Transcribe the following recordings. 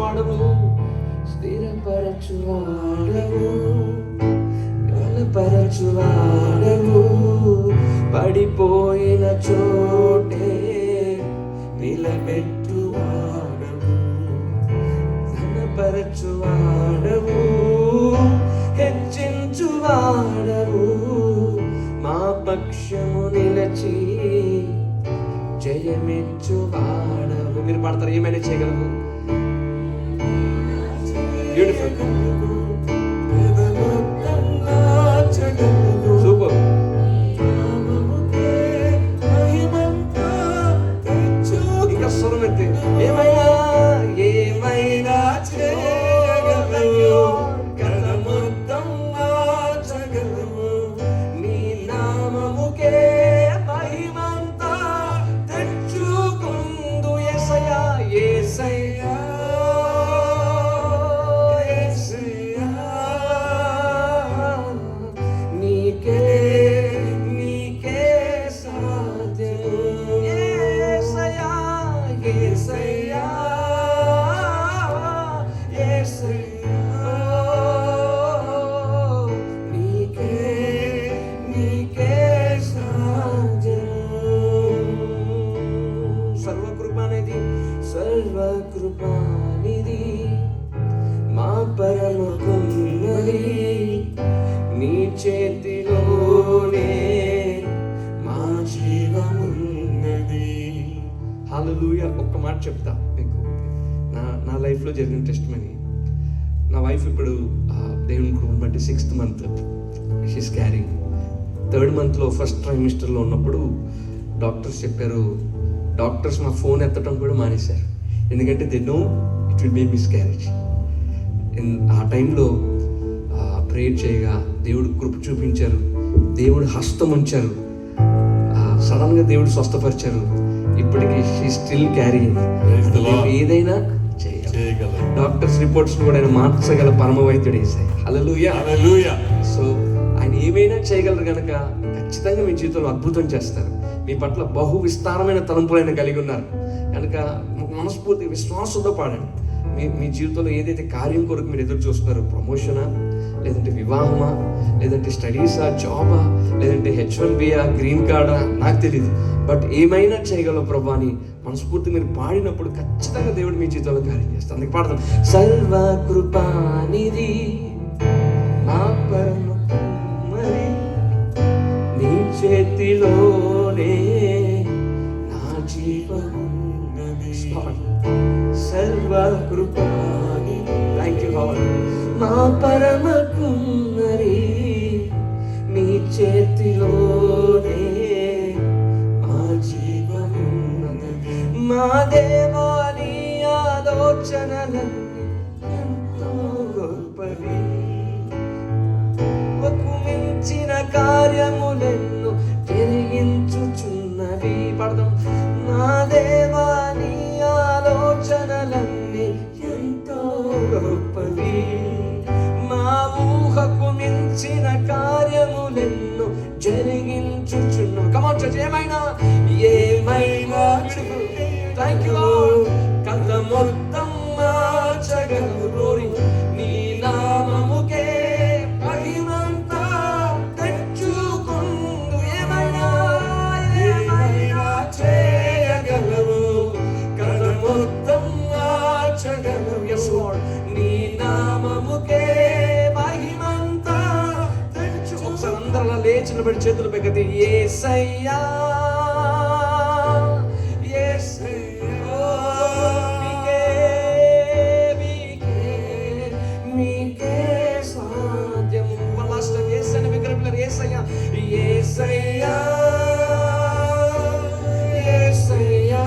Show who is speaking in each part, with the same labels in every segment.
Speaker 1: స్థిరపరచువాడవు, స్థిరపరచువాడవు, బలపరచువాడవు, పడిపోయిన చోటే నిలబెట్టువాడవు, ఘనపరచువాడవు, హెచ్చించువాడవు, మా పక్షము నిలచి జయమిచ్చువాడవు. మీరు పాడతారు, ఏమైనా చేయగలవు. Beautiful, super. ఇంకా స్వరం ఎత్తి, ఏమైనా ఏమైనా చేయగలవు, కథ మొత్తం మార్చగలవు, నీ నామముకే మహిమంతా తెచ్చుకుందు. యేసయ్యా, యేసయ్యా, యేసయ్యా, నీకే నీకే సాధ్యము. యేసయ్యా, యేసయ్యా, యేసయ్యా, నీకే నీకే సాధ్యము. సర్వకృపానిధి, సర్వకృపానిధి, మా పరమకున్నది, నీ చేతిలోనే మా జీవమున్నది. హల్లెలూయా. ఒక్క మాట చెప్తా మీకు, నా లైఫ్లో జరిగిన టెస్టిమనీ. నా వైఫ్ ఇప్పుడు దేవుని కృపను బట్టి 6th month she's carrying. 3rd monthలో ఫస్ట్ ట్రైమిస్టర్లో ఉన్నప్పుడు డాక్టర్స్ చెప్పారు, డాక్టర్స్ మా ఫోన్ ఎత్తడం కూడా మానేశారు, ఎందుకంటే they know it will be miscarriage. ఆ టైంలో ప్రేయర్ చేయగా దేవుడు కృప చూపించారు, దేవుడు హస్తం ఉంచారు, సడన్గా దేవుడు స్వస్థపరిచారు. ఇప్పటికీ షీ స్టిల్ క్యారింగ్. ఏదైనా చేయగలరు. డాక్టర్స్ రిపోర్ట్స్ కూడా ఆయన మార్చగల పరమ వైద్యుడు యేసయ్య. హల్లెలూయా, హల్లెలూయా. సో ఆయన ఏమైనా చేయగలరు కనుక ఖచ్చితంగా మీ జీవితంలో అద్భుతం చేస్తారు. మీ పట్ల బహు విస్తారమైన తలంపులు ఆయన కలిగి ఉన్నారు కనుక మనస్ఫూర్తి విశ్వాసంతో పాడండి. మీ జీవితంలో ఏదైతే కార్యం కొరకు మీరు ఎదురు చూస్తున్నారో, ప్రమోషనా, లేదంటే వివాహమా, లేదంటే స్టడీసా, జాబా, లేదంటే H1Bయా, గ్రీన్ కార్డా, నాకు తెలియదు. బట్ ఏమైనా చేయగలవు ప్రభా అని మనస్ఫూర్తి మీరు పాడినప్పుడు ఖచ్చితంగా దేవుడు మీ జీవితంలో కార్యం చేస్తాడు. అందుకే పాడతాం, సర్వకృపానిధి, మా పరమకున్నది, నీ చేతిలోనే నా జీవమున్నది. సర్వకృపానిధి, థ్యాంక్ యూ లార్డ్, మా పరమకున్నది, నీ చేతిలోనే మా జీవమున్నది. మా దేవా, నీ ఆలోచనలన్నీ ఎంతో గొప్పవి, ఒక మించిన కార్యములెన్నో జరిగించుచున్నవి. పడదాం, నా దేవా, నీ ఆలోచనలన్నీ ఎంతో గొప్పవి, మా ఊహకు మించిన కార్యములెన్నో జరిగించుచున్నావు. కమ్ ఆన్ చర్చ్, ఏమైనా ఏమైనా. Thank you lord. కథ మొత్తం మార్చగలవు. గ్లోరీ, నీ నామముకే మహిమంతా తెచ్చుకుందు. ఏమైనా ఏమైనా చేయగలవు, కథ మొత్తం మార్చగలవు. yes lord, నీ నామముకే మహిమంతా తెచ్చు. ఒకసారి అందరూ లేచి నిలబడి చేతులు పైకెత్తి, యేసయ్యా, యేసయ్యా, నీకే నీకే నీకే సాధ్యం. one last time, యేసయ్యని విగ్రహించారు. యేసయ్యా, యేసయ్యా, యేసయ్యా,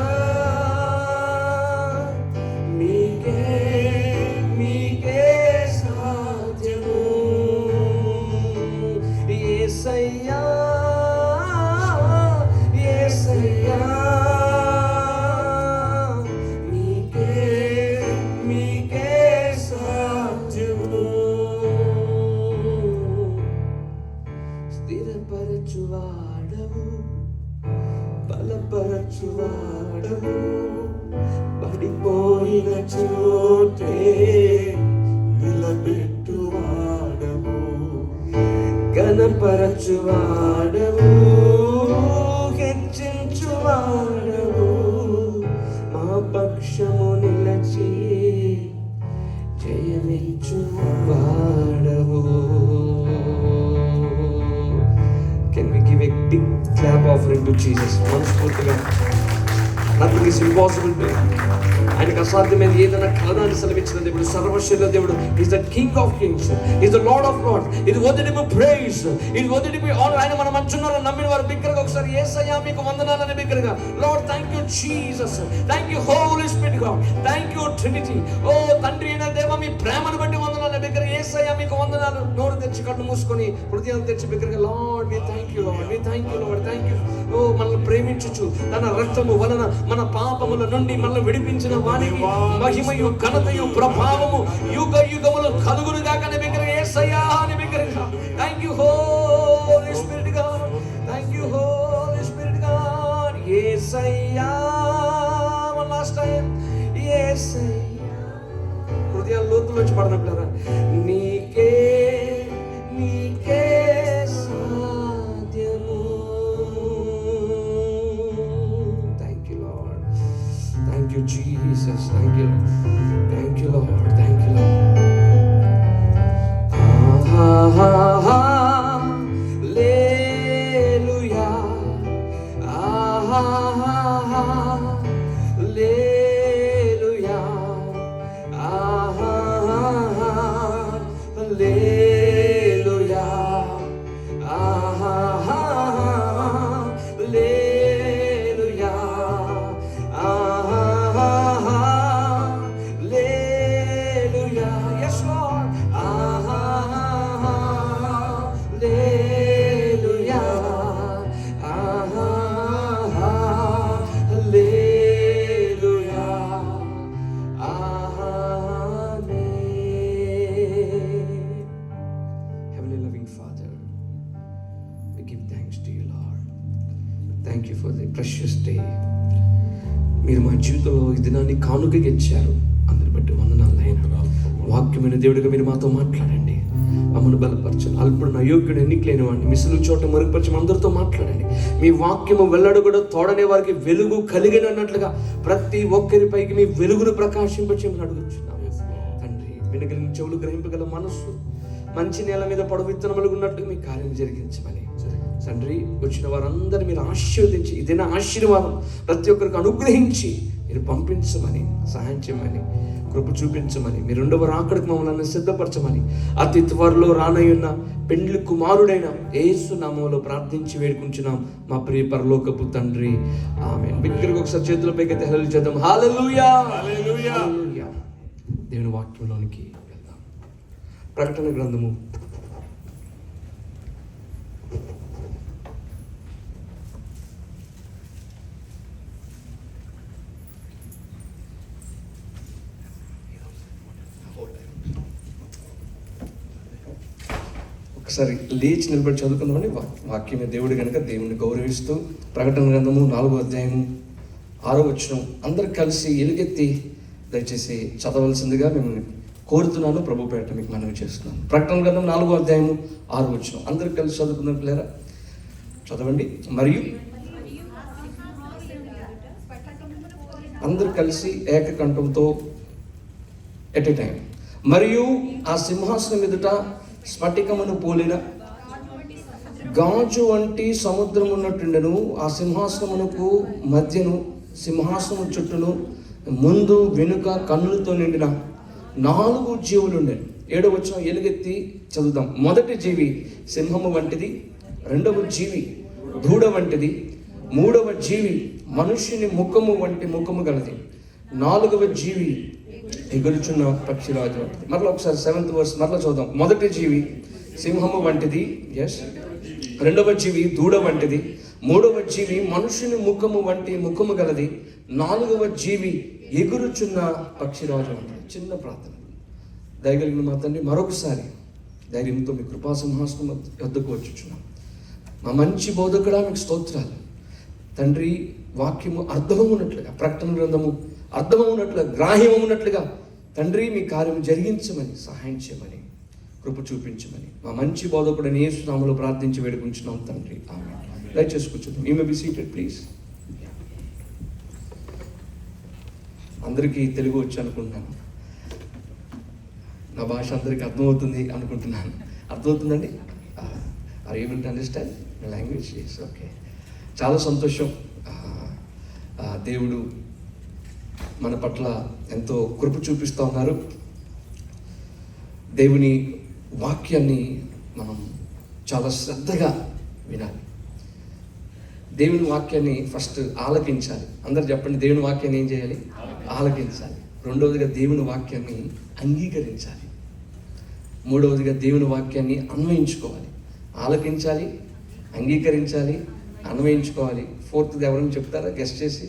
Speaker 1: నీకే నీకే సాధ్యము. యేసయ్యా, చోటే నిలబెట్టువాడవు, గణపరచువాడవు, హెచ్చించువాడవు, మా పక్షము నిలచి జయమించువాడవు. Can we give a big clap offering to Jesus? మనస్ఫూర్తిగా. Nothing is impossible to him. ఆయనకు అసాధ్యమైన ఏదైనా కాదని సెలవిచ్చిన దేవుడు, సర్వశక్తుల దేవుడు. Is the king of kings, is the lord of lords. ఇది worthy to be praised, ఇది worthy to be honored. ఆయన మనం మంచున్నారని నమ్మిన వారు బిగ్గరగా ఒకసారి యేసయ్యా మీకు వందనాలని బిగ్గరగా. Lord thank you Jesus, thank you Holy Spirit God, thank you Trinity. ఓ తండ్రి అయిన దేవ, మీ ప్రేమను బట్టి వందనాలని బిగ్గరగా. యేసయ్యా మీకు వందనాలు. నోరు తెచ్చి కళ్ళు మూసుకొని హృదయం తెచ్చి బిగ్గరగా, Lord we thank you, Lord we thank you, Lord thank you. ఓ మనల్ని ప్రేమించుచు తన రక్తము వలన మన పాపముల నుండి మనల్ని విడిపించిన వానికి మహిమయు ఘనతయు ప్రభావము యుగ యుగములు కలుగును గాక అని బిగ్గరగా యేసయ్యా అని బిగ్గరగా. Thank you Holy Spirit God, thank you Holy Spirit God. Yesayya, one last time, Yesayya. హృదయాల లోతులోంచి పడనట్లరా, నీకే నీకే సాధ్యము. Thank you Lord, thank you Jesus, thank you, thank you Lord, thank you Lord. Hallelujah, hallelujah, hallelujah, hallelujah, hallelujah. Yes Lord, hallelujah, hallelujah, amen. Heavenly loving Father, we give thanks to you, Lord. Thank you for the precious day. మీరు మా జీవితంలో ఈ దినాన్ని కానుకగా ఇచ్చారు, అందరి బట్టి వందనాలు అయినా. వాక్యమైన దేవుడిగా మీరు మాతో మాట్లాడండి, మమ్మల్ని బలపరచండి. అల్పుడు అయోగ్యుడు ఎన్నికలేని వాడిని మిసులు చోట మరుగుపరిచి అందరితో మాట్లాడండి. మీ వాక్యము వెల్లడు కూడా తోడనే వారికి వెలుగు కలిగినట్లుగా ప్రతి ఒక్కరిపైకి మీ వెలుగును ప్రకాశింపచేయమని అడుగుతున్నాము తండ్రి. వినగలిగిన చెవులు, గ్రహింపగల మనస్సు, మంచి నేల మీద పడు విత్తనములు ఉన్నట్టు మీ కార్యం జరిగించమని తండ్రి. వచ్చిన వారందరూ మీరు ఆశీర్వదించి, ఇదేనా ఆశీర్వాదం ప్రతి ఒక్కరికి అనుగ్రహించి మీరు పంపించమని, సహాయం చేయమని, కృప చూపించమని, మీ రెండవ రాకడకు మమ్మల్ని సిద్ధపరచమని, అతి త్వరలో రానయ్యున్న పెండ్లి కుమారుడైన యేసు నామములో ప్రార్థించి వేడుకుంటున్నాం మా ప్రియ పరలోకపు తండ్రి, ఆమేన్. బిగ్గరగా ఒకసారి చేతులపైకి అయితే హల్లెలూయా చేద్దాం. హల్లెలూయా, హల్లెలూయా, హల్లెలూయా. దేవుని వాక్యంలోనికి వెళ్దాం. ప్రకటన గ్రంథము 1 లేచి నిలబడి చదువుకుందామని. వాక్యమే దేవుడు కనుక దేవుడిని గౌరవిస్తూ ప్రకటన గ్రంథము 4వ అధ్యాయము 6వ వచనం అందరు కలిసి ఎలుగెత్తి దయచేసి చదవలసిందిగా మిమ్మల్ని కోరుతున్నాను. ప్రభు పేట మీకు మనవి చేస్తున్నాను. ప్రకటన గ్రంథం 4వ అధ్యాయము 6వ వచనం అందరు కలిసి చదువుకుందాం పిల్లరా, చదవండి. మరియు అందరు కలిసి ఏకకంఠంతో ఎట్ ఎ టైం. మరియు ఆ సింహాసనం ఎదుట స్ఫటికమును పోలిన గాజు వంటి సముద్రం ఉన్నట్టుండెను. ఆ సింహాసనమునకు మధ్యను సింహాసనము చుట్టూను ముందు వెనుక కన్నులతో నిండిన 4 జీవులు ఉండేవి. 7వ వచనం ఎలుగెత్తి చదువుదాం. మొదటి జీవి సింహము వంటిది, రెండవ జీవి దూడ వంటిది, మూడవ జీవి మనుష్యుని ముఖము వంటి ముఖము గలది, 4వ జీవి ఎగురుచున్న పక్షిరాజు వంటిది. మరలా ఒకసారి 7th verse మరలా చూద్దాం. మొదటి జీవి సింహము వంటిది, ఎస్. రెండవ జీవి దూడ వంటిది, మూడవ జీవి మనుషుని ముఖము వంటి ముఖము గలది, 4వ జీవి ఎగురుచున్న పక్షిరాజు వంటిది. చిన్న ప్రార్థన. దయగలిగిన మా తండ్రి, మరొకసారి ధైర్యంతో మీ కృపా సింహాసనం వద్దకు వచ్చుచున్నాం. మా మంచి బోధకుడా మీకు స్తోత్రాలు తండ్రి. వాక్యము అర్థం ఉన్నట్లుగా ప్రకటన గ్రంథము అర్థమవునట్లుగా, గ్రాహ్యమవునట్లుగా తండ్రి మీ కార్యం జరిగించమని, సహాయం చేయమని, కృప చూపించమని మా మంచి బోధకుడని యేసు నామములో ప్రార్థించి వేడుకుంటున్నాం తండ్రి. ఆమేన్. దయచేసి కూర్చుందాం. You may be seated please. అందరికీ తెలుగు వచ్చు అనుకుంటున్నాను. నా భాష అందరికీ అర్థమవుతుంది అనుకుంటున్నాను. అర్థమవుతుందండి? Are able to understand my language? Yes, okay. చాలా సంతోషం. దేవుడు మన పట్ల ఎంతో కృప చూపిస్తూ ఉన్నారు. దేవుని వాక్యాన్ని మనం చాలా శ్రద్ధగా వినాలి. దేవుని వాక్యాన్ని ఫస్ట్ ఆలకించాలి. అందరు చెప్పండి, దేవుని వాక్యాన్ని ఏం చేయాలి? ఆలకించాలి. రెండవదిగా దేవుని వాక్యాన్ని అంగీకరించాలి. మూడవదిగా దేవుని వాక్యాన్ని అన్వయించుకోవాలి. ఆలకించాలి, అంగీకరించాలి, అన్వయించుకోవాలి. ఫోర్త్ది ఎవరైనా చెప్తారా? గెస్ట్ చేసి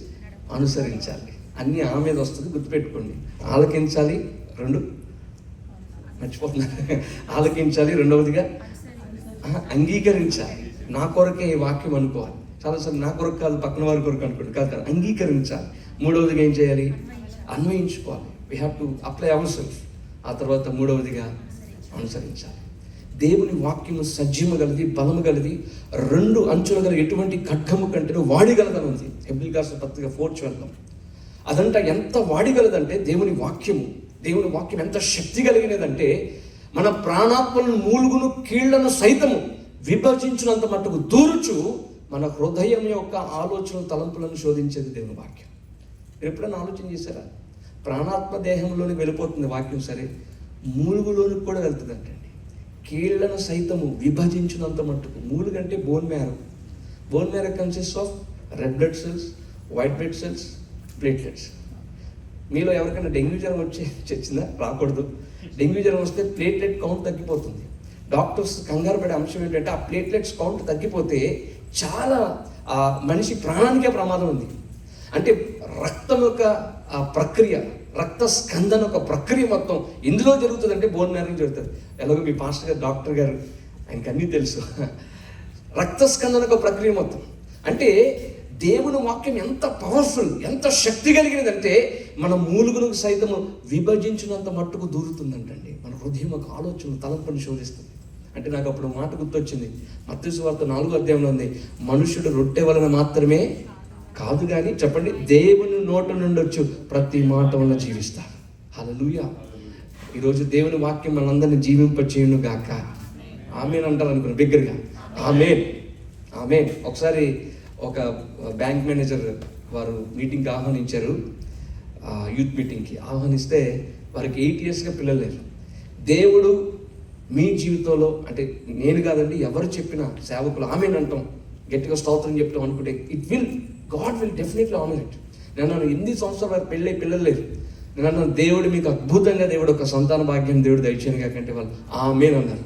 Speaker 1: అనుసరించాలి. అన్నీ ఆ మీద వస్తుంది, గుర్తుపెట్టుకోండి. ఆలకించాలి, రెండు మర్చిపోతున్నారు. ఆలకించాలి, రెండవదిగా అంగీకరించాలి. నా కొరకే ఈ వాక్యం అనుకోవాలి. చాలాసార్లు నా కొరకు కాదు, పక్కన వారి కొరకు అనుకోండి. కాదు, అంగీకరించాలి. మూడవదిగా ఏం చేయాలి? అన్వయించుకోవాలి. We have to apply our self. ఆ తర్వాత మూడవదిగా అనుసరించాలి. దేవుని వాక్యము సజీవము గలది, బలము గలది, 2 అంచులు గల ఎటువంటి ఖడ్గము కంటే వాడిగలదని ఉంది. హెబ్రీయులకు రాసిన పత్రిక 4:12. అదంట ఎంత వాడిగలదంటే దేవుని వాక్యం ఎంత శక్తి కలిగినదంటే మన ప్రాణాత్మలను, మూలుగును, కీళ్లను సైతము విభజించినంత మట్టుకు దూరుచు మన హృదయం యొక్క ఆలోచన, తలంపులను శోధించేది దేవుని వాక్యం. మీరు ఎప్పుడైనా ఆలోచన చేశారా? ప్రాణాత్మ దేహంలోనికి వెళ్ళిపోతుంది వాక్యం, సరే, మూలుగులోనికి కూడా వెళ్తుందంటండి. కీళ్లను సైతము విభజించినంత మట్టుకు. మూలుగంటే bone marrow consist of red blood cells, white blood cells, platelets. మీలో ఎవరికైనా డెంగ్యూ జ్వరం వచ్చిందా? రాకూడదు. డెంగ్యూ జ్వరం వస్తే ప్లేట్లెట్ కౌంట్ తగ్గిపోతుంది. డాక్టర్స్ కంగారు పడే అంశం ఏంటంటే ఆ ప్లేట్లెట్స్ కౌంట్ తగ్గిపోతే చాలా మనిషి ప్రాణానికే ప్రమాదం ఉంది. అంటే రక్తం యొక్క ఆ ప్రక్రియ, రక్త స్కందన ఒక ప్రక్రియ మొత్తం ఇందులో జరుగుతుందంటే బోన్ మ్యారో జరుగుతుంది. ఎలాగో మీ పాస్టర్ గారు, డాక్టర్ గారు, ఆయనకి అన్నీ తెలుసు. రక్త స్కందన ఒక ప్రక్రియ మొత్తం. అంటే దేవుని వాక్యం ఎంత పవర్ఫుల్, ఎంత శక్తి కలిగినదంటే మన మూలుగులకు సైతము విభజించినంత మట్టుకు దూరుతుందంటండి. మన హృదయం ఒక ఆలోచన, తలంపుని శోధిస్తుంది. అంటే నాకు అప్పుడు మాట గుర్తొచ్చింది. మత్తయి సువార్త 4వ అధ్యాయంలో ఉంది, మనుషుడు రొట్టె వలన మాత్రమే కాదు కానీ, చెప్పండి, దేవుని నోట నుండి వచ్చు ప్రతి మాట వల్ల జీవిస్తారు. హల్లెలూయా. ఈరోజు దేవుని వాక్యం మనందరినీ జీవింపచేయును గాక. ఆమేన్ అంటారు అనుకున్నాను బిగ్గరగా. ఆమేన్. ఒకసారి ఒక బ్యాంక్ మేనేజర్ వారు మీటింగ్కి ఆహ్వానించారు. యూత్ మీటింగ్కి ఆహ్వానిస్తే వారికి 8 yearsగా పిల్లలు లేరు. దేవుడు మీ జీవితంలో, అంటే నేను కాదండి, ఎవరు చెప్పినా సేవకులు ఆమేన్ అంటాం, గట్టిగా స్తోత్రం చెప్తాం అనుకుంటే God will definitely honour it. నేను 8 సంవత్సరాల వరకు పిల్లలు లేరు. నేను అన్నాను, దేవుడు మీకు అద్భుతంగా దేవుడు ఒక సంతాన భాగ్యం దేవుడు దయచేయను కాకంటే వాళ్ళు ఆమేన్ అన్నారు.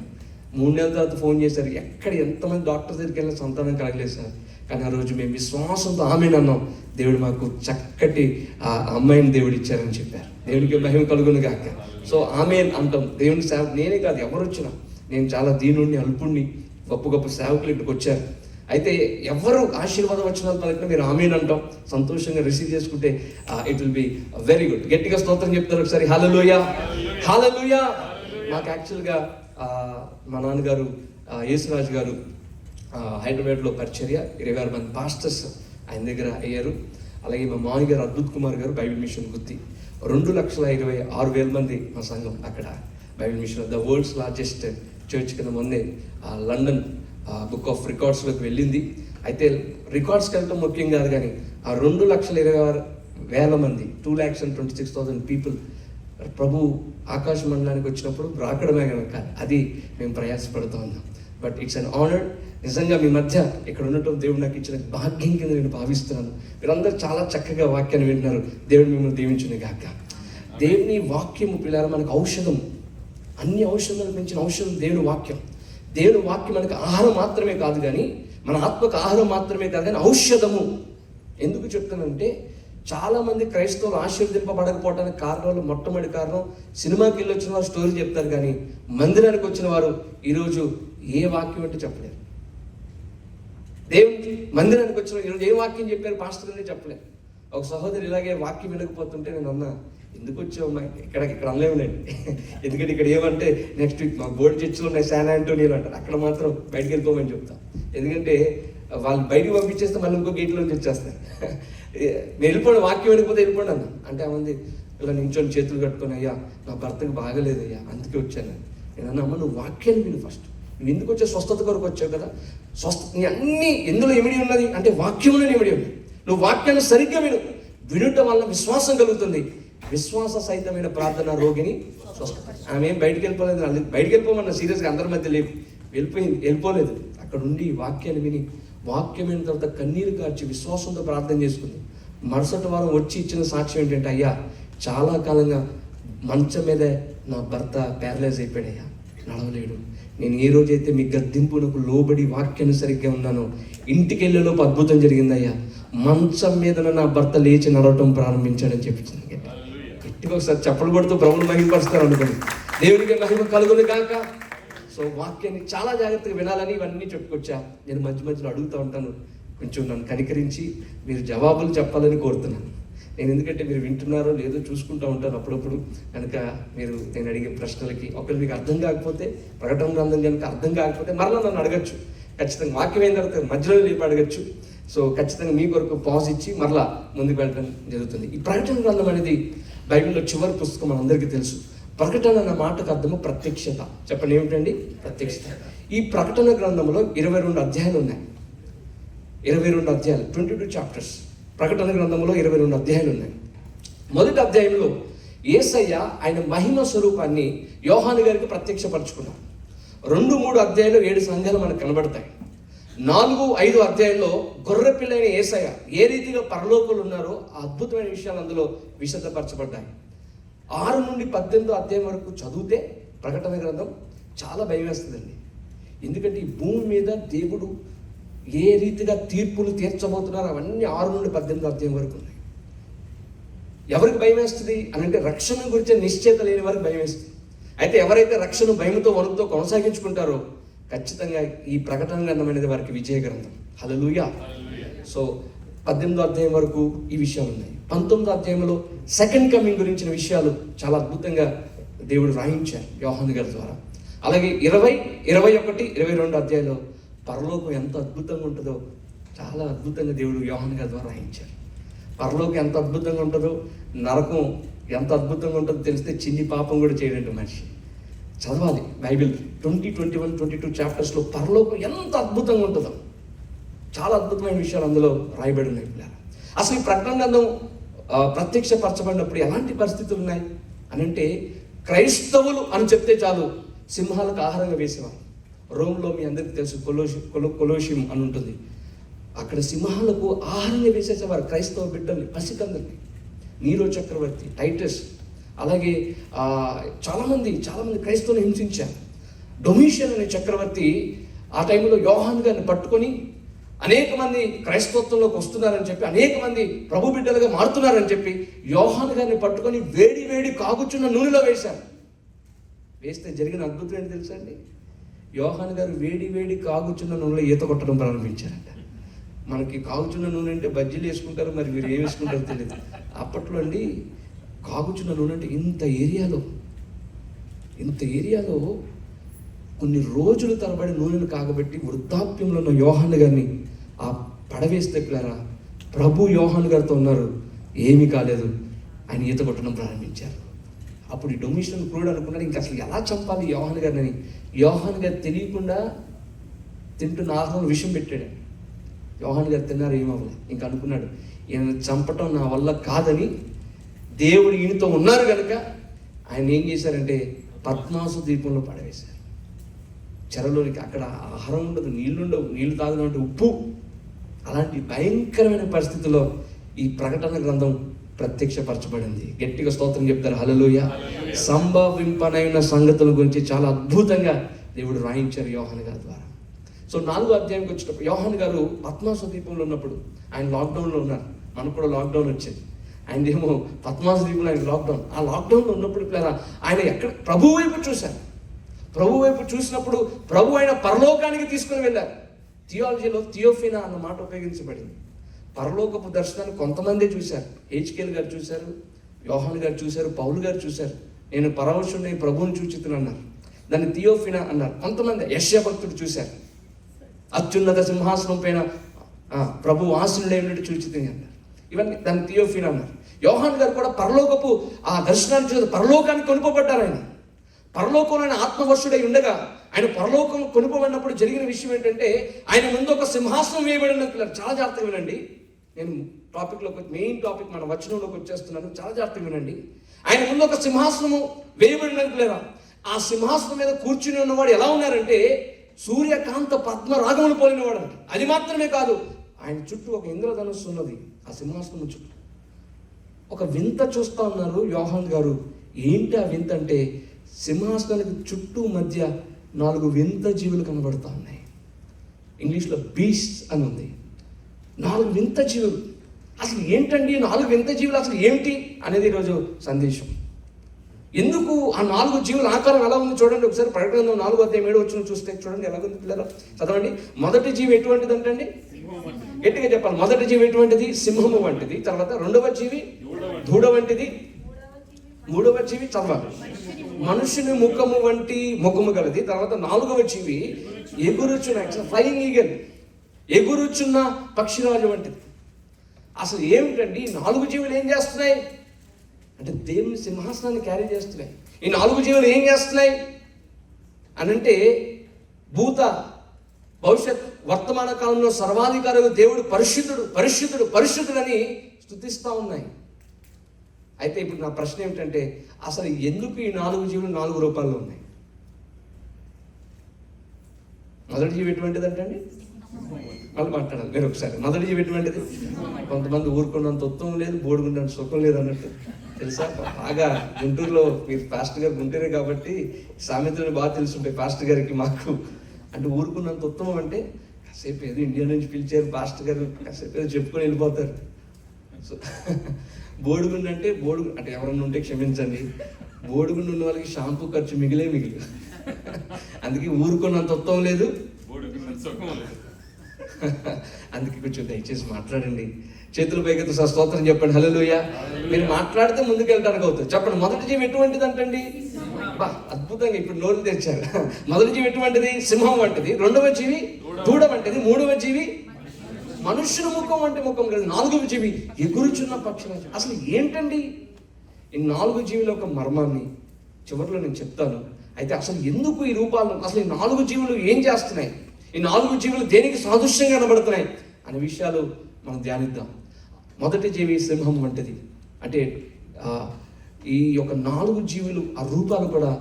Speaker 1: 3 నెలల తర్వాత ఫోన్ చేశారు, ఎక్కడ ఎంతమంది డాక్టర్ దగ్గరికి వెళ్ళిన సంతానం కలగలేదు సార్, కానీ ఆ రోజు మేము విశ్వాసంతో ఆమేన్ అన్నాం, దేవుడు మాకు చక్కటి ఆ అమ్మాయిని దేవుడు ఇచ్చారని చెప్పారు. దేవునికి మహిమ కలుగును గాక. సో ఆమేన్ అంటాం. దేవుని సేవ నేనే కాదు, ఎవరు వచ్చినా, నేను చాలా దీనుడిని, అల్పుణ్ణి, గొప్ప సేవకులు ఇక్కడికి వచ్చారు. అయితే ఎవరు ఆశీర్వాదం వచ్చిన పలికినా మీరు ఆమేన్ అంటాం, సంతోషంగా రిసీవ్ చేసుకుంటే it will be very good. గట్టిగా స్తోత్రం చెప్తారు ఒకసారి. హల్లెలూయా, హల్లెలూయా. మాకు యాక్చువల్గా మా నాన్నగారు యేసురాజు గారు హైదరాబాద్లో పరిచర్య 26 మంది పాస్టర్స్ ఆయన దగ్గర అయ్యారు. అలాగే మా మామయ్య గారు అద్భుత్ కుమార్ గారు బైబిల్ మిషన్ గుత్తి. 2,26,000 మంది మా సంఘం అక్కడ Bible mission, the world's largest church కింద మొన్నే లండన్ బుక్ ఆఫ్ రికార్డ్స్లోకి వెళ్ళింది. అయితే రికార్డ్స్కి వెళ్ళడం ముఖ్యం కాదు, కానీ ఆ 2,26,000 మంది 2,26,000 పీపుల్ ప్రభు ఆకాశ మండలానికి వచ్చినప్పుడు రాకడమే కాదు, అది మేము ప్రయాసపడుతూ ఉన్నాం. But it's an honour. నిజంగా మీ మధ్య ఇక్కడ ఉండటం దేవుడు నాకు ఇచ్చిన భాగ్యం కింద నేను భావిస్తున్నాను. మీరందరూ చాలా చక్కగా వాక్యాన్ని వింటున్నారు. దేవుడు మిమ్మల్ని దీవించును గాక. దేవుని వాక్యము పిల్లలు మనకు ఔషధం, అన్ని ఔషధాలకు మించిన ఔషధం దేవుని వాక్యం. దేవుని వాక్యం మనకు ఆహారం మాత్రమే కాదు, కానీ మన ఆత్మకు ఆహారం మాత్రమే కాదు, కానీ ఔషధము. ఎందుకు చెప్తానంటే చాలామంది క్రైస్తవులు ఆశీర్వదింపబడకపోవడానికి కారణాలు, మొట్టమొదటి కారణం సినిమాకి వెళ్ళి వచ్చిన వారు స్టోరీ చెప్తారు, కానీ మందిరానికి వచ్చిన వారు ఈరోజు ఏ వాక్యం అంటే చెప్పలేరు. దేవునికి మందిరానికి వచ్చిన ఈరోజు ఏ వాక్యం చెప్పారు పాస్టర్ గారు చెప్పలేరు. ఒక సహోదరి ఇలాగే వాక్యం వినకపోతుంటే నేను అన్నా, ఎందుకు వచ్చావు మా ఇక్కడ అనలేములేండి, ఎందుకంటే ఇక్కడ ఏమంటే నెక్స్ట్ వీక్ మా బోర్డు చర్చిలో ఉన్నాయి శాన్ ఆంటోనియోలో అంటారు, అక్కడ మాత్రం బయటికి వెళ్ళిపోమని చెప్తాం. ఎందుకంటే వాళ్ళు బయటికి పంపించేస్తే మళ్ళీ ఇంకో గేట్లోంచి వచ్చేస్తారు. వెళ్ళిపోండి, వాక్యం వెళ్ళిపోతే వెళ్ళిపోండి అన్న అంటే అమ్మంది ఇలా నించొని చేతులు కట్టుకొని, అయ్యా నా భర్తకు బాగలేదయ్యా అందుకే వచ్చాను. నేను అన్నా, అమ్మ నువ్వు వాక్యాన్ని విను ఫస్ట్, నువ్వు ఎందుకు వచ్చావు? స్వస్థత కొరకు వచ్చావు కదా, నీ అన్నీ ఎందులో ఇమిడి ఉన్నది అంటే వాక్యంలో ఇమిడి ఉంది. నువ్వు వాక్యాన్ని సరిగ్గా వినుట వల్ల విశ్వాసం కలుగుతుంది. విశ్వాస సహితమైన ప్రార్థన రోగిని స్వస్థత. ఆమె ఏం బయటికి వెళ్ళిపోలేదు, బయటికి వెళ్ళిపోమన్నా సీరియస్గా అందరి మధ్య వెళ్ళిపోలేదు. అక్కడ ఉండి వాక్యాన్ని విని, వాక్యమైన తర్వాత కన్నీరు కార్చి విశ్వాసంతో ప్రార్థన చేసుకుంది. మరుసటి వారం వచ్చి ఇచ్చిన సాక్ష్యం ఏంటంటే, అయ్యా చాలా కాలంగా మంచం మీదే నా భర్త ప్యారలైజ్ అయిపోయాడయ్యా, నడవలేడు. నేను ఏ రోజైతే మీ గద్దింపునకు లోబడి వాక్యాన్ని సరిగ్గా ఉన్నానో ఇంటికి వెళ్ళేలోపు అద్భుతం జరిగిందయ్యా, మంచం మీద నా భర్త లేచి నడవటం ప్రారంభించాడని చెప్పించింది. గట్టిగా ఒకసారి చప్పలు కొడుతూ ప్రభువుని మహిమపరుస్తారు అనుకోండి. దేవునికి మహిమ కలుగును కాక. సో వాక్యాన్ని చాలా జాగ్రత్తగా వినాలని ఇవన్నీ చెప్పుకొచ్చా. నేను మధ్య మధ్యలో అడుగుతూ ఉంటాను, కొంచెం నన్ను కనికరించి మీరు జవాబులు చెప్పాలని కోరుతున్నాను. నేను ఎందుకంటే మీరు వింటున్నారో లేదో చూసుకుంటూ ఉంటాను అప్పుడప్పుడు. కనుక మీరు నేను అడిగే ప్రశ్నలకి ఒకవేళ మీకు అర్థం కాకపోతే, ప్రకటన గ్రంథం కనుక అర్థం కాకపోతే మరలా నన్ను అడగచ్చు. ఖచ్చితంగా వాక్యం అయిన తర్వాత మధ్యలో లేపి అడగచ్చు. సో ఖచ్చితంగా మీ కొరకు పాజ్ ఇచ్చి మరలా ముందుకు వెళ్ళడం జరుగుతుంది. ఈ ప్రకటన గ్రంథం అనేది బైబిల్లో చివరి పుస్తకం మనందరికీ తెలుసు. ప్రకటన అన్న మాటకు అర్థము ప్రత్యక్షత. చెప్పండి ఏమిటండి? ప్రత్యక్షత. ఈ ప్రకటన గ్రంథంలో 22 అధ్యాయాలు ఉన్నాయి. 22 అధ్యాయాలు, 22 చాప్టర్స్. ప్రకటన గ్రంథంలో 22 అధ్యాయాలు ఉన్నాయి. మొదటి అధ్యాయంలో యేసయ్య ఆయన మహిమ స్వరూపాన్ని యోహాను గారికి ప్రత్యక్షపరచుకున్నారు. 2-3 అధ్యాయంలో 7 సంఘాలు మనకు కనబడతాయి. 4-5 అధ్యాయంలో గొర్రెపిల్లైన యేసయ్య ఏ రీతిగా పరలోకులు ఉన్నారో ఆ అద్భుతమైన విషయాలు అందులో విశదపరచబడ్డాయి. 6-18 అధ్యాయం వరకు చదివితే ప్రకటన గ్రంథం చాలా భయం వేస్తుందండి. ఎందుకంటే ఈ భూమి మీద దేవుడు ఏ రీతిగా తీర్పులు తీర్చబోతున్నారు అవన్నీ 6-18 అధ్యాయం వరకు ఉన్నాయి. ఎవరికి భయం వేస్తుంది అని అంటే రక్షణ గురించి నిశ్చయత లేని వారికి భయం వేస్తుంది. అయితే ఎవరైతే రక్షణ భయంతో వణుకుతో కొనసాగించుకుంటారో ఖచ్చితంగా ఈ ప్రకటన గ్రంథం అనేది వారికి విజయ గ్రంథం. హల్లెలూయా. సో 18 అధ్యాయం వరకు ఈ విషయాలు ఉన్నాయి. 19 అధ్యాయంలో సెకండ్ కమింగ్ గురించిన విషయాలు చాలా అద్భుతంగా దేవుడు రాయించారు యోహాను గారి ద్వారా. అలాగే 20, 21, 22 అధ్యాయంలో పరలోకం ఎంత అద్భుతంగా ఉంటుందో చాలా అద్భుతంగా దేవుడు యోహాను గారి ద్వారా రాయించారు. పరలోకం ఎంత అద్భుతంగా ఉంటుందో, నరకం ఎంత అద్భుతంగా ఉంటుందో తెలిస్తే చిన్ని పాపం కూడా చేయడండి మనిషి. చదవాలి బైబిల్ 20, 21, 22 చాప్టర్స్లో పరలోకం ఎంత అద్భుతంగా ఉంటుందో చాలా అద్భుతమైన విషయాలు అందులో రాయబడి ఉన్నాయి. అసలు ఈ ప్రకటన గ్రంథం ప్రత్యక్షపరచబడినప్పుడు ఎలాంటి పరిస్థితులు ఉన్నాయి అని అంటే, క్రైస్తవులు అని చెప్తే చాలు సింహాలకు ఆహారంగా వేసేవారు. రోమ్లో మీ అందరికీ తెలుసు కొలోషియం అని ఉంటుంది. అక్కడ సింహాలకు ఆహారంగా వేసేసేవారు క్రైస్తవ బిడ్డల్ని, పసికందరిని. నీరో చక్రవర్తి, టైటస్, అలాగే చాలామంది క్రైస్తవులను హింసించారు. డొమిషియన్ అనే చక్రవర్తి ఆ టైంలో యోహాను గారిని పట్టుకొని అనేక మంది క్రైస్తవత్వంలోకి వస్తున్నారని చెప్పి, అనేక మంది ప్రభు బిడ్డలుగా మారుతున్నారని చెప్పి యోహాను గారిని పట్టుకొని వేడి కాగుచున్న నూనెలో వేశారు. వేస్తే జరిగిన అద్భుతం ఏంటి తెలుసా అండి? యోహాను గారు వేడి కాగుచున్న నూనెలో ఈత కొట్టడం ప్రారంభించారంట. మనకి కాగుచున్న నూనె అంటే బజ్జీలు వేసుకుంటారు, మరి మీరు ఏం వేసుకుంటారో తెలియదు. అప్పట్లో అండి కాగుచున్న నూనె అంటే ఇంత ఏరియాలో కొన్ని రోజుల తరబడి నూనెను కాగబెట్టి వృద్ధాప్యంలో ఉన్న యోహాను గారిని ఆ పడవేస్తే పిల్లరా, ప్రభు యోహాను గారితో ఉన్నారు, ఏమీ కాలేదు, ఆయన ఈత కొట్టడం ప్రారంభించారు. అప్పుడు ఈ డొమిషన్ క్రూడ్ అనుకున్నాడు, ఇంకా అసలు ఎలా చంపాలి యోహాను గారిని. యోహాను గారు తెలియకుండా తింటున్న ఆహారం విషం పెట్టాడు. యోహాను గారు తిన్నారు, ఏమవ్వలే. ఇంకా అనుకున్నాడు, ఈయన చంపటం నా వల్ల కాదని, దేవుడు ఈయనతో ఉన్నారు కనుక ఆయన ఏం చేశారంటే పద్మాసు ద్వీపంలో పడవేశారు. చెరలోనికి. అక్కడ ఆహారం ఉండదు, నీళ్లు తాగనంటే ఉప్పు. అలాంటి భయంకరమైన పరిస్థితుల్లో ఈ ప్రకటన గ్రంథం ప్రత్యక్షపరచబడింది. గట్టిగా స్తోత్రం చెప్తారు హల్లెలూయా. సంభవింపనైన సంగతుల గురించి చాలా అద్భుతంగా దేవుడు రాయించారు యోహాను గారి ద్వారా. సో 4వ అధ్యాయంకి వచ్చేటప్పుడు యోహాను గారు పద్మాసు ద్వీపంలో ఉన్నప్పుడు ఆయన లాక్డౌన్లో ఉన్నారు. మనకు కూడా లాక్డౌన్ వచ్చింది. ఆయనదేమో పద్మాసు ద్వీపంలో ఆయన లాక్డౌన్. ఆ లాక్డౌన్లో ఉన్నప్పుడు ఆయన ఎక్కడ ప్రభు వైపు చూశారు. ప్రభు వైపు చూసినప్పుడు ప్రభు ఆయన పరలోకానికి తీసుకుని వెళ్ళారు. థియాలజీలో థియోఫినా అన్న మాట ఉపయోగించబడింది. పరలోకపు దర్శనాన్ని కొంతమందే చూశారు. హెచ్కేల్ గారు చూశారు, యోహాను గారు చూశారు, పౌలు గారు చూశారు. నేను పరవశుడిని ప్రభువుని చూచితును అన్నారు. దాన్ని థియోఫినా అన్నారు. కొంతమంది యెషయా భక్తుడు చూశారు. అత్యున్నత సింహాసనం పైన ప్రభు ఆశీనుడైనట్టు చూచితిని అన్నారు. ఇవన్నీ దాన్ని థియోఫినా అన్నారు. యోహాను గారు కూడా పరలోకపు ఆ దర్శనాన్ని చూసి పరలోకానికి కొనుపబడ్డారు. ఆయన పరలోకంలో ఆయన ఆత్మవర్షుడై ఉండగా ఆయన పరలోకం కొనుపబడినప్పుడు జరిగిన విషయం ఏంటంటే ఆయన ముందు ఒక సింహాసనం వేయబడినట్లు. చాలా జాగ్రత్తగా వినండి. నేను మెయిన్ టాపిక్ మన వచనంలోకి వచ్చేస్తున్నాను. చాలా జాగ్రత్తగా వినండి. ఆయన ముందు ఒక సింహాసనము వేయబడినట్లేరా. ఆ సింహాసనం మీద కూర్చుని ఉన్నవాడు ఎలా ఉన్నారంటే సూర్యకాంత పద్మ రాగములు పోలినవాడు అంట. అది మాత్రమే కాదు, ఆయన చుట్టూ ఒక ఇంద్రధనుస్సు ఉన్నది. ఆ సింహాసనం చుట్టూ ఒక వింత చూస్తూ ఉన్నారు యోహాన్ గారు. ఏంటి ఆ వింత అంటే సింహాసనానికి చుట్టూ మధ్య 4 వింత జీవులు కనబడుతూ ఉన్నాయి. ఇంగ్లీష్లో బీస్ట్స్ అని ఉంది. 4 వింత జీవులు. అసలు ఏంటండి 4 వింత జీవులు, అసలు ఏమిటి అనేది ఈరోజు సందేశం. ఎందుకు ఆ 4 జీవుల ఆకారం ఎలా ఉంది చూడండి ఒకసారి. ప్రకటన 4:7 చూస్తే చూడండి ఎలాగుంది పిల్లలు, చదవండి. మొదటి జీవి ఎటువంటిది అంటండి? గట్టిగా చెప్పాలి. మొదటి జీవి ఎటువంటిది? సింహము వంటిది. తర్వాత రెండవ జీవి దూడ వంటిది. మూడవ జీవి చదవాలి మనుషుని ముఖము వంటి ముఖము గలది. తర్వాత 4వ జీవి ఎగురుచున్న ఫ్లయింగ్ ఈగల్, ఎగురుచున్న పక్షిరాజు వంటిది. అసలు ఏమిటండి 4 జీవులు ఏం చేస్తున్నాయి అంటే దేవుని సింహాసనాన్ని క్యారీ చేస్తున్నాయి. ఈ 4 జీవులు ఏం చేస్తున్నాయి అని అంటే భూత భవిష్యత్ వర్తమాన కాలంలో సర్వాధికారులు దేవుడు పరిశుద్ధుడు పరిశుద్ధుడు పరిశుద్ధుడని స్తుతిస్తూ ఉన్నాయి. అయితే ఇప్పుడు నా ప్రశ్న ఏమిటంటే అసలు ఎందుకు ఈ 4 జీవులు 4 రూపాల్లో ఉన్నాయి? మొదటి జీవి ఎటువంటిది అంటండి? మళ్ళీ మాట్లాడాలి మీరు ఒకసారి. మొదటి జీవి ఎటువంటిది? కొంతమంది ఊరుకున్నంత ఉత్తమం లేదు, బోడుకున్నంత సుఖం లేదు అన్నట్టు తెలుసా. బాగా గుంటూరులో మీరు పాస్టర్ గారు గుంటూరే కాబట్టి సామెతలు బాగా తెలుసుంటాయి పాస్టర్ గారికి మాకు. అంటే ఊరుకున్నంత ఉత్తమం అంటే కాసేపు ఏదో ఇండియా నుంచి పిలిచారు పాస్టర్ గారు, కాసేపు ఏదో చెప్పుకొని వెళ్ళిపోతారు. సో బోడుగుండు అంటే ఎవరన్నా ఉంటే క్షమించండి, బోడుగుండు ఉన్న వాళ్ళకి షాంపూ ఖర్చు మిగిలి అందుకే ఊరుకున్నంత ఉత్తమం లేదు, అందుకే కొంచెం దయచేసి మాట్లాడండి. చేతుల పైకి స్తోత్రం చెప్పండి, హల్లెలూయా. మీరు మాట్లాడితే ముందుకు వెళ్ళడానికి అవుతుంది. చెప్పండి. మొదటి జీవి ఎటువంటిది అంటండి? బా అద్భుతంగా ఇప్పుడు నోరు తెచ్చారు. మొదటి జీవి ఎటువంటిది? సింహం వంటిది. రెండవ జీవి దూడ వంటిది. మూడవ జీవి మనుష్యుల ముఖం అంటే ముఖం కాదు. 4వ జీవి ఎగురుచున్న పక్షిరాజు. అసలు ఏంటండి ఈ 4 జీవుల యొక్క మర్మాన్ని చివరిలో నేను చెప్తాను. అయితే అసలు ఎందుకు ఈ రూపాలు, అసలు ఈ 4 జీవులు ఏం చేస్తున్నాయి, ఈ 4 జీవులు దేనికి సాదృశ్యంగా కనబడుతున్నాయి అనే విషయాలు మనం ధ్యానిద్దాం. మొదటి జీవి సింహం వంటిది. అంటే ఈ యొక్క 4 జీవులు ఆ రూపాలు కూడా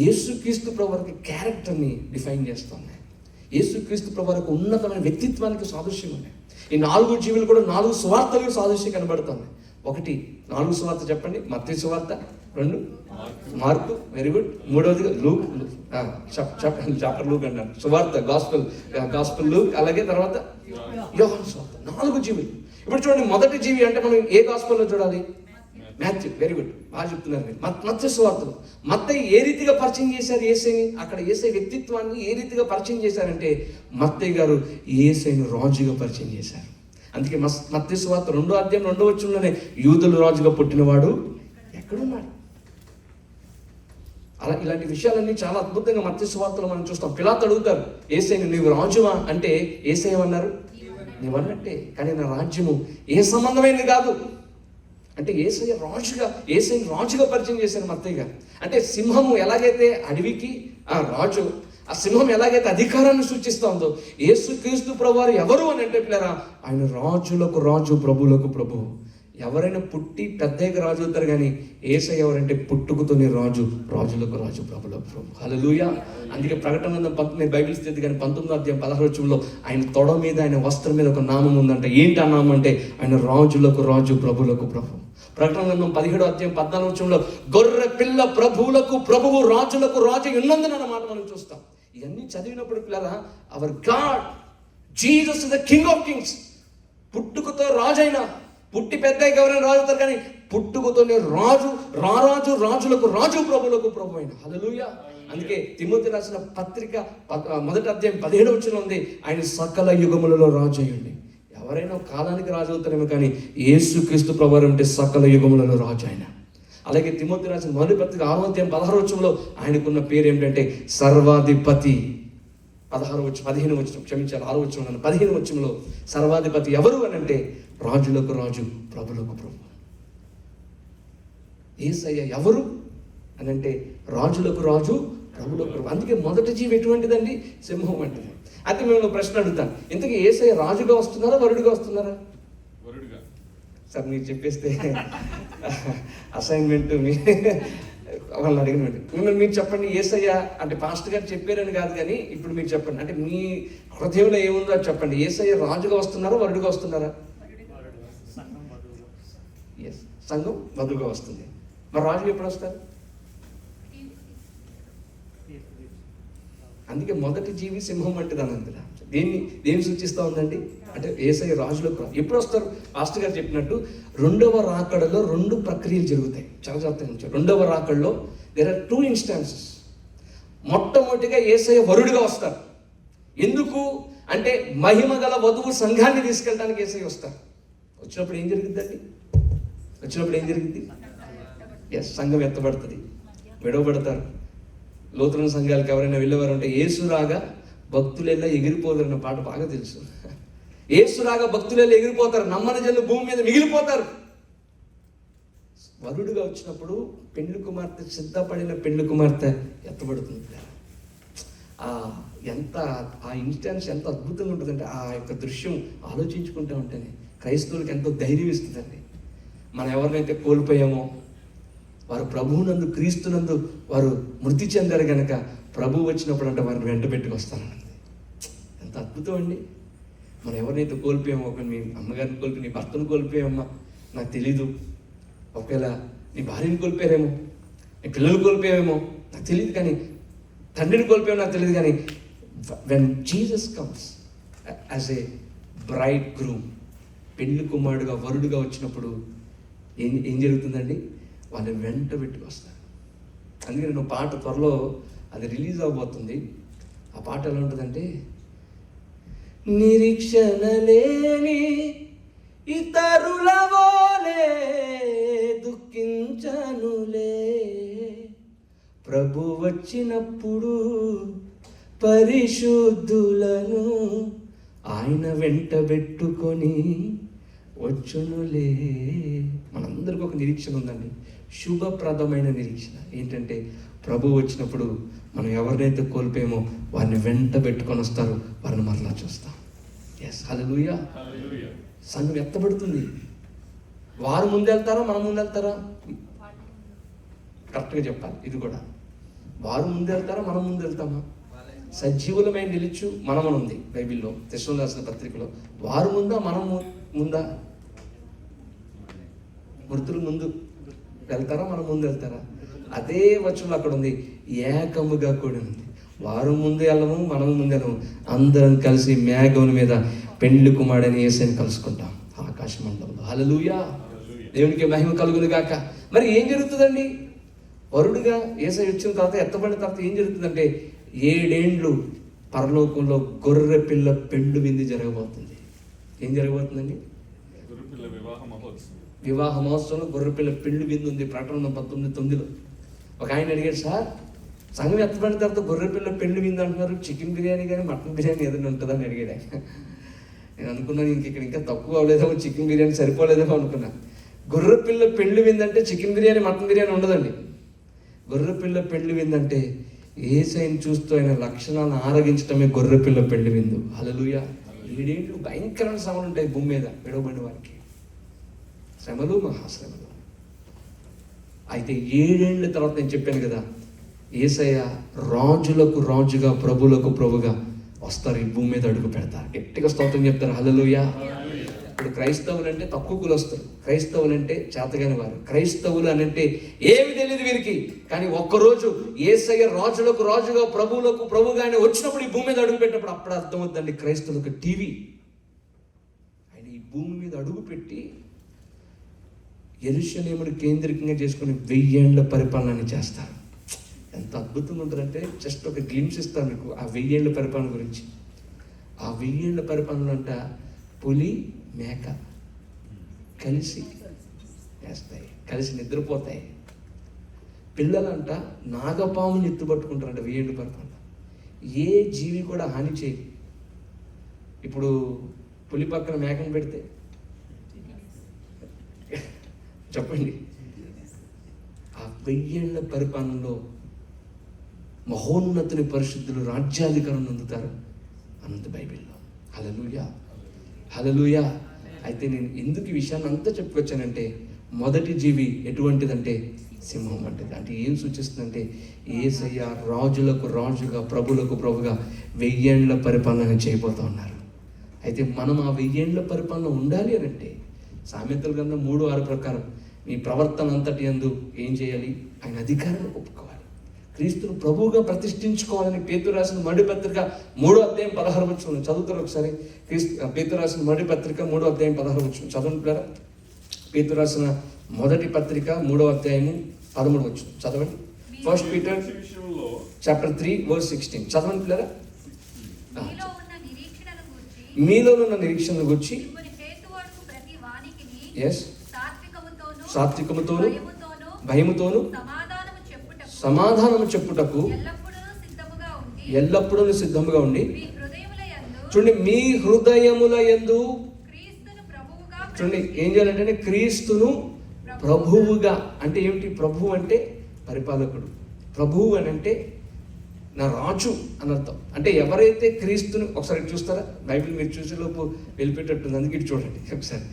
Speaker 1: యేసుక్రీస్తు ప్రభు వారి క్యారెక్టర్ని డిఫైన్ చేస్తున్నాయి. యేసుక్రీస్తు ప్రభు వారి ఉన్నతమైన వ్యక్తిత్వానికి సాదృశ్యం ఉన్నాయి. ఈ 4 జీవులు కూడా 4 సువార్తలకు సాదృశ్యం కనబడుతున్నాయి. 1 4 సువార్త చెప్పండి. మత్తయి సువార్త. 2 మార్కు, వెరీ గుడ్. 3వది లూక్, చాప్టర్ లూక్ అన్నారు. సువార్త గాస్పెల్ లూక్. అలాగే తర్వాత యోహాను సువార్త. 4 జీవులు. ఇప్పుడు చూడండి, మొదటి జీవి అంటే మనం ఏ గాస్పెల్లో చూడాలి? మాథ్యూ. వెరీ గుడ్, బాగా చెప్తున్నారు మీరు. మత్తయి సువార్తలో మత్తయి ఏ రీతిగా పరిచయం చేశారు యేసయ్యని, అక్కడ యేసయ్య వ్యక్తిత్వాన్ని ఏ రీతిగా పరిచయం చేశారంటే మత్తయి గారు యేసయ్యను రాజుగా పరిచయం చేశారు. అందుకే మత్తయి సువార్త 2వ అధ్యాయం 2వ వచనంలోనే యూదుల రాజుగా పుట్టినవాడు ఎక్కడున్నాడు. అలా ఇలాంటి విషయాలన్నీ చాలా అద్భుతంగా మత్తయి సువార్తలో మనం చూస్తాం. పిలాతు అడుగుతారు యేసయ్యను, నీవు రాజువా అంటే యేసయ్య ఏమన్నారు? నీవన్నట్టే, కానీ నా రాజ్యము ఏ సంబంధమైనది కాదు అంటే యేసయ్యను రాజుగా పరిచయం చేశారు మత్తయ్య గారు. అంటే సింహము ఎలాగైతే అడవికి రాజు, ఆ సింహం ఎలాగైతే అధికారాన్ని సూచిస్తుందో యేసుక్రీస్తు ప్రభువారు ఎవరు అని అంటే పిల్లరా, ఆయన రాజులకు రాజు, ప్రభువులకు ప్రభువు. ఎవరైనా పుట్టి పెద్దగా రాజు అవుతారు, కానీ యేసయ్య ఎవరంటే పుట్టుకతోనే రాజు, రాజులకు రాజు, ప్రభువులకు ప్రభు. హల్లెలూయా. అందుకే ప్రకటన 19 బైబిల్ స్థితి కానీ 19వ అధ్యాయం 16వ వచనంలో ఆయన తొడ మీద, ఆయన వస్త్రం మీద ఒక నామం ఉందంట. ఏంటి ఆ నామం అంటే ఆయన రాజులకు రాజు, ప్రభువులకు ప్రభు. ప్రకటన 17వ అధ్యాయం 14వ వచనంలో గొర్రె పిల్ల ప్రభువులకు ప్రభువు, రాజులకు రాజు ఉన్నందున అన్నమాట మనం చూస్తాం. ఇవన్నీ చదివినప్పుడు పిల్లరా, hour God Jesus the king of Kings. పుట్టుకతో రాజైనా, పుట్టి పెద్ద ఎవరైనా రాజు అవుతారు, కానీ పుట్టుకతోనే రాజు, రారాజు, రాజులకు రాజు, ప్రభువులకు ప్రభు అయిన. హల్లెలూయా. అందుకే తిమోతి రాసిన పత్రిక 1వ అధ్యాయం 17వ వచనం ఉంది, ఆయన సకల యుగములలో రాజు అయ్యండి. ఎవరైనా ఒక కాలానికి రాజు అవుతారేమో, కానీ యేసుక్రీస్తు ప్రభువారు అంటే సకల యుగములలో రాజు ఆయన. అలాగే తిమోతి రాసిన మొదటి పత్రిక 6:16 ఆయనకున్న పేరు ఏమిటంటే సర్వాధిపతి. 15 సర్వాధిపతి ఎవరు అని అంటే రాజులకు రాజు, ప్రభులకు ప్రభు. యేసయ్య ఎవరు అని అంటే రాజులకు రాజు, ప్రభులకు ప్రభు. అందుకే మొదటి జీవి ఎటువంటిదండి? సింహం వంటిది. అయితే మేము ప్రశ్న అడుగుతాను, ఇంతకీ యేసయ్య రాజుగా వస్తున్నారా, వరుడిగా వస్తున్నారా? సార్ మీరు చెప్పేస్తే అసైన్మెంట్ వాళ్ళని అడిగినట్టు. మిమ్మల్ని మీరు చెప్పండి, యేసయ్య అంటే పాస్టర్ గారు చెప్పారని కాదు, కానీ ఇప్పుడు మీరు చెప్పండి, అంటే మీ హృదయంలో ఏముందో అది చెప్పండి. యేసయ్య రాజుగా వస్తున్నారా, వరుడిగా వస్తున్నారా? ఎస్, సంఘం వధువుగా వస్తుంది. మరి రాజు ఎప్పుడు వస్తారు? అందుకే మొదటి జీవి సింహం వంటిది అనంతరా. దేన్ని సూచిస్తూ ఉందండి అంటే యేసయ్య రాజులకు ఎప్పుడు వస్తారు? పాస్టర్ గారు చెప్పినట్టు రెండవ రాకడలో 2 ప్రక్రియలు జరుగుతాయి. చాలా జాగ్రత్తగా ఉంచారు. రెండవ రాకడలో దేర్ ఆర్ 2 ఇన్స్టాన్సెస్. మొట్టమొదటిగా యేసయ్య వరుడిగా వస్తారు. ఎందుకు అంటే మహిమ గల వధువు సంఘాన్ని తీసుకెళ్ళడానికి యేసయ్య వస్తారు. వచ్చినప్పుడు ఏం జరిగిందండి? ఎస్, సంఘం ఎత్తబడుతుంది, విడవబడతారు. లోతున్న సంఘాలకు ఎవరైనా వెళ్ళేవారు అంటే యేసు రాగా భక్తులెల్లా ఎగిరిపోతారన్న పాట బాగా తెలుసు. యేసు రాగా భక్తులెల్లా ఎగిరిపోతారు, నమ్మని జనులు భూమి మీద మిగిలిపోతారు. వరుడుగా వచ్చినప్పుడు పెండ్లి సిద్ధపడిన పెండ్లి కుమార్తె ఎత్తబడుతుంది. ఆ ఇన్స్టెన్స్ ఎంత అద్భుతంగా ఉంటుందంటే ఆ యొక్క దృశ్యం ఆలోచించుకుంటూ ఉంటేనే క్రైస్తవులకు ఎంతో ధైర్యం ఇస్తుందండి. మనం ఎవరినైతే కోల్పోయామో వారు ప్రభువునందు, క్రీస్తునందు వారు మృతి చెందారు కనుక ప్రభువు వచ్చినప్పుడు అంటే వారిని వెంట పెట్టుకొస్తానండి. ఎంత అద్భుతం అండి. మనం ఎవరినైతే కోల్పోయామో, ఒక మీ అమ్మగారిని కోల్పోయి, నీ భర్తను కోల్పోయామమ్మా నాకు తెలీదు, ఒకవేళ నీ భార్యను కోల్పోయారేమో, నీ పిల్లలు కోల్పోయామేమో నాకు తెలియదు, కానీ తండ్రిని కోల్పోయామో నాకు తెలియదు, కానీ when Jesus comes as a braid groom, పెళ్లి కుమారుడుగా వరుడుగా వచ్చినప్పుడు ఏం జరుగుతుందండి? వాళ్ళని వెంట పెట్టుకొస్తారు. అందుకే నేను పాట త్వరలో అది రిలీజ్ అవబోతుంది. ఆ పాట ఎలా ఉంటుందంటే, నిరీక్షణ లేని ఇతరుల వలె దుఃఖించనులే, ప్రభు వచ్చినప్పుడు పరిశుద్ధులను ఆయన వెంట పెట్టుకొని వచ్చునులే. మనందరికీ ఒక నిరీక్షణ ఉందండి, శుభప్రదమైన నిరీక్షణ. ఏంటంటే ప్రభు వచ్చినప్పుడు మనం ఎవరినైతే కోల్పోయామో వారిని వెంట పెట్టుకొని వస్తారు, వారిని మరలా చూస్తాం. ఎస్, హల్లెలూయా. సంఘం ఎత్తబడుతుంది. వారు ముందెళ్తారా, మనం ముందెళ్తారా? కరెక్ట్గా చెప్పాలి. ఇది కూడా వారు ముందెళ్తారా, మనం ముందెళ్తామా? సజీవులమై నిలుచు మనమని ఉంది బైబిల్లో, తెస్సలోనికీయులకు రాసిన పత్రికలో. వారు ముందా, మనం ముందా? మృతులు ముందు వెళ్తారా, మనం ముందు వెళ్తారా? అదే వచనంలో అక్కడ ఉంది, ఏకముగా కూడా ఉంది. వారు ముందు వెళ్ళము, మనము ముందు వెళ్ళము, అందరం కలిసి మేఘముల మీద పెండ్లి కుమారుడైన యేసుని కలుసుకుంటాం ఆకాశ మండలంలో. హల్లెలూయా, దేవునికి మహిమ కలుగును గాక. మరి ఏం జరుగుతుందండి? వరుడుగా యేసు వచ్చిన తర్వాత, ఎత్తబడిన తర్వాత ఏం జరుగుతుందంటే 7 ఏండ్లు పరలోకంలో గొర్రె పిల్ల పెండు విందు జరగబోతుంది. ఏం జరగబోతుందండి? వివాహ మహోత్సవంలో గొర్రెపిల్ల పెళ్లి విందు ఉంది. ప్రకటన 19:9 ఒక ఆయన అడిగాడు, సార్ సంఘం ఎత్తబడిన తర్వాత గొర్రెపిల్ల పెళ్లి విందు అంటున్నారు, చికెన్ బిర్యానీ కానీ మటన్ బిర్యానీ ఏదైనా ఉంటుందని అడిగాడు. నేను అనుకున్నాను ఇక్కడ ఇంకా తక్కువ అవ్వలేదేమో, చికెన్ బిర్యానీ సరిపోలేదేమో అనుకున్నా. గొర్రెపిల్ల పెళ్లి విందు అంటే చికెన్ బిర్యానీ మటన్ బిర్యానీ ఉండదండి. గొర్రెపిల్ల పెళ్లి విందు అంటే యేసయ్యను చూస్తూ ఆయన లక్షణాలను ఆరగించడమే గొర్రెపిల్ల పెళ్లి విందు. హల్లెలూయా. 7 ఏండ్లు భయంకరమైన శ్రమలు ఉంటాయి భూమి మీద విడవబడిన వారికి, శ్రమలు, మహాశ్రమలు. అయితే 7 ఏండ్ల తర్వాత నేను చెప్పాను కదా, యేసయ్య రాజులకు రాజుగా, ప్రభులకు ప్రభుగా వస్తారు, ఈ భూమి మీద అడుగు పెడతారు. గట్టిగా స్తోత్రం చెప్తారు. హల్లెలూయా. ఇప్పుడు క్రైస్తవులు అంటే తక్కువ కులస్తారు, క్రైస్తవులు అంటే చేతగాని వారు, క్రైస్తవులు అని అంటే ఏమి తెలియదు వీరికి. కానీ ఒక్కరోజు యేసయ్య రాజులకు రాజుగా, ప్రభువులకు ప్రభుగా ఆయన వచ్చినప్పుడు, ఈ భూమి మీద అడుగు పెట్టినప్పుడు అప్పుడు అర్థమవుతుందండి క్రైస్తవులకు టీవీ. ఆయన ఈ భూమి మీద అడుగు పెట్టి యెరూషలేమును కేంద్రీకంగా చేసుకుని 1000 ఏండ్ల పరిపాలన చేస్తారు. ఎంత అద్భుతంగా ఉంటుందంటే జస్ట్ ఒక గ్లిమ్స్ ఇస్తాను మీకు ఆ 1000 ఏండ్ల పరిపాలన గురించి. ఆ 1000 ఏండ్ల పరిపాలన అంట పులి మేక కలిసి వేస్తాయి, కలిసి నిద్రపోతాయి. పిల్లలంట నాగపాముని ఎత్తుపట్టుకుంటారంట 1000 ఏళ్ళ పరిపాలన. ఏ జీవి కూడా హాని చేయదు. ఇప్పుడు పులి పక్కన మేకను పెడితే చెప్పండి, ఆ 1000 ఏళ్ళ పరిపాలనలో మహోన్నతుని పరిశుద్ధులు రాజ్యాధికారం పొందుతారు అన్నది బైబిల్లో. హల్లెలూయా, హల్లెలూయా. అయితే నేను ఎందుకు ఈ విషయాన్ని అంతా చెప్పుకొచ్చానంటే, మొదటి జీవి ఎటువంటిదంటే సింహం వంటిది. అంటే ఏం సూచిస్తుందంటే యేసయ్య రాజులకు రాజుగా ప్రభులకు ప్రభుగా 1000 ఏళ్ళ పరిపాలన చేయబోతూ ఉన్నారు. అయితే మనం ఆ 1000 ఏళ్ళ పరిపాలన ఉండాలి అని అంటే సామెతల గ్రంథం 3:6 ప్రకారం నీ ప్రవర్తన అంతటి యందు ఏం చేయాలి? ఆయన అధికారాన్ని ఒప్పుకోవాలి, క్రీస్తును ప్రభువుగా ప్రతిష్ఠించుకోవాలని పేతురు రాసిన మొదటి పత్రిక 3:16 చదువుతారు ఒకసారి. పేతురు రాసిన మొదటి పత్రిక 3:16 చదవండి. పేతురు రాసిన మొదటి పత్రిక 3:13 చదవండి. 1 Peter chapter 3:16 చదవండి పిల్లరా. మీలో ఉన్న నిరీక్షణ గురించి సాత్వికముతోను భయముతోను సమాధానము చెప్పుటకు ఎల్లప్పుడూ సిద్ధముగా ఉండి, చూడండి, మీ హృదయముల యందు చూడండి ఏం చేయాలంటే క్రీస్తును ప్రభువుగా. అంటే ఏమిటి? ప్రభువు అంటే పరిపాలకుడు, ప్రభువు అని అంటే నా రాజు అని అర్థం. అంటే ఎవరైతే క్రీస్తుని ఒకసారి చూస్తారా, బైబిల్ మీరు చూసేలోపు వెళ్ళిపెట్టేట్టుంది, అందుకే ఇటు చూడండి ఒకసారి.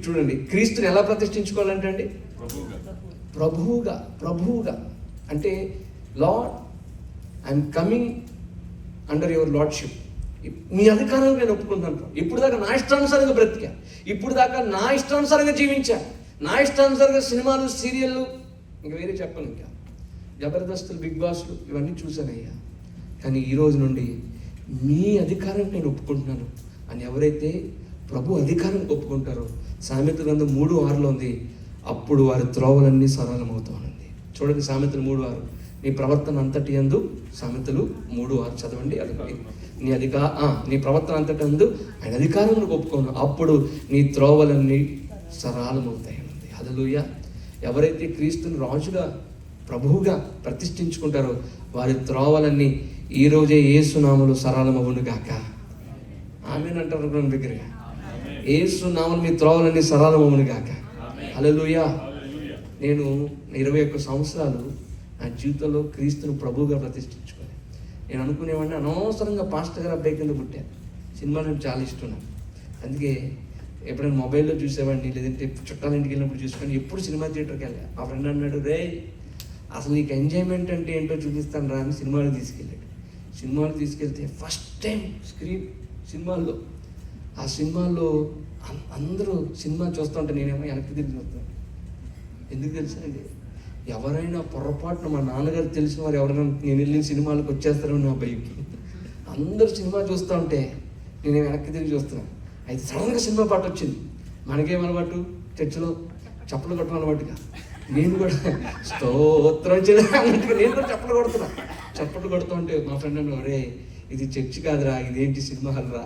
Speaker 1: చూడండి, క్రీస్తుని ఎలా ప్రతిష్ఠించుకోవాలంటే అండి ప్రభువుగా. ప్రభువుగా అంటే Lord, I'm coming under your lordship. మీ అధికారాన్ని నేను ఒప్పుకుంటాను. ఇప్పుడు దాకా నా ఇష్టానుసారంగా బ్రతికా, ఇప్పుడు దాకా నా ఇష్టానుసారంగా జీవించా, నా ఇష్టానుసారంగా సినిమాలు సీరియళ్ళు ఇంకా వేరే చెప్పను, ఇంకా జబర్దస్తులు బిగ్ బాస్లు ఇవన్నీ చూశానయ్యా. కానీ ఈ రోజు నుండి మీ అధికారాన్ని నేను ఒప్పుకుంటున్నాను అని ఎవరైతే ప్రభు అధికారాన్ని ఒప్పుకుంటారో, సామెత గ్రంథం 3:6 ఉంది, అప్పుడు వారి త్రోవలన్నీ సరళమవుతామన్నది. చూడండి, సామెతలు 3:6. నీ ప్రవర్తన అంతటి యందు, సామెతలు 3:6 చదవండి. అది నీ ప్రవర్తన అంతటి యందు ఆయన అధికారాన్ని ఒప్పుకోను, అప్పుడు నీ త్రోవలన్నీ సరళమవుతాయి అన్నది. హల్లెలూయా. ఎవరైతే క్రీస్తుని రాజుగా ప్రభువుగా ప్రతిష్ఠించుకుంటారో వారి త్రోవలన్నీ ఈ రోజే యేసు నామములో సరళమవును గాక. ఆమేన్ అంటారు దగ్గరగా. యేసు నామములో మీ త్రోవలన్నీ సరళమవును గాక. హల్లెలూయా. నేను 21 సంవత్సరాలు నా జీవితంలో క్రీస్తును ప్రభువుగా ప్రతిష్ఠించుకోవాలి. నేను అనుకునేవాడిని అనవసరంగా పాస్టర్ గారు అబ్బాయి కింద పుట్టాను. సినిమాలు నాకు చాలా ఇష్టం నాకు. అందుకే ఎప్పుడైనా మొబైల్లో చూసేవాడిని, లేదంటే చుట్టాల ఇంటికి వెళ్ళినప్పుడు చూసుకొని ఎప్పుడు సినిమా థియేటర్కి వెళ్ళా. మా ఫ్రెండ్ అన్నాడు, రే అసలు నీకు ఎంజాయ్మెంట్ అంటే ఏంటో చూపిస్తాను రా అని సినిమాలు తీసుకెళ్ళాడు. సినిమాలు తీసుకెళ్తే ఫస్ట్ టైం స్క్రీన్ సినిమాల్లో, ఆ సినిమాల్లో అందరూ సినిమా చూస్తుంటే నేనేమో వెనక్కి తిరిగి చూస్తాను. ఎందుకు తెలుసా అండి? ఎవరైనా పొరపాటున మా నాన్నగారు తెలిసిన వారు ఎవరైనా నేను వెళ్ళిన సినిమాలకు వచ్చేస్తారో నా భయం. అందరూ సినిమా చూస్తూ ఉంటే నేను వెనక్కి తిరిగి చూస్తున్నాను. అయితే సడన్గా సినిమా పాట వచ్చింది. మనకేమలవాటు, చర్చిలో చప్పలు కొట్టడం అలవాటుగా నేను కూడా స్తోత్రం అన్నట్టుగా నేను కూడా చప్పలు కొడుతున్నా. చప్పట్లు కొడుతూ ఉంటే మా ఫ్రెండ్ అన్న, రే ఇది చర్చి కాదురా, ఇదేంటి సినిమా హాల్ రా.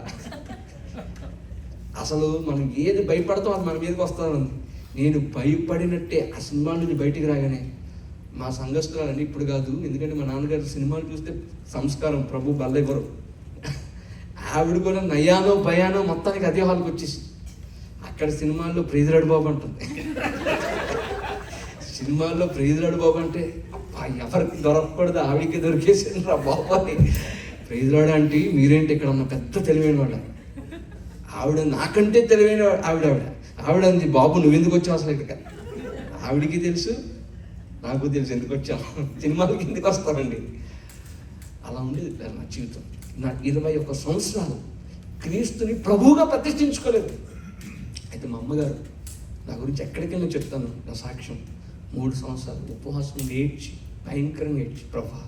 Speaker 1: అసలు మనం ఏది భయపడతాం అది మన మీదకి వస్తానంది. నేను భయపడినట్టే ఆ సినిమా నుంచి బయటికి రాగానే మా సంఘస్థులని, ఇప్పుడు కాదు ఎందుకంటే మా నాన్నగారు సినిమాలు చూస్తే సంస్కారం ప్రభు బల్లెవరు, ఆవిడ కూడా నయానో భయానో మొత్తానికి అదే హాల్కి వచ్చేసి అక్కడ సినిమాల్లో ప్రైజ్లాడు బాబు అంటుంది. సినిమాల్లో ప్రైజ్లాడు బాబు అంటే అబ్బా ఎవరికి దొరకకూడదు, ఆవిడికి దొరికేసాను రా బాబు అని. ప్రైజ్లాడు అంటే మీరేంటి ఇక్కడ ఉన్న పెద్ద తెలివైన వాళ్ళ, ఆవిడ నాకంటే తెలివైన ఆవిడ అంది, బాబు నువ్వెందుకు వచ్చావు అసలు ఇక్కడ. ఆవిడికి తెలుసు, నాకు తెలుసు ఎందుకు వచ్చాను, సినిమాలకి ఎందుకు వస్తానండి. అలా ఉండేది నా జీవితం. నా 21 సంవత్సరాలు క్రీస్తుని ప్రభువుగా ప్రతిష్ఠించుకోలేదు. అయితే మా అమ్మగారు నా గురించి ఎక్కడికెళ్ళి చెప్తాను నా సాక్ష్యం. 3 సంవత్సరాలు ఉపవాసం ఏడ్చి, భయంకరంగా ఏడ్చి, ప్రభా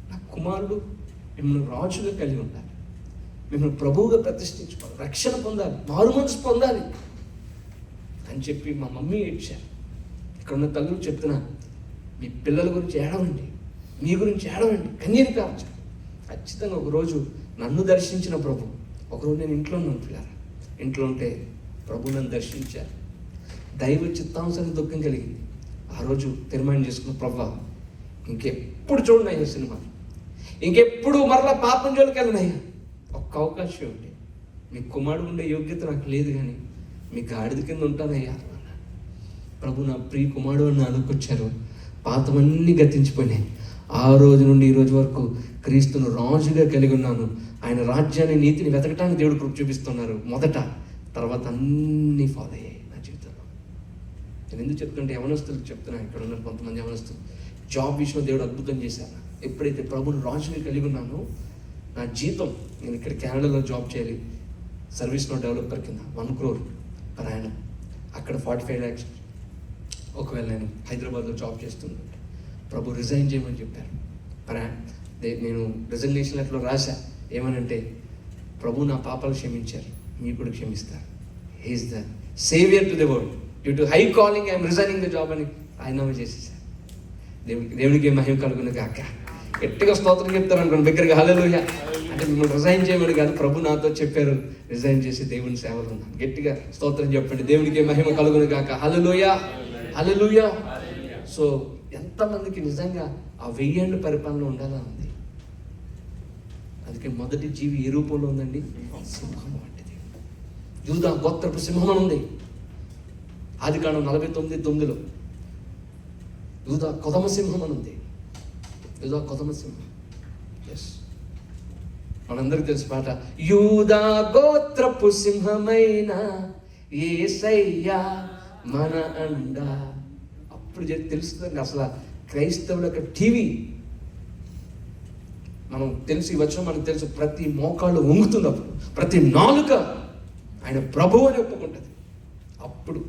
Speaker 1: నా కుమారుడు మిమ్మల్ని రాజుగా కలిగి ఉండాలి, మిమ్మల్ని ప్రభువుగా ప్రతిష్ఠించుకోవాలి, రక్షణ పొందాలి, మారు మనసు పొందాలి అని చెప్పి మా మమ్మీ ఏడ్చారు. ఇక్కడ ఉన్న తల్లులు చెప్తున్నా, మీ పిల్లల గురించి ఏడవండి, మీ గురించి ఏడవండి, కన్నీరు కార్చండి. ఖచ్చితంగా ఒకరోజు నన్ను దర్శించిన ప్రభు, ఒకరోజు నేను ఇంట్లో ఉన్నాను పిల్లలు,
Speaker 2: ఇంట్లో ఉంటే ప్రభు నన్ను దర్శించారు. దైవ చిత్తానుసారం దుఃఖం కలిగింది. ఆ రోజు తీర్మానం చేసుకున్న, ప్రభా ఇంకెప్పుడు చూడనయ్యా సినిమా, ఇంకెప్పుడు మరలా పాపం జోలికి వెళ్ళనయ్యా, ఒక్క అవకాశం ఉంటే మీ కుమారుడు ఉండే యోగ్యత నాకు లేదు, కానీ మీ గాడిద కింద ఉంటానయ్యా. ప్రభు నా ప్రియ కుమారుడు అని అనుకొచ్చారు. పాతవన్నీ గతించిపోయినాయి. ఆ రోజు నుండి ఈ రోజు వరకు క్రీస్తును రాజుగా కలిగి ఉన్నాను. ఆయన రాజ్యాన్ని, నీతిని వెతకటానికి దేవుడు కృప చూపిస్తున్నారు మొదట, తర్వాత అన్నీ ఫాలో అయ్యాయి నా జీవితంలో. నేను ఎందుకు చెప్తుంటే యవనస్తులకు చెప్తున్నాను, ఇక్కడ ఉన్న కొంతమంది యవనస్తులు జాబ్ విషయంలో దేవుడు అద్భుతం చేశారు. ఎప్పుడైతే ప్రభుని రాజుగా కలిగి ఉన్నానో, నా జీతం, నేను ఇక్కడ కెనడాలో జాబ్ చేయాలి, సర్వీస్లో డెవలపర్ కింద 1 crore ప్రయాణం, అక్కడ 45 lakhs. ఒకవేళ నేను హైదరాబాద్లో జాబ్ చేస్తున్నాను, ప్రభు రిజైన్ చేయమని చెప్పారు. నేను రిజగ్నేషన్ లెటర్లో రాశా, ఏమనంటే, ప్రభు నా పాపాలు క్షమించారు, మీకు కూడా క్షమిస్తారు. He is the saviour to the world, due to high calling I'm resigning the job అని రాజీనామా చేసేసారు. దేవునికి మహిమ కలుగును గాక. గట్టిగా స్తోత్రం చెప్తారు అనుకోండి, దగ్గరగా హల్లెలూయా. అంటే మిమ్మల్ని రిజైన్ చేయమని కాదు, ప్రభు నాతో చెప్పారు రిజైన్ చేసి దేవుని సేవలో ఉన్నాను. గట్టిగా స్తోత్రం చెప్పండి, దేవునికి మహిమ కలుగును గాక. హల్లెలూయా, హల్లెలూయా. సో ఎంతమందికి నిజంగా ఆ 1000 ఏళ్ళ పరిపాలన ఉండాలని ఉంది. అందుకే మొదటి జీవి ఏ రూపంలో ఉందండి? సింహం వంటిది. యూదా గోత్రపు సింహం అని ఉంది. ఆదికాండం 49:9 యూదా కొదమ సింహం అని ఉంది. యూదా కొదమ సింహం. ఎస్, మనందరికి తెలుసు పాట, యూదా గోత్రపు సింహమైన యేసయ్యా మన అండ. అప్పుడు తెలుస్తుందండి అసలు క్రైస్తవుల యొక్క టీవీ. మనం తెలుసు, ఈ వచ్చిన మనకు తెలుసు, ప్రతి మోకాళ్ళు వంగుతుంది, అప్పుడు ప్రతి నాలుక ఆయన ప్రభువు అని ఒప్పుకుంటుంది. అప్పుడు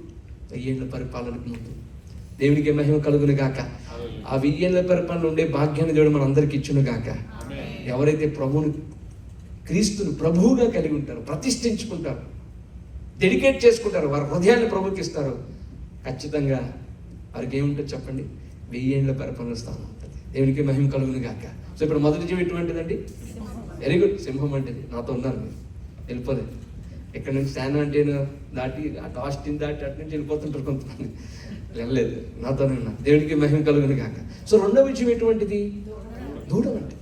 Speaker 2: 1000 ఏళ్ళ పరిపాలనకు ముందు. దేవునికి మహిమ కలుగును గాక. ఆ 1000 ఏళ్ళ పరిపాలన ఉండే భాగ్యాన్ని దేవుడు మన అందరికి ఇచ్చును గాక. ఎవరైతే ప్రభువుని, క్రీస్తుని ప్రభువుగా కలిగి ఉంటారో, ప్రతిష్ఠించుకుంటారు, డెడికేట్ చేసుకుంటారు, వారి హృదయాన్ని ప్రభుకి ఇస్తారు, ఖచ్చితంగా వారికి ఏముంటుంది చెప్పండి? 1000 ఏళ్ళ పరిపాలన స్థానం ఉంటుంది. దేవునికి మహిమ కలుగును గాక. సో ఇప్పుడు మొదటి జీవి ఎటువంటిదండి? వెరీ గుడ్, సింహం అంటే. నాతో ఉన్నారు, మీరు వెళ్ళిపోలేదు. ఇక్కడ నుంచి శాన్ అంటేను దాటి, అటు ఆస్టిన్ దాటి అటు నుంచి వెళ్ళిపోతుంటారు కొంతమంది. వెళ్ళలేదు, నాతోనే ఉన్నారు. దేవునికి మహిమ కలుగును గాక. సో రెండవ విషయం ఎటువంటిది? దూడ వంటిది.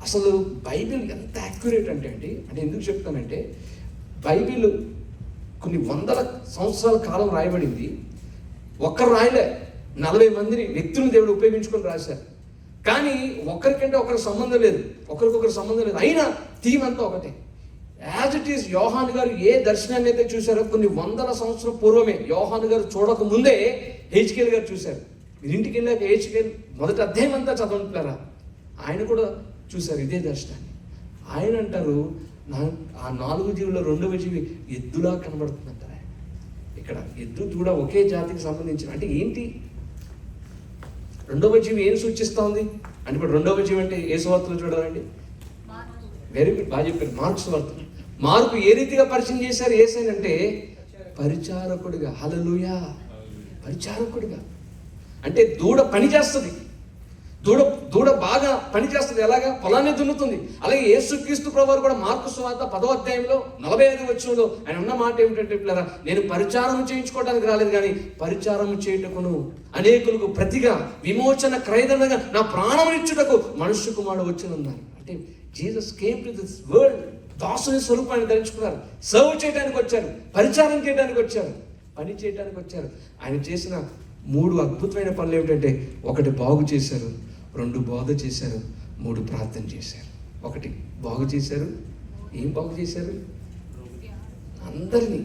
Speaker 2: అసలు బైబిల్ ఎంత యాక్యురేట్ అంటే ఎందుకు చెప్తానంటే, బైబిల్ కొన్ని వందల సంవత్సరాల కాలం రాయబడింది. ఒక్కరు రాయలే, 40 మందిని వ్యక్తులను దేవుడు ఉపయోగించుకొని రాశారు. కానీ ఒకరికంటే ఒకరికి సంబంధం లేదు, ఒకరికొకరు సంబంధం లేదు, అయినా థీమ్ అంతా ఒకటే. యాజ్ ఇట్ ఈస్ యోహాను గారు ఏ దర్శనాన్ని అయితే చూశారో, కొన్ని వందల సంవత్సరం పూర్వమే, యోహాను గారు చూడక ముందే హెచ్కేల్ గారు చూశారు. మీరు ఇంటికి వెళ్ళాక హెచ్కేల్ మొదటి అధ్యాయం అంతా చదవంటున్నారా, ఆయన కూడా చూశారు ఇదే దర్శనాన్ని. ఆయన అంటారు, ఆ 4 జీవుల్లో రెండవ జీవి ఎద్దులా కనబడుతుందంటారు. ఇక్కడ ఎద్దు కూడా ఒకే జాతికి సంబంధించిన, అంటే ఏంటి రెండవ జీవి ఏం సూచిస్తోంది అంటే, ఇప్పుడు రెండవ జీవి అంటే ఏ సువార్తలు చూడాలండి? వెరీ గుడ్, బాగా చెప్పారు. మార్కు సువార్త. మార్కు ఏ రీతిగా పరిచయం చేశారు యేసయ్యనంటే, పరిచారకుడిగా. హల్లెలూయా, పరిచారకుడిగా. అంటే దూడ పని చేస్తుంది, దూడ బాగా పనిచేస్తుంది. ఎలాగా? పొలాన్ని దున్నుతుంది. అలాగే యేసుక్రీస్తు ప్రభువు కూడా మార్కు సువార్త 10వ అధ్యాయంలో 45వ వచనంలో ఆయన అన్న మాట ఏమిటంటే, నేను పరిచారం చేయించుకోవడానికి రాలేదు, కానీ పరిచారం చేయుటకును అనేకులకు ప్రతిగా విమోచన క్రయదనగా నా ప్రాణమునిచ్చుటకు మనుష్య కుమారుడు వచ్చునన్నారు. అంటే Jesus came to this world. దాసుని స్వరూపాన్ని ధరించుకున్నారు, సర్వ్ చేయడానికి వచ్చారు, పరిచారం చేయడానికి వచ్చారు, పని చేయడానికి వచ్చారు. ఆయన చేసిన 3 అద్భుతమైన పనులు ఏమిటంటే, 1 బాగు చేశారు, 2 బోధ చేశారు, 3 ప్రార్థన చేశారు. 1 బాగు చేశారు. ఏం బాగు చేశారు? అందరినీ.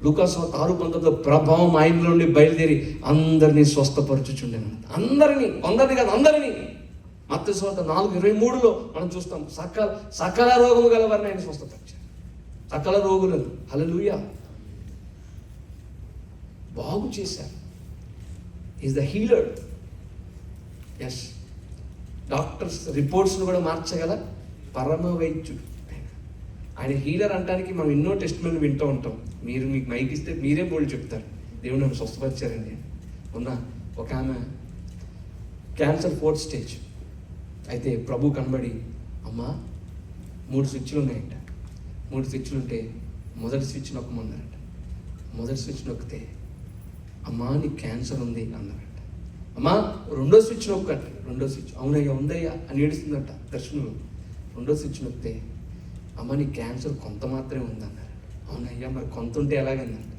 Speaker 2: లూకాసు 6:19 ప్రభావం ఆయన నుండి బయలుదేరి అందరినీ స్వస్థపరచుచుండెను. అందరినీ, కొందరిని కాదు, అందరినీ. మత్తయి సువార్త 4:23లో మనం చూస్తాం, సకల రోగము గల వారిని ఆయన స్వస్థపరిచారు, సకల రోగులను. హల్లెలూయా, బాగు చేశారు. Is the healer. Yes, doctors రిపోర్ట్స్ను కూడా మార్చగల పరమ వైద్యుడు ఆయన. హీలర్ అంటానికి మనం ఎన్నో టెస్ట్మెంట్లు వింటూ ఉంటాం. మీకు మైక్ ఇస్తే మీరే బోల్డ్ చెప్తారు, దేవుడు నన్ను స్వస్థపరిచారండి. ఒక ఆమె క్యాన్సర్ 4th stage. అయితే ప్రభు కనబడి, అమ్మా 3 స్విచ్లు ఉన్నాయంట, 3 స్విచ్లు ఉంటే మొదటి స్విచ్ నొక్కమన్నారట. మొదటి స్విచ్ నొక్కితే అమ్మా నీకు క్యాన్సర్ ఉంది అన్నారట. అమ్మా రెండో స్విచ్ నొక్కట. రెండో స్విచ్ అవునయ్యా ఉందయ్యా అని ఏడుస్తుందట దర్శనంలో. రెండో స్విచ్ నొక్కితే అమ్మ నీకు క్యాన్సర్ కొంత మాత్రమే ఉందన్నారు. అవునయ్యా మరి కొంత ఉంటే ఎలాగన్నారు.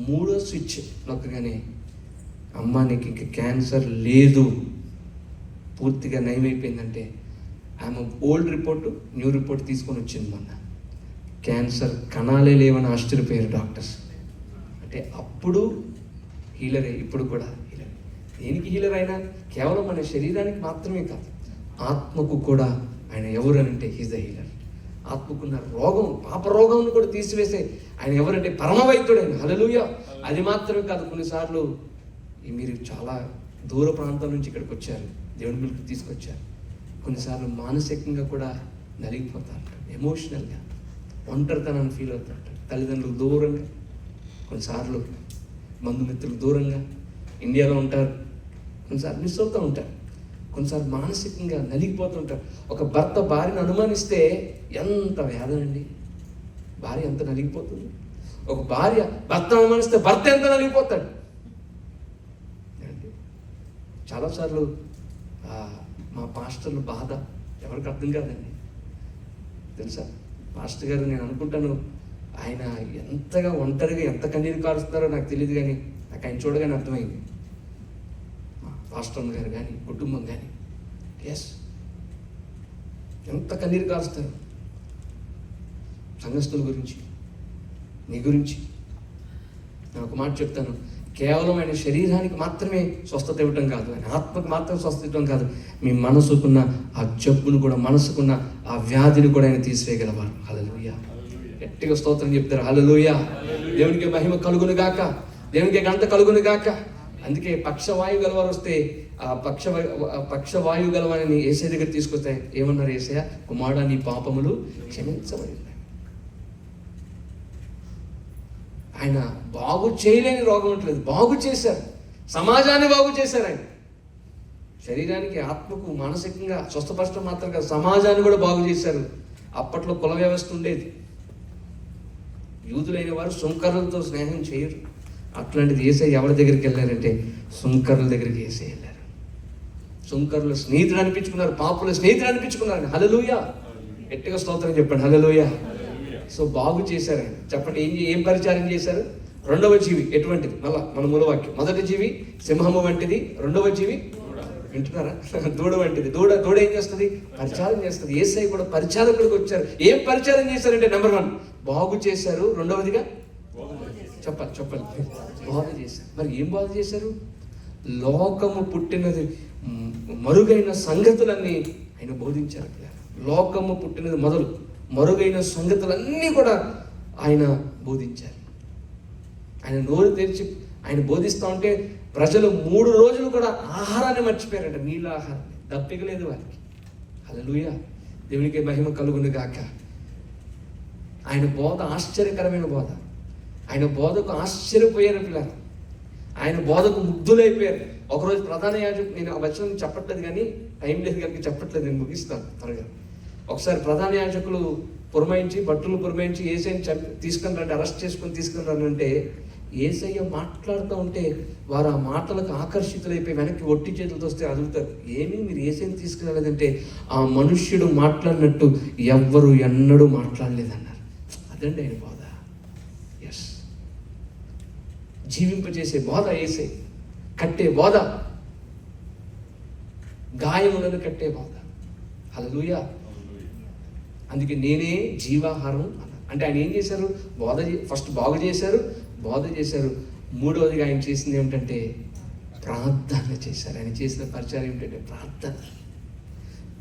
Speaker 2: మూడో స్విచ్ నొక్కగానే అమ్మ నీకు ఇంక క్యాన్సర్ లేదు, పూర్తిగా నయమైపోయిందంటే ఆమె ఓల్డ్ రిపోర్టు న్యూ రిపోర్ట్ తీసుకొని వచ్చింది మొన్న. క్యాన్సర్ కణాలే లేవని ఆశ్చర్యపోయారు డాక్టర్స్. అంటే అప్పుడు హీలరే, ఇప్పుడు కూడా హీలర్. దేనికి హీలర్ అయినా కేవలం మన శరీరానికి మాత్రమే కాదు, ఆత్మకు కూడా ఆయన ఎవరు అని అంటే హీజ్ ద హీలర్. ఆత్మకున్న రోగం, పాప రోగంను కూడా తీసివేసే ఆయన ఎవరంటే పరమవైద్యుడైన. హల్లెలూయా. అది మాత్రమే కాదు, కొన్నిసార్లు మీరు చాలా దూర ప్రాంతాల నుంచి ఇక్కడికి వచ్చారు, దేవుని పిలుపుకి తీసుకొచ్చారు. కొన్నిసార్లు మానసికంగా కూడా నలిగిపోతారు, ఎమోషనల్గా ఒంటరితనాన్ని ఫీల్ అవుతారు, తల్లిదండ్రులకు దూరంగా, కొన్నిసార్లు బంధుమిత్రులకు దూరంగా ఇండియాలో ఉంటారు, కొన్నిసార్లు మిస్ అవుతూ ఉంటారు, కొన్నిసార్లు మానసికంగా నలిగిపోతుంటారు. ఒక భర్త భార్యను అనుమానిస్తే ఎంత వేదనండి, భార్య ఎంత నలిగిపోతుంది. ఒక భార్య భర్తను అనుమానిస్తే భర్త ఎంత నలిగిపోతాడు. చాలాసార్లు మా పాస్టర్ల బాధ ఎవరికి అర్థం కాదండి. తెలుసా పాస్టర్ గారు, నేను అనుకుంటాను ఆయన ఎంతగా ఒంటరిగా ఎంత కన్నీరు కారుస్తారో నాకు తెలియదు, కానీ నాకు ఆయన చూడగానే అర్థమైంది. పాస్టర్ గారు కానీ కుటుంబం కానీ ఎస్ ఎంత కన్నీరు కారుస్తారు సంఘస్థుల గురించి, నీ గురించి. నేను ఒక మాట చెప్తాను, కేవలం ఆయన శరీరానికి మాత్రమే స్వస్థత ఇవ్వటం కాదు, ఆయన ఆత్మకు మాత్రం స్వస్థత ఇవ్వటం కాదు, మీ మనసుకున్న ఆ జబ్బును కూడా, మనసుకున్న ఆ వ్యాధిని కూడా ఆయన తీసివేయగలవారు. హల్లెలూయా. గట్టిగా స్తోత్రం చెప్తారు. హల్లెలూయా. దేవునికి మహిమ కలుగును గాక, దేవునికి ఘనత కలుగును గాక. అందుకే పక్షవాయు గలవారు వస్తే ఆ పక్షవాయు గలవారిని యేసయ్య దగ్గర తీసుకొస్తే ఏమన్నారు, యేసయ్య కుమారుడా నీ పాపములు క్షమించబడి. ఆయన బాగు చేయలేని రోగం ఉంటుంది, బాగు చేశారు, సమాజాన్ని బాగు చేశారు. ఆయన శరీరానికి, ఆత్మకు, మానసికంగా స్వస్థపరచడం మాత్రం కాదు, సమాజాన్ని కూడా బాగు చేశారు. అప్పట్లో కుల వ్యవస్థ ఉండేది, యూదులైన వారు సుంకరులతో స్నేహం చేయరు. అట్లాంటిది యేసయ్య ఎవరి దగ్గరికి వెళ్ళారంటే సుంకరుల దగ్గరికి యేసయ్య వెళ్ళారు. సుంకరుల స్నేహితుడు అనిపించుకున్నారు, పాపుల స్నేహితుడు అనిపించుకున్నారు. హల్లెలూయా. గట్టిగా స్తోత్రం చెప్పండి. హల్లెలూయా. సో బాగు చేశారు ఆయన. చెప్పండి ఏం పరిచారం చేశారు? రెండవ జీవి ఎటువంటిది? మళ్ళా మన మూలవాక్యం. మొదటి జీవి సింహము వంటిది, రెండవ జీవి వింటున్నారా, దూడ వంటిది. దూడ ఏం చేస్తుంది? పరిచారం చేస్తుంది. యేసయ్య కూడా పరిచారకులకు వచ్చారు. ఏం పరిచారం చేశారంటే నెంబర్ 1 బాగు చేశారు, రెండవదిగా చెప్పాలి బాధ చేశారు. మరి ఏం బాధ చేశారు? లోకము పుట్టినది మరుగైన సంగతులన్నీ ఆయన బోధించారు. లోకము పుట్టినది మొదలు మరుగైన సంగతులన్నీ కూడా ఆయన బోధించారు. ఆయన నోరు తెరిచి ఆయన బోధిస్తూ ఉంటే ప్రజలు 3 రోజులు కూడా ఆహారాన్ని మర్చిపోయారంట, నీళ్ళ ఆహారాన్ని. దప్పికలేదు వారికి. హల్లెలూయా. దేవునికి మహిమ కలుగును గాక. ఆయన బోధ ఆశ్చర్యకరమైన బోధ. ఆయన బోధకు ఆశ్చర్యపోయారు పిల్లలు, ఆయన బోధకు ముగ్ధులైపోయారు. ఒకరోజు ప్రధాన యాజకుడు, నేను ఆ వచనం చెప్పట్లేదు కానీ టైం లేదు కనుక చెప్పట్లేదు, నేను ముగిస్తాను త్వరగా. ఒకసారి ప్రధాన యాజకులు భట్టులు పురమాయించి యేసయ్యని తీసుకుని రండి, అరెస్ట్ చేసుకొని తీసుకుని రండి అంటే యేసయ్య మాట్లాడుతూ ఉంటే వారు ఆ మాటలకు ఆకర్షితులైపోయి వెనక్కి ఒట్టి చేతులతో వస్తే అడుగుతారు, ఏమీ మీరు యేసయ్యని తీసుకురాలేదంటే ఆ మనుష్యుడు మాట్లాడినట్టు ఎవ్వరు ఎన్నడూ మాట్లాడలేదన్నారు. అదండి ఆయన బోధ. ఎస్, జీవింపజేసే బోధ యేసయ్య, కట్టే బోధ, గాయములను కట్టే బోధ. హల్లెలూయా. అందుకే నేనే జీవాహారం అన్నారు. అంటే ఆయన ఏం చేశారు? ఫస్ట్ బాగు చేశారు, బోధ చేశారు. మూడవదిగా ఆయన చేసింది ఏమిటంటే ప్రార్థన చేశారు. ఆయన చేసిన పరిచయం ఏమిటంటే ప్రార్థన.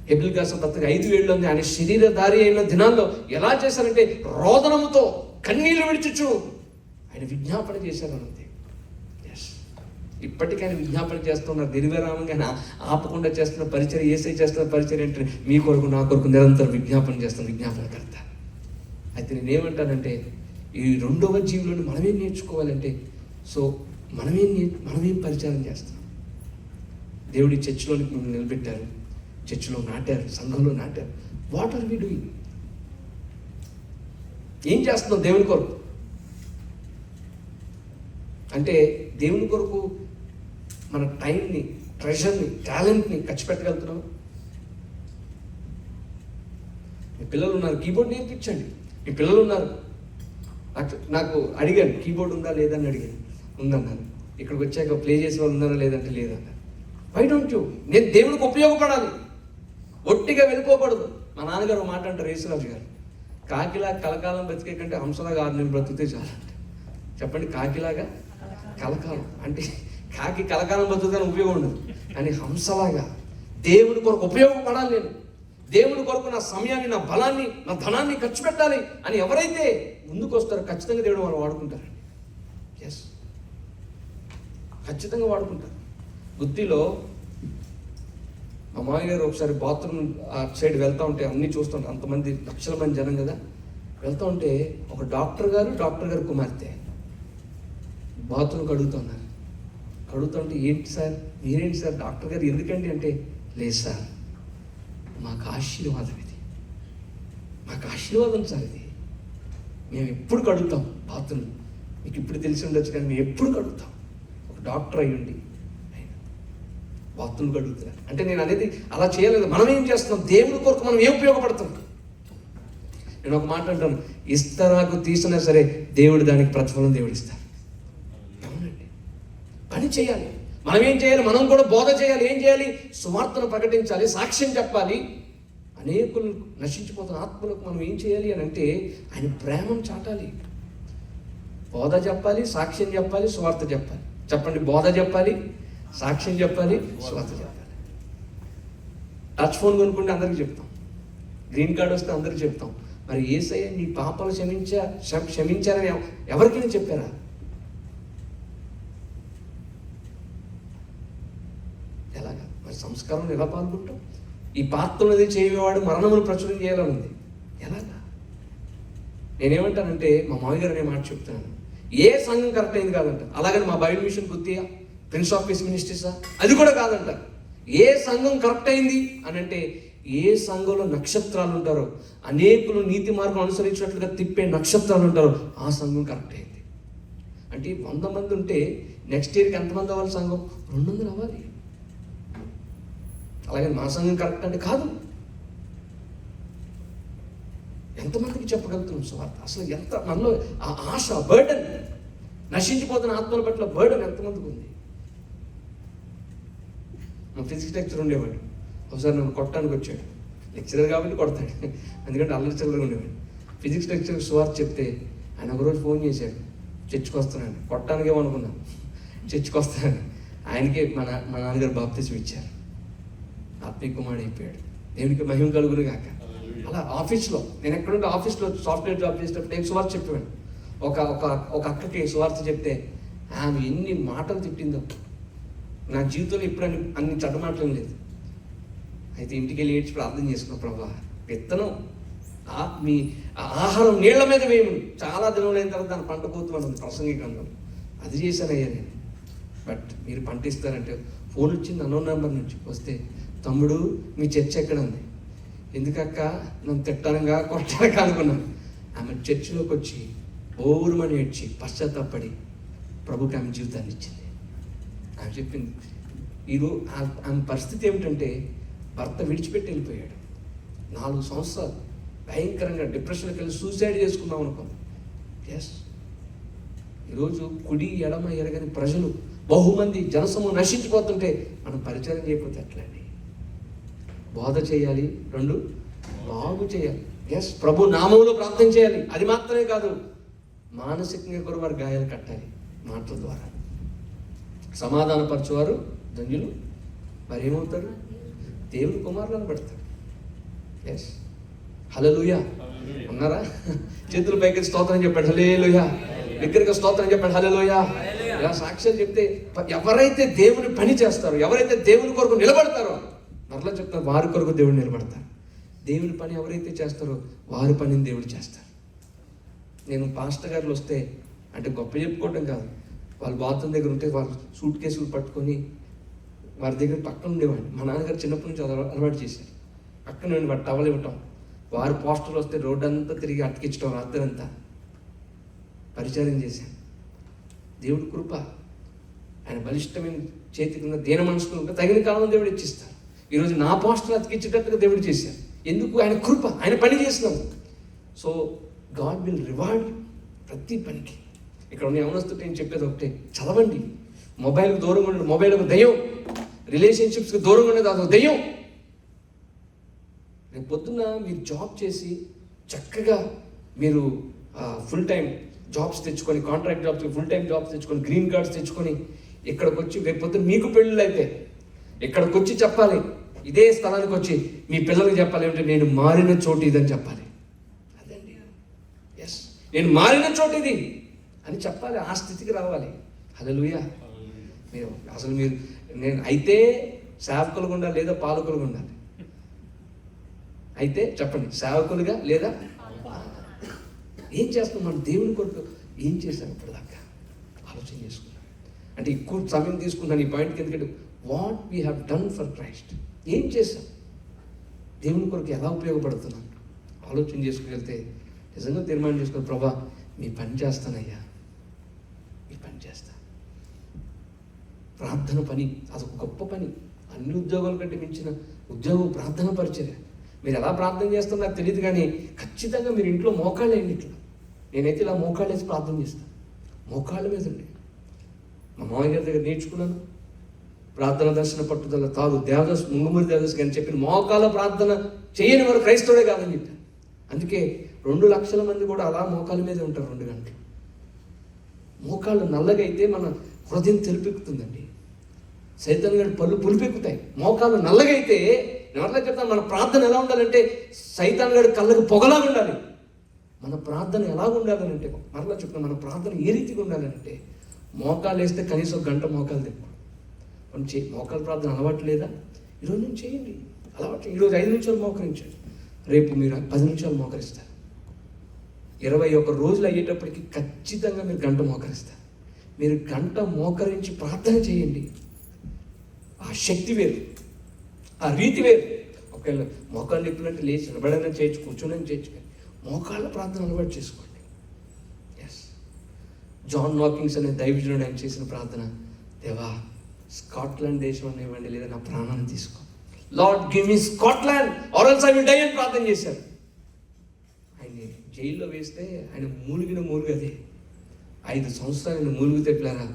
Speaker 2: హెబ్రీయులకు రాసిన పత్రిక 5:7 ఉంది. ఆయన శరీరధారి అయిన దినాల్లో ఎలా చేశారంటే రోదనముతో కన్నీళ్లు విడిచుచు ఆయన విజ్ఞాపన చేశారు అంతే. ఎస్, ఇప్పటికీ ఆయన విజ్ఞాపన చేస్తున్నారు. నిర్విరామంగా ఆపకుండా చేస్తున్న పరిచయం, యేసయ్య చేస్తున్న పరిచయం ఏంటంటే మీ కొరకు నా కొరకు నిరంతరం విజ్ఞాపన చేస్తున్న విజ్ఞాపనకర్త. అయితే నేనేమంటానంటే ఈ రెండవ జీవులను మనమేం నేర్చుకోవాలంటే, సో మనమేం పరిచయం చేస్తాం. దేవుడి చర్చిలోనికి మిమ్మల్ని నిలబెట్టారు, చర్చిలో నాటారు, సంఘంలో నాటారు. What are we doing? ఏం చేస్తున్నావు దేవుని కొరకు? అంటే దేవుని కొరకు మన టైంని, ట్రెజర్ని, టాలెంట్ని ఖర్చు పెట్టగలుగుతున్నావు? మీ పిల్లలు ఉన్నారు, కీబోర్డ్ నేర్పించండి. మీ పిల్లలు ఉన్నారు, నాకు అడిగాను కీబోర్డ్ ఉందా లేదా అని అడిగాను. ఉందన్నారు. ఇక్కడికి వచ్చాక ప్లే చేసే వాళ్ళు ఉన్నారా లేదంటే లేదన్నారు. Why don't you? నేను దేవునికి ఉపయోగపడాలి, ఒట్టిగా వెళ్ళిపోకూడదు. మా నాన్నగారు మాట అంటారు, యేసురాజు గారు, కాకిలా కలకాలం బ్రతికే కంటే హంసలాగా 6 నెలలు బ్రతికితే చాలంట. చెప్పండి, కాకిలాగా కలకాలం అంటే కాకి కలకాలం బ్రతుకుతాను ఉపయోగం ఉండదు, కానీ హంసలాగా దేవుడి కొరకు ఉపయోగపడాలి. నేను దేవుడి కొరకు నా సమయాన్ని, నా బలాన్ని, నా ధనాన్ని ఖర్చు పెట్టాలి అని ఎవరైతే ముందుకు వస్తారో ఖచ్చితంగా దేవుడు వాళ్ళు వాడుకుంటారండి. ఎస్, ఖచ్చితంగా వాడుకుంటారు. గుత్తిలో మా మామయ్య గారు ఒకసారి బాత్రూమ్ అటు సైడ్ వెళ్తూ ఉంటే అన్నీ చూస్తుంటే, అంతమంది లక్షల మంది జనం కదా, వెళ్తూ ఉంటే ఒక డాక్టర్ గారు కుమార్తె బాత్రూమ్ కడుగుతున్నారు. కడుగుతుంటే, ఏంటి సార్ మీరేంటి సార్, డాక్టర్ గారు ఎందుకండి అంటే, లేదు సార్ మాకు ఆశీర్వాదం, ఇది మాకు ఆశీర్వాదం సార్, ఇది మేము ఎప్పుడు కడుగుతాం బాత్రూమ్. మీకు ఇప్పుడు తెలిసి ఉండొచ్చు కానీ మేము ఎప్పుడు కడుగుతాం. ఒక డాక్టర్ అయ్యుండి బాత్రూమ్ కడుగుతున్నారు అంటే, నేను అనేది అలా చేయలేదు. మనం ఏం చేస్తున్నాం? దేవుడి కొరకు మనం ఏం ఉపయోగపడుతున్నాం? నేను ఒక మాట అంటాను, ఇస్తరాకు తీసినా సరే దేవుడు దానికి ప్రతిఫలం దేవుడు ఇస్తారు. అవునండి, పని చేయాలి. మనం ఏం చేయాలి? మనం కూడా బోధ చేయాలి. ఏం చేయాలి? సువార్తను ప్రకటించాలి, సాక్ష్యం చెప్పాలి. అనేకులు నశించిపోతున్న ఆత్మలకు మనం ఏం చేయాలి అని అంటే, ఆయన ప్రేమను చాటాలి. బోధ చెప్పాలి, సాక్ష్యం చెప్పాలి, సువార్త చెప్పాలి. చెప్పండి, బోధ చెప్పాలి, సాక్ష్యం చెప్పాలి, సువార్త చెప్పాలి. టచ్ ఫోన్ కొనుక్కుంటే అందరికి చెప్తాం, గ్రీన్ కార్డు వస్తే అందరికి చెప్తాం. మరి యేసయ్య నీ పాపాలు క్షమించారని ఎవరికైనా చెప్పారా? ఎలాగా? మరి సంస్కారంలో ఎలా పాల్గొంటాం? ఈ పాత్రలది చేయవాడు మరణమును ప్రచురం చేయాలని ఉంది. ఎలాగా? నేనేమంటానంటే, మా మామయ్య గారు అనే మాట చెప్తున్నాను, ఏ సంఘం కరెక్ట్ అయింది కాదంట. అలాగని మా బైబిల్ మిషన్ గుర్తియా, ప్రిన్స్ ఆఫ్ పీస్ మినిస్ట్రీసా, అది కూడా కాదంట. ఏ సంఘం కరెక్ట్ అయింది అని అంటే, ఏ సంఘంలో నక్షత్రాలు ఉంటారో, అనేకులు నీతి మార్గం అనుసరించినట్లుగా తిప్పే నక్షత్రాలు ఉంటారో, ఆ సంఘం కరెక్ట్ అయింది. అంటే 100 మంది ఉంటే నెక్స్ట్ ఇయర్కి ఎంతమంది అవ్వాలి? సంఘం 200 అవ్వాలి. అలాగే మా సంఘం కరెక్ట్ అంటే కాదు. ఎంతమందికి చెప్పగలుగుతున్నాం సువార్త? అసలు ఎంత మనలో ఆ ఆశ, బర్డెన్, నశించిపోతున్న ఆత్మల పట్ల బర్డెన్ ఎంతమందికి ఉంది? మా ఫిజిక్స్ లెక్చర్ ఉండేవాడు, ఒకసారి నన్ను కొట్టడానికి వచ్చాడు. లెక్చరర్ కాబట్టి కొడతాడు, ఎందుకంటే అల్లరి చిల్లరగా ఉండేవాడు. ఫిజిక్స్ లెక్చర్ సువార్త చెప్తే ఆయన ఒకరోజు ఫోన్ చేశాడు, చర్చికి వస్తున్నాను. కొట్టడానికేమనుకున్నాను, చర్చికి వస్తున్నాను. ఆయనకే మా నాన్నగారు బాప్తిసం ఇచ్చారు, ఆత్మీయ కుమారుడు అయిపోయాడు. దేవునికి మహిమ కలుగును గాక. అలా ఆఫీస్లో, నేను ఎక్కడుంటే ఆఫీస్లో సాఫ్ట్వేర్ జాబ్ చేసేటప్పుడు నేను సువార్త చెప్పాను. ఒక అక్కకి సువార్త చెప్తే ఆమె ఎన్ని మాటలు తిట్టిందో. నా జీవితంలో ఇప్పుడు అన్ని చెడ్డ మాటలు లేదు. అయితే ఇంటికి వెళ్ళి ఏడ్చి ప్రార్థన చేసుకున్న, ప్రభా విత్తనం మీ ఆహారం నీళ్ల మీద వేయము, చాలా దినం అయిన తర్వాత దాని పంట పోతుంది ప్రసంగి గ్రంథం. అది చేశానయ్యా నేను. బట్ మీరు పంట ఇస్తారంటే ఫోన్ వచ్చింది అన్నోన్ నెంబర్ నుంచి. వస్తే, తమ్ముడు మీ చర్చ్ ఎక్కడ ఉంది? ఎందుకక్క నన్ను తిట్టనంగా కొట్టడానికి అనుకున్నాను. ఆమె చర్చిలోకి వచ్చి ఓరుమని ఏడ్చి పశ్చాత్తాపడి ప్రభుకి ఆమె జీవితాన్ని ఇచ్చింది. ఆమె చెప్పింది, ఈరోజు ఆమె పరిస్థితి ఏమిటంటే, భర్త విడిచిపెట్టి వెళ్ళిపోయాడు. 4 సంవత్సరాలు భయంకరంగా డిప్రెషన్కి వెళ్ళి సూసైడ్ చేసుకుందాం అనుకుంది. ఎస్, ఈరోజు కుడి ఎడమ ఎరగని ప్రజలు, బహుమంది జనసమూహం నశించిపోతుంటే మనం పరిచయం చేయకపోతే ఎట్లా అండి? బోధ చేయాలి, 2 బాగు చేయాలి. ఎస్, ప్రభు నామంలో ప్రార్థన చేయాలి. అది మాత్రమే కాదు, మానసికంగా కూడా వారి గాయాలు కట్టాలి మాటల ద్వారా. సమాధానపరచువారు ధన్యులు, మరి ఏమవుతారు? దేవుని కుమారులను పెడతారు. ఎస్, హల్లెలూయా. ఉన్నారా? చేతులు పైకి స్తోత్రం చెప్పాడు, హల్లెలూయా. దగ్గరగా స్తోత్రం చెప్పాడు, హల్లెలూయా. ఇలా సాక్ష్యాలు చెప్తే ఎవరైతే దేవుని పని చేస్తారో, ఎవరైతే దేవుని కొరకు నిలబడతారో, మరలా చెప్తారు, వారి కొరకు దేవుడు నిలబడతారు. దేవుని పని ఎవరైతే చేస్తారో వారి పనిని దేవుడు చేస్తారు. నేను పాస్టర్ గారులు వస్తే, అంటే గొప్ప చెప్పుకోవటం కాదు, వాళ్ళు బాత్రూమ్ దగ్గర ఉంటే వాళ్ళు సూట్ కేసులు పట్టుకొని వారి దగ్గర పక్కన ఉండేవాడిని. మా నాన్నగారు చిన్నప్పటి నుంచి అలవాటు చేశారు. పక్కన వాడు టవల్ ఇవ్వటం, వారు పోస్టర్లు వస్తే రోడ్డు అంతా తిరిగి అతికించడం రాత్రంతా పరిచయం చేశాను. దేవుడి కృప, ఆయన బలిష్టమైన చేతి కింద దీన మనసుకు తగిన కాలం దేవుడు ఇచ్చిస్తారు. ఈరోజు నా పోస్టర్ అతికించేటట్టుగా దేవుడు చేశారు. ఎందుకు? ఆయన కృప, ఆయన పని చేసినాం. సో గాడ్ విల్ రివార్డ్ ప్రతి పనికి. ఇక్కడ ఉన్న యవనస్తులు నేను చెప్పేది ఒకటే, చదవండి. మొబైల్కి దూరంగా ఉండదు, మొబైల్ ఒక దయ్యం. రిలేషన్షిప్స్కి దూరంగా ఉండదు, అదొక దయ్యం. రేపు పొద్దున్న మీరు జాబ్ చేసి చక్కగా మీరు ఫుల్ టైం జాబ్స్ తెచ్చుకొని, contract jobs, full time jobs తెచ్చుకొని, గ్రీన్ కార్డ్స్ తెచ్చుకొని ఇక్కడికి వచ్చి రేపు పొద్దున్న మీకు పెళ్ళిళ్ళు అయితే ఇక్కడికి వచ్చి చెప్పాలి, ఇదే స్థలానికి వచ్చి మీ పిల్లలకి చెప్పాలి ఏమిటంటే నేను మారిన చోటు ఇదని చెప్పాలి. అదండి, ఎస్, నేను మారిన చోటు ఇది అని చెప్పాలి. ఆ స్థితికి రావాలి. హల్లెలూయా. మీరు నేను అయితే సేవకులుగా ఉండాలి లేదా పాలకులుగా ఉండాలి? అయితే చెప్పండి, సేవకులుగా లేదా? ఏం చేస్తాం మనం దేవుని కొరకు? ఏం చేశాం ఇప్పటిదాకా? ఆలోచన చేసుకున్నాం. అంటే ఎక్కువ సమయం తీసుకున్నాను ఈ పాయింట్కి, ఎందుకంటే what we have done for Christ. ఏం చేశాం? దేవుని కొరకు ఎలా ఉపయోగపడుతున్నాం? ఆలోచన చేసుకుని నిజంగా తీర్మానం చేసుకుని, ప్రభా మీ పని చేస్తానయ్యా, మీ పని చేస్తా. ప్రార్థన పని అదొక గొప్ప పని. అన్ని ఉద్యోగాల కంటే మించిన ఉద్యోగం ప్రార్థన పరిచర్య. మీరు ఎలా ప్రార్థన చేస్తారో నాకు తెలియదు, కానీ ఖచ్చితంగా మీరు ఇంట్లో మోకాళ్ళు వేయండి. ఇట్లా నేనైతే ఇలా మోకాళ్ళు వేసి ప్రార్థన చేస్తాను. మోకాళ్ళ మీద ఉండి మా మామయ్య గారి దగ్గర నేర్చుకున్నాను. ప్రార్థన దర్శన పట్టుదల తాను దేవదాస్ ముంగుమూరి దేవదాస్ గారిని చెప్పిన మోకాళ్ళ ప్రార్థన చేయని వారు క్రైస్తవుడే కాదని చెప్పారు. అందుకే 2 లక్షల మంది కూడా అలా మోకాళ్ళ మీదే ఉంటారు 2 గంటలు. మోకాళ్ళు నల్లగైతే మన హృదయం తెలిపెక్కుతుందండి. సైతాన్ గారి పళ్ళు పులిపెక్కుతాయి. మోకాళ్ళు నల్లగైతే ఎవరిలా చెప్తాను, మన ప్రార్థన ఎలా ఉండాలంటే సైతాన్ గారి కళ్ళకు పొగలాగా ఉండాలి. మన ప్రార్థన ఎలాగ ఉండాలంటే, మరలా చెప్తాను, మన ప్రార్థన ఏ రీతిగా ఉండాలంటే మోకాలు వేస్తే కనీసం 1 గంట మోకాలు తిప్పాలి. మనం మోకాలు ప్రార్థన అలవాటు లేదా? ఈరోజు నేను చేయండి అలవాటు. ఈరోజు 5 నిమిషాలు మోకరించండి, రేపు మీరు 10 నిమిషాలు మోకరిస్తారు. 21 రోజులు అయ్యేటప్పటికి ఖచ్చితంగా మీరు 1 గంట మోకరిస్తారు. మీరు 1 గంట మోకరించి ప్రార్థన చేయండి. ఆ శక్తి వేరు, ఆ రీతి వేరు. ఒకవేళ మోకాళ్ళు నొప్పులంటే లేచి నిలబడైనా చేయొచ్చు, కూర్చొని చేయొచ్చు, కానీ మోకాళ్ళ ప్రార్థన అలవాటు చేసుకోండి. ఎస్, జాన్ నాకింగ్స్ అనే దైవజనుడు ఆయన చేసిన ప్రార్థన, దేవా స్కాట్లాండ్ దేశం అనేవ్వండి, లేదా నా ప్రాణాన్ని తీసుకో, Lord give me Scotland or else I will die అని ప్రార్థన చేశారు. ఆయన జైల్లో వేస్తే ఆయన మూలిగిన మూలుగు అదే. 5 సంవత్సరాలు ఆయన మూలుగు తెప్పారా.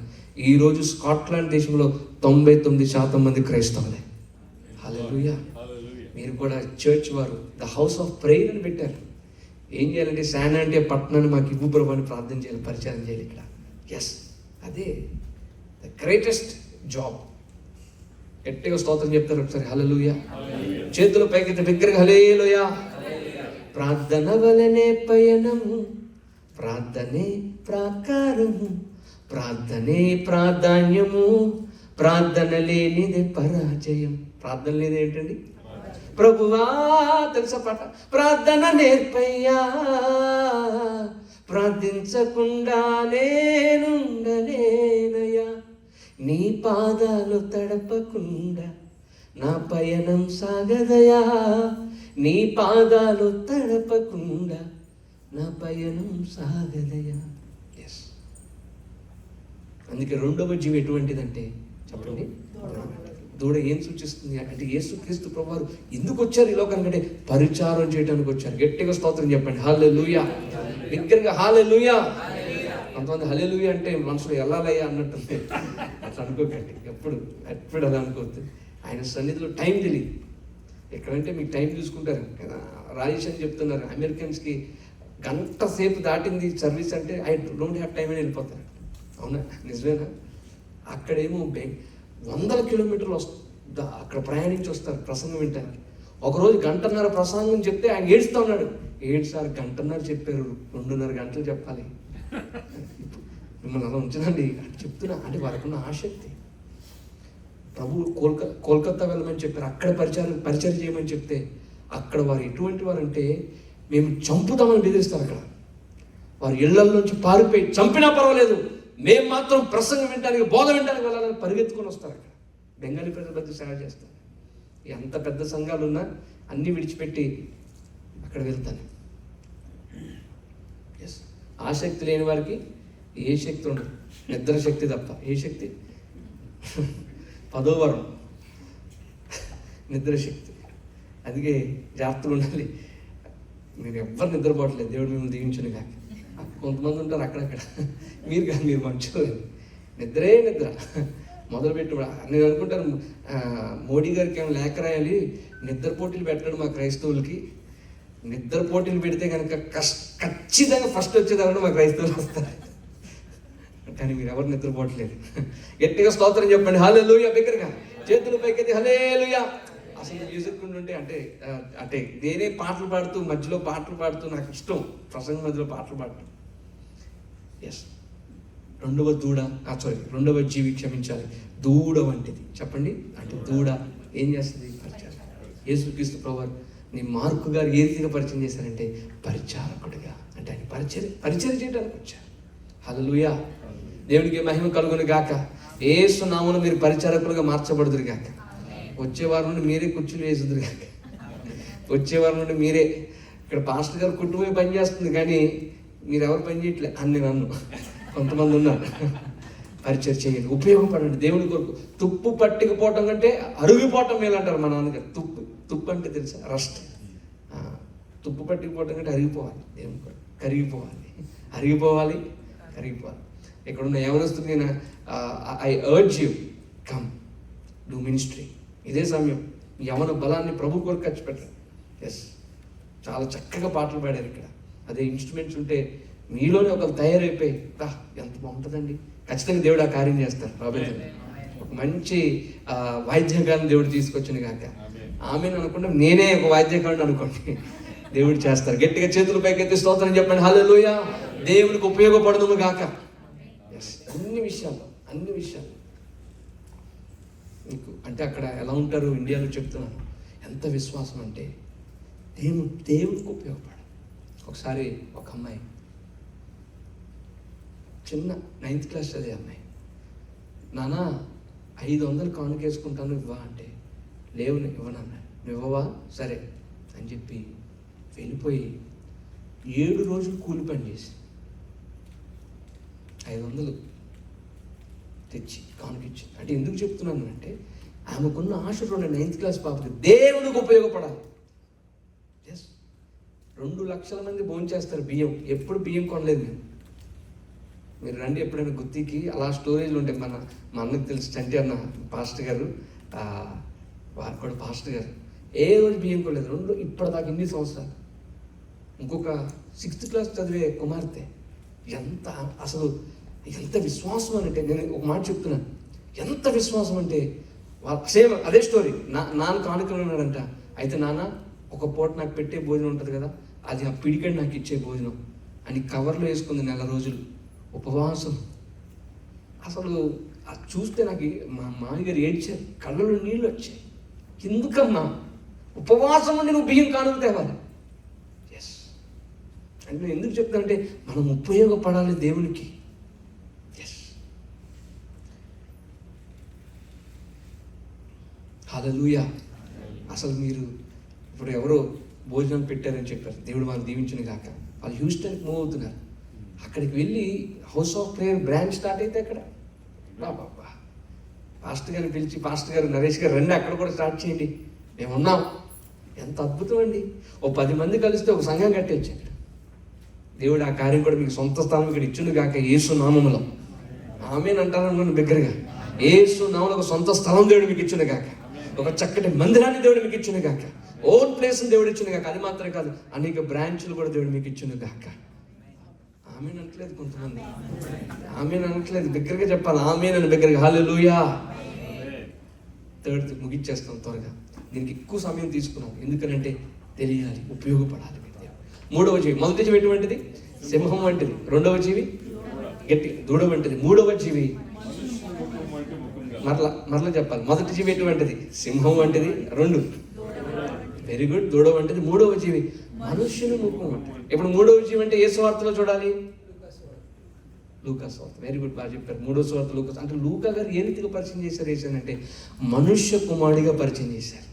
Speaker 2: ఈరోజు స్కాట్లాండ్ దేశంలో 99% మంది క్రైస్తవులే. హల్లెలూయా. మీరు కూడా చర్చ్ వారు ద హౌస్ ఆఫ్ ప్రేయర్ అని పెట్టారు. ఏం చేయాలంటే శాన్ అంటే పట్టణాన్ని మాకు ఇవ్వు ప్రభు అని ప్రార్థన చేయాలి, పరిచయం చేయాలి ఇక్కడ. ఎస్, అదే ద గ్రేటెస్ట్ జాబ్. గట్టిగా స్తోత్రం చెప్తారు ఒకసారి. హల్లెలూయా. చేతులు పైకి బిగ్గరగా హల్లెలూయా. ప్రార్థన వలనే పయనము, ప్రార్థనే ప్రాకారము, ప్రార్థనే ప్రాధాన్యము, ప్రార్థన లేనిదే పరాజయం. ప్రార్థన లేని ఏంటండి? ప్రభువా తెలుసా పాట? ప్రార్థన నేర్పయ్యా, ప్రార్థించకుండా నేనుండలేనయ్యా, నీ పాదాలు తడపకుండా నా పయనం సాగదయా, నీ పాదాలు తడపకుండా నా పయనం సాగదయా. ఎస్, అందుకే 2వ జీవి ఎటువంటిదంటే చెప్పండి, దూడ. ఏం సూచిస్తుంది అంటే యేసుక్రీస్తు ప్రభువారు ఎందుకు వచ్చారు ఈ లోకానికి? పరిచారం చేయడానికి వచ్చారు. గట్టిగా స్తోత్రం చెప్పండి. హల్లెలూయా. బిగ్గరగా హల్లెలూయా. కొంతమంది హల్లెలూయా అంటే మనసులో వెళ్ళాలయ్యా అన్నట్టుంది. అట్లా అనుకోకండి, ఎప్పుడు అలా అనుకోవద్దు. ఆయన సన్నిధిలో టైం తెలియదు. ఎక్కడంటే మీకు టైం చూసుకుంటారు కదా. రాజేష్ అని చెప్తున్నారు, అమెరికన్స్కి 1 గంట సేపు దాటింది సర్వీస్ అంటే ఐ డోంట్ హ్యావ్ టైం అని వెళ్ళిపోతారు. అవునా? నిజమేనా? అక్కడేమో 100 కిలోమీటర్లు అక్కడ ప్రయాణించి వస్తారు ప్రసంగం వింటానికి. ఒకరోజు 1.5 గంట ప్రసంగం చెప్తే ఆయన ఏడుస్తూ ఉన్నాడు. 7 సార్లు 1.5 గంట చెప్పారు, 2.5 గంటలు చెప్పాలి. మిమ్మల్ని అలా ఉంచదండి చెప్తున్నా. అంటే వాళ్ళకున్న ఆసక్తి. ప్రభు కోల్కతా వెళ్ళమని చెప్పారు, అక్కడ పరిచయం చేయమని చెప్తే అక్కడ వారు ఎటువంటి వారు అంటే మేము చంపుతామని బెదిరిస్తారు. అక్కడ వారు ఇళ్లలోంచి పారిపోయి చంపినా పర్వాలేదు, మేము మాత్రం ప్రసంగం వినడానికి, బోధ వినడానికి వెళ్ళాలని పరిగెత్తుకొని వస్తారు. అక్కడ బెంగాలీ ప్రజల మధ్య సేవ చేస్తారు. ఎంత పెద్ద సంఘాలు ఉన్నా అన్నీ విడిచిపెట్టి అక్కడ వెళ్తాను. ఎస్, ఆసక్తి లేని వారికి ఏ శక్తి ఉండదు, నిద్ర శక్తి తప్ప. ఏ శక్తి? 10వ వరం నిద్ర శక్తి. అందుకే జాగ్రత్తగా ఉండాలి. మీరు ఎవ్వరు నిద్రపోవట్లేదు, దేవుడు మిమ్మల్ని దీవించును కాక. కొంతమంది ఉంటారు అక్కడక్కడ, మీరు కానీ మీరు మంచోళ్ళు, నిద్రే నిద్ర మొదలుపెట్టి. నేను అనుకుంటాను మోడీ గారికి ఏమైనా లేఖ రాయాలి, నిద్ర పోటీలు పెట్టాడు మా క్రైస్తవులకి. నిద్ర పోటీలు పెడితే కనుక ఖచ్చితంగా ఫస్ట్ వచ్చేదాన్ని మా క్రైస్తవులు వస్తారు. కానీ మీరు ఎవరు నిద్రపోవట్లేదు. గట్టిగా స్తోత్రం చెప్పండి, హల్లెలూయా. బిగ్గరగా చేతులు పైకెత్తి హల్లెలూయా. అసలు మ్యూజిక్ ఉంటే అంటే నేనే పాటలు పాడుతూ మధ్యలో పాటలు పాడుతూ నాకు ఇష్టం, ప్రసంగం మధ్యలో పాటలు పాడటం. ఎస్, రెండవ జీవి క్షమించాలి, దూడ వంటిది. చెప్పండి, అంటే దూడ ఏం చేస్తుంది? పరిచారం. యేసుక్రీస్తు ప్రభువారు నీ మార్కు గారు ఏ రీతిగా పరిచయం చేశారంటే పరిచారకుడిగా, అంటే ఆయన పరిచయం చేయడానికి వచ్చారు. హల్లెలూయా. దేవునికి మహిమ కలుగును గాక. యేసు నామమున మీరు పరిచారకులుగా మార్చబడుదురు గాక. వచ్చే వారం నుండి మీరే కుర్చీలు వేసుదురు గాక. వచ్చే వారం నుండి మీరే. ఇక్కడ పాస్టర్ గారు కుటుంబమే పని చేస్తుంది, కానీ మీరు ఎవరు పని చేయట్లే అని నన్ను కొంతమంది ఉన్నారు. పరిచయం చేయండి, ఉపయోగపడండి దేవుని కొరకు. తుప్పు పట్టుకుపోవటం కంటే అరిగిపోవటం మేలంటారు మా నాన్నగారు. తుప్పు అంటే తెలుసా? రస్ట్. తుప్పు పట్టుకుపోవటం కంటే అరిగిపోవాలి దేవుని కొరకు. కరిగిపోవాలి. ఇక్కడున్న యవనస్తులు నేను I urge you, come do ministry. ఇదే సమయం. యవన బలాన్ని ప్రభు కొరకు ఖర్చు పెట్టండి. ఎస్, చాలా చక్కగా పాటలు పాడారు ఇక్కడ. అదే ఇన్స్ట్రుమెంట్స్ ఉంటే మీలోనే ఒకరు తయారైపోయి ఎంత బాగుంటుందండి. ఖచ్చితంగా దేవుడు ఆ కార్యం చేస్తారు. బాబాయ్ ఒక మంచి వాయిద్యకారుని దేవుడు తీసుకొచ్చిన కాక. ఆమెను అనుకుంటే నేనే ఒక వాయిద్యకారుని అనుకోండి, దేవుడు చేస్తారు. గట్టిగా చేతుల పైకెత్తి స్తోత్రం చెప్పండి, హల్లెలూయా. దేవుడికి ఉపయోగపడదుము గాక. ఎస్, అన్ని విషయాలు మీకు అంటే అక్కడ ఎలా ఉంటారు ఇండియాలో చెప్తున్నాను. ఎంత విశ్వాసం అంటే దేవుడికి ఉపయోగపడాలి. ఒకసారి ఒక అమ్మాయి, చిన్న 9th క్లాస్ చదివే అమ్మాయి, నాన్న 500 కానుకేసుకుంటాను ఇవ్వా అంటే, లేవు ఇవ్వనన్నా. నువ్వు ఇవ్వవా? సరే అని చెప్పి వెళ్ళిపోయి 7 రోజులు కూలి పని చేసి 500 తెచ్చి కానుకిచ్చింది. అంటే ఎందుకు చెప్తున్నాను అంటే, ఆమెకున్న ఆశ 9th క్లాస్ పాపకి దేవుడికి ఉపయోగపడాలి. ఎస్, 2 లక్షల మంది భోంచేస్తారు బియ్యం. ఎప్పుడు బియ్యం కొనలేదు మీరు రండి ఎప్పుడైనా గుత్తికి, అలా స్టోరేజ్లు ఉంటాయి. మా అన్నకు తెలుసు, చంటి అన్న పాస్టర్ గారు, వారు కూడా పాస్టర్ గారు. ఏ రోజు బియ్యం కొనలేదు ఇప్పటిదాకా, ఇన్ని సంవత్సరాలు. ఇంకొక 6th క్లాస్ చదివే కుమార్తె, ఎంత విశ్వాసం అంటే, నేను ఒక మాట చెప్తున్నాను, ఎంత విశ్వాసం అంటే సేమ్ అదే స్టోరీ. నాన్న కానుకలు ఉన్నాడంట. అయితే నాన్న ఒక పూట నాకు పెట్టే భోజనం ఉంటుంది కదా, అది ఆ పిడికడి నాకు ఇచ్చే భోజనం అని కవర్లో వేసుకుంది 1 రోజులు ఉపవాసం. అసలు అది చూస్తే నాకు మా మామగారు ఏడ్చారు, కళ్ళలో నీళ్ళు వచ్చాయి. ఎందుకమ్మా ఉపవాసం ఉండి నువ్వు బియ్యం కానుక తేవాలి? ఎస్, అంటే నేను ఎందుకు చెప్తానంటే మనం ఉపయోగపడాలి దేవునికి. ఎస్, హల్లెలూయా. అసలు మీరు ఇప్పుడు ఎవరో భోజనం పెట్టారని చెప్పారు, దేవుడు వాళ్ళు దీవించును గాక. వాళ్ళు హ్యూస్టన్కి మూవ్ అవుతున్నారు. అక్కడికి వెళ్ళి house of prayer branch start అయితే అక్కడ బాబా పాస్టర్ గారిని పిలిచి, పాస్టర్ గారు నరేష్ గారు రండి అక్కడ కూడా స్టార్ట్ చేయండి, మేము ఉన్నాం. ఎంత అద్భుతం అండి. ఓ 10 మంది కలిస్తే ఒక సంఘం కట్టేచ్చు అక్కడ. దేవుడు ఆ కార్యం కూడా మీకు సొంత స్థానం ఇక్కడ ఇచ్చును గాక యేసు నామములో. ఆమేన్ అంటారనుకోండి బిగ్గరగా. యేసు నామములో ఒక సొంత స్థలం దేవుడు మీకు ఇచ్చును గాక. ఒక చక్కటి మందిరాన్ని దేవుడు మీకు ఇచ్చును గాక. ఓన్ ప్లేస్ని దేవుడు ఇచ్చును గాక. అది మాత్రమే కాదు, అనేక బ్రాంచ్లు కూడా దేవుడు మీకు ఇచ్చును గాక. ఆమేన్ అనట్లేదు కొంతమంది, ఆమేన్ అనట్లేదు. బిగ్గరగా చెప్పాలి ఆమేన్ అని, బిగ్గరగా హల్లెలూయా. 3rd ముగించేస్తాం త్వరగా. దీనికి ఎక్కువ సమయం తీసుకున్నాం, ఎందుకనంటే తెలియాలి, ఉపయోగపడాలి. 3వ జీవి, మొదటి జీవి ఎటువంటిది? సింహం వంటిది. 2వ జీవి గట్టి దూడ వంటిది. 3వ జీవి మరలా చెప్పాలి. మొదటి జీవి ఎటువంటిది? సింహం వంటిది. 2 వెరీ గుడ్, దూడ వంటిది. 3వ జీవి మనుష్యుని ముఖం వంటిది. ఇప్పుడు 3వ జీవి అంటే ఏ సువార్తలో చూడాలి? లూకా సువార్త. వెరీ గుడ్, బాగా చెప్పారు. 3వ సువార్త లూకా. అంటే లూకా గారు ఏ రీతిగా పరిచయం చేశారు అంటే మనుష్య కుమారుడిగా పరిచయం చేశారు.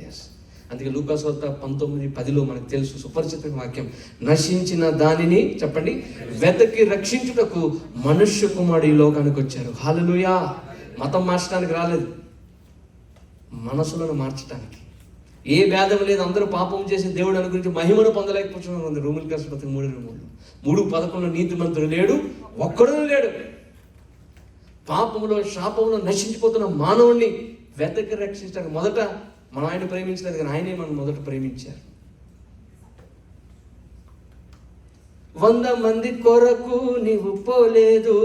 Speaker 2: ఎస్, అందుకే లూకా సువార్త 19:10 మనకు తెలుసు సుపరిచితమైన వాక్యం, నశించిన దానిని చెప్పండి వెతకి రక్షించుటకు మనుష్య కుమారుడు ఈ లోకానికి వచ్చారు. హల్లెలూయా. మతం మార్చడానికి రాలేదు, మనసులను మార్చడానికి. ఏ భేదం లేదు, అందరూ పాపం చేసి దేవుడు అనుగురించి మహిమను పొందలేకపోతున్నారు. రోమిల్ రాసిన పత్రిక 3:11 నీతిమంతుడు లేడు, ఒక్కడూ లేడు. పాపములో శాపములో నశించిపోతున్న మానవుణ్ణి వెతకి రక్షించడానికి మొదట మనం ఆయన ప్రేమించలేదు, కానీ ఆయనే మనం మొదట ప్రేమించారు. 100 మంది కొరకు నీవు పోలేదు,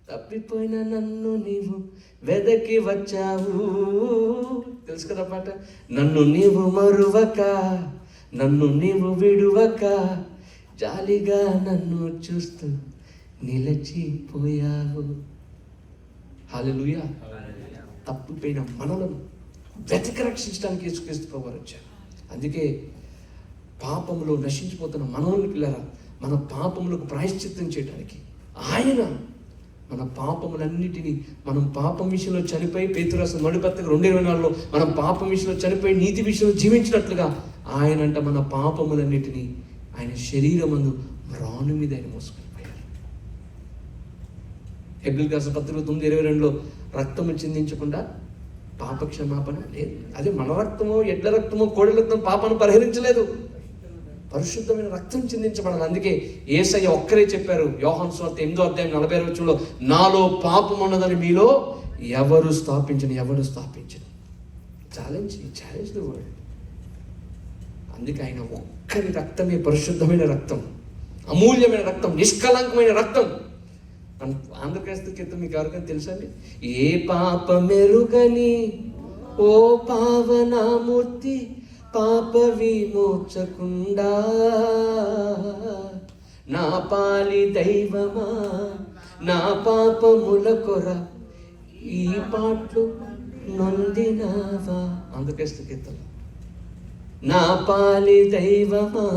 Speaker 2: తప్పిపోయిన నన్ను నీవు వెదకి వచ్చావు. తెలుసు కదా పాట, నన్ను నీవు మరువక, నన్ను నీవు విడువక, జాలిగా నన్ను చూస్తూ నిలచిపోయావు. హల్లెలూయా. తప్పిపోయిన మనలను వెతకి రక్షించడానికి యేసుక్రీస్తు ప్రభువారు వచ్చారు. అందుకే పాపములో నశించిపోతున్న మనల్ని పిల్లరా, మన పాపములకు ప్రాయశ్చిత్తం చేయడానికి ఆయన మన పాపములన్నిటినీ, మనం పాపం విషయంలో చనిపోయి, పేతురు రాసిన 2:24 మనం పాపం విషయంలో చనిపోయి నీతి విషయంలో జీవించినట్లుగా ఆయనంట మన పాపములన్నిటినీ ఆయన శరీరమందు రాను మీద ఆయన మోసుకెళ్ళిపోయారు. హెబ్రీయులకు రాసిన పత్రిక 9:22 రక్తము చిందించకుండా పాప క్షమాపణ లేదు. అదే మన రక్తమో, ఎడ్ల రక్తమో, కోడెల రక్తం పాపను పరిహరించలేదు, పరిశుద్ధమైన రక్తం చిందించబడాలి. అందుకే యేసయ్య ఒక్కరే చెప్పారు, యోహాను సువార్త 8:40 నాలో పాపం ఉన్నదని మీలో ఎవరు స్థాపించను. Challenge the world. అందుకే ఆయన ఒక్కరి రక్తమే పరిశుద్ధమైన రక్తం, అమూల్యమైన రక్తం, నిష్కలంకమైన రక్తం. ఆంధ్రప్రదేశ్ క్రితం మీకు ఎవరికైనా తెలుసా అండి? ఏ పాపమెరుగని ఓ పావనామూర్తి పాప విమోచకుండా, నా పాలి దైవమా నా పాపముల కొర ఈ పాటలు నొందినావా. ఆంధ్రప్రదేశ్ కీర్తన, నా పాలి దైవమా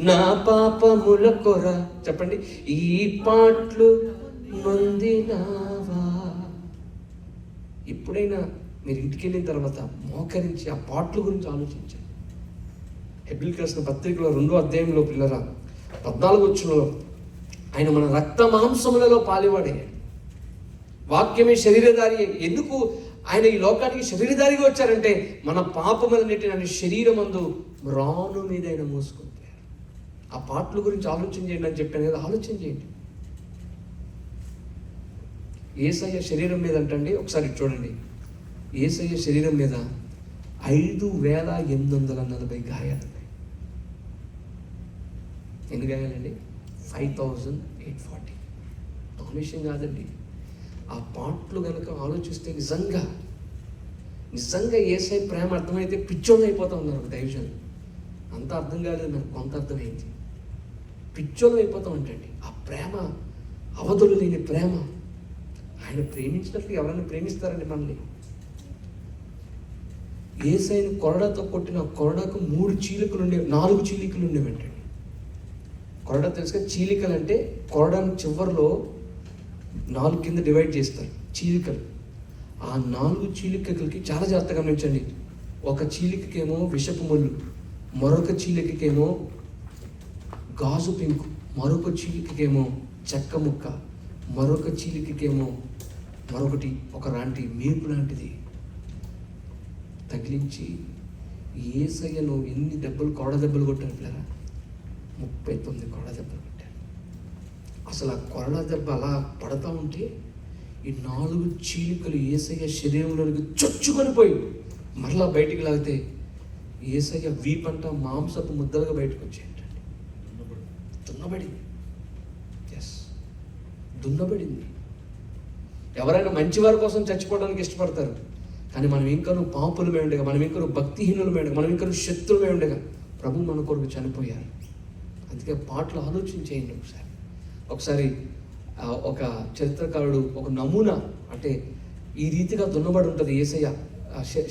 Speaker 2: నా పాపముల కొర చెప్పండి ఈ పాటలు నొందినావా. ఎప్పుడైనా మీరు ఇంటికి వెళ్ళిన తర్వాత మోకరించి ఆ పాటల గురించి ఆలోచించండి. హెబ్రీయులకు రాసిన పత్రికలో 2వ పిల్లరా 14 ఆయన మన రక్త మాంసములలో పాలివాడయ్యాడు, వాక్యమే శరీరధారి. ఎందుకు ఆయన ఈ లోకానికి శరీరధారిగా వచ్చారంటే మన పాపములన్నిటిని ఆయన శరీరమందు రాను మీద ఆయన మోసుకుంటారు. ఆ పాటల గురించి ఆలోచన చేయండి అని చెప్పాను కదా, ఆలోచన చేయండి. యేసయ్య శరీరం మీద అంటండి, ఒకసారి చూడండి, యేసయ్య శరీరం మీద 5840 గాయాలు ఉన్నాయి. ఎన్ని గాయాలండి? 5840. విషయం కాదండి. ఆ పాటలు కనుక ఆలోచిస్తే నిజంగా యేసయ్య ప్రేమ అర్థమైతే పిచ్చోళ్ళు అయిపోతా ఉన్నారు దైవజన్. అంత అర్థం కాలేదు నాకు, కొంత అర్థమైంది. పిచ్చోళ్ళు అయిపోతాం అంటండి. ఆ ప్రేమ అవధులు లేని ప్రేమ. ఆయన ప్రేమించినట్లు ఎవరైనా ప్రేమిస్తారండి మనల్ని? యేసయ్యను కొరడాతో కొట్టిన కొరడాకు 4 చీలికలు ఉండేవంటండి. కొరడా తెలుసుగా, చీలికలు అంటే కొరడాను చివరిలో 4 కింద డివైడ్ చేస్తారు చీలికలు. ఆ 4 చీలికలకి చాలా జాగ్రత్తగా గమనించండి. ఒక చీలికకేమో విషపు ముళ్ళు, మరొక చీలికకేమో గాజు పెంకు, మరొక చీలికకేమో చెక్క ముక్క, మరొక చీలికకేమో మరొకటి ఒక లాంటి మేపు లాంటిది తగిలించి యేసయ్యను ఎన్ని కొరడ దెబ్బలు కొట్టారు పిల్లరా? 39 కొరడ దెబ్బలు కొట్టారు. అసలు ఆ కొరడ దెబ్బ అలా పడతా ఉంటే ఈ 4 చీలికలు యేసయ్య శరీరంలోనికి చొచ్చుకొని పోయి మరలా బయటికి లాగితే యేసయ్య వీపంట మాంసపు ముద్దలుగా బయటకు వచ్చేయండి. దున్నబడింది. దున్నబడింది. ఎవరైనా మంచివారి కోసం చచ్చిపోవడానికి ఇష్టపడతారు, కానీ మనం ఇంకనూ పాపులమే ఉండగా, మనం ఇంకనూ భక్తిహీనులమే ఉండగా, మనం ఇంకనూ శత్రులమే ఉండగా ప్రభు మన కొరకు చనిపోయారు. అందుకే పాటలు ఆలోచించేయండి. ఒకసారి ఒక చరిత్రకారుడు ఒక నమూనా, అంటే ఈ రీతిగా దున్నబడి ఉంటుంది యేసయ్య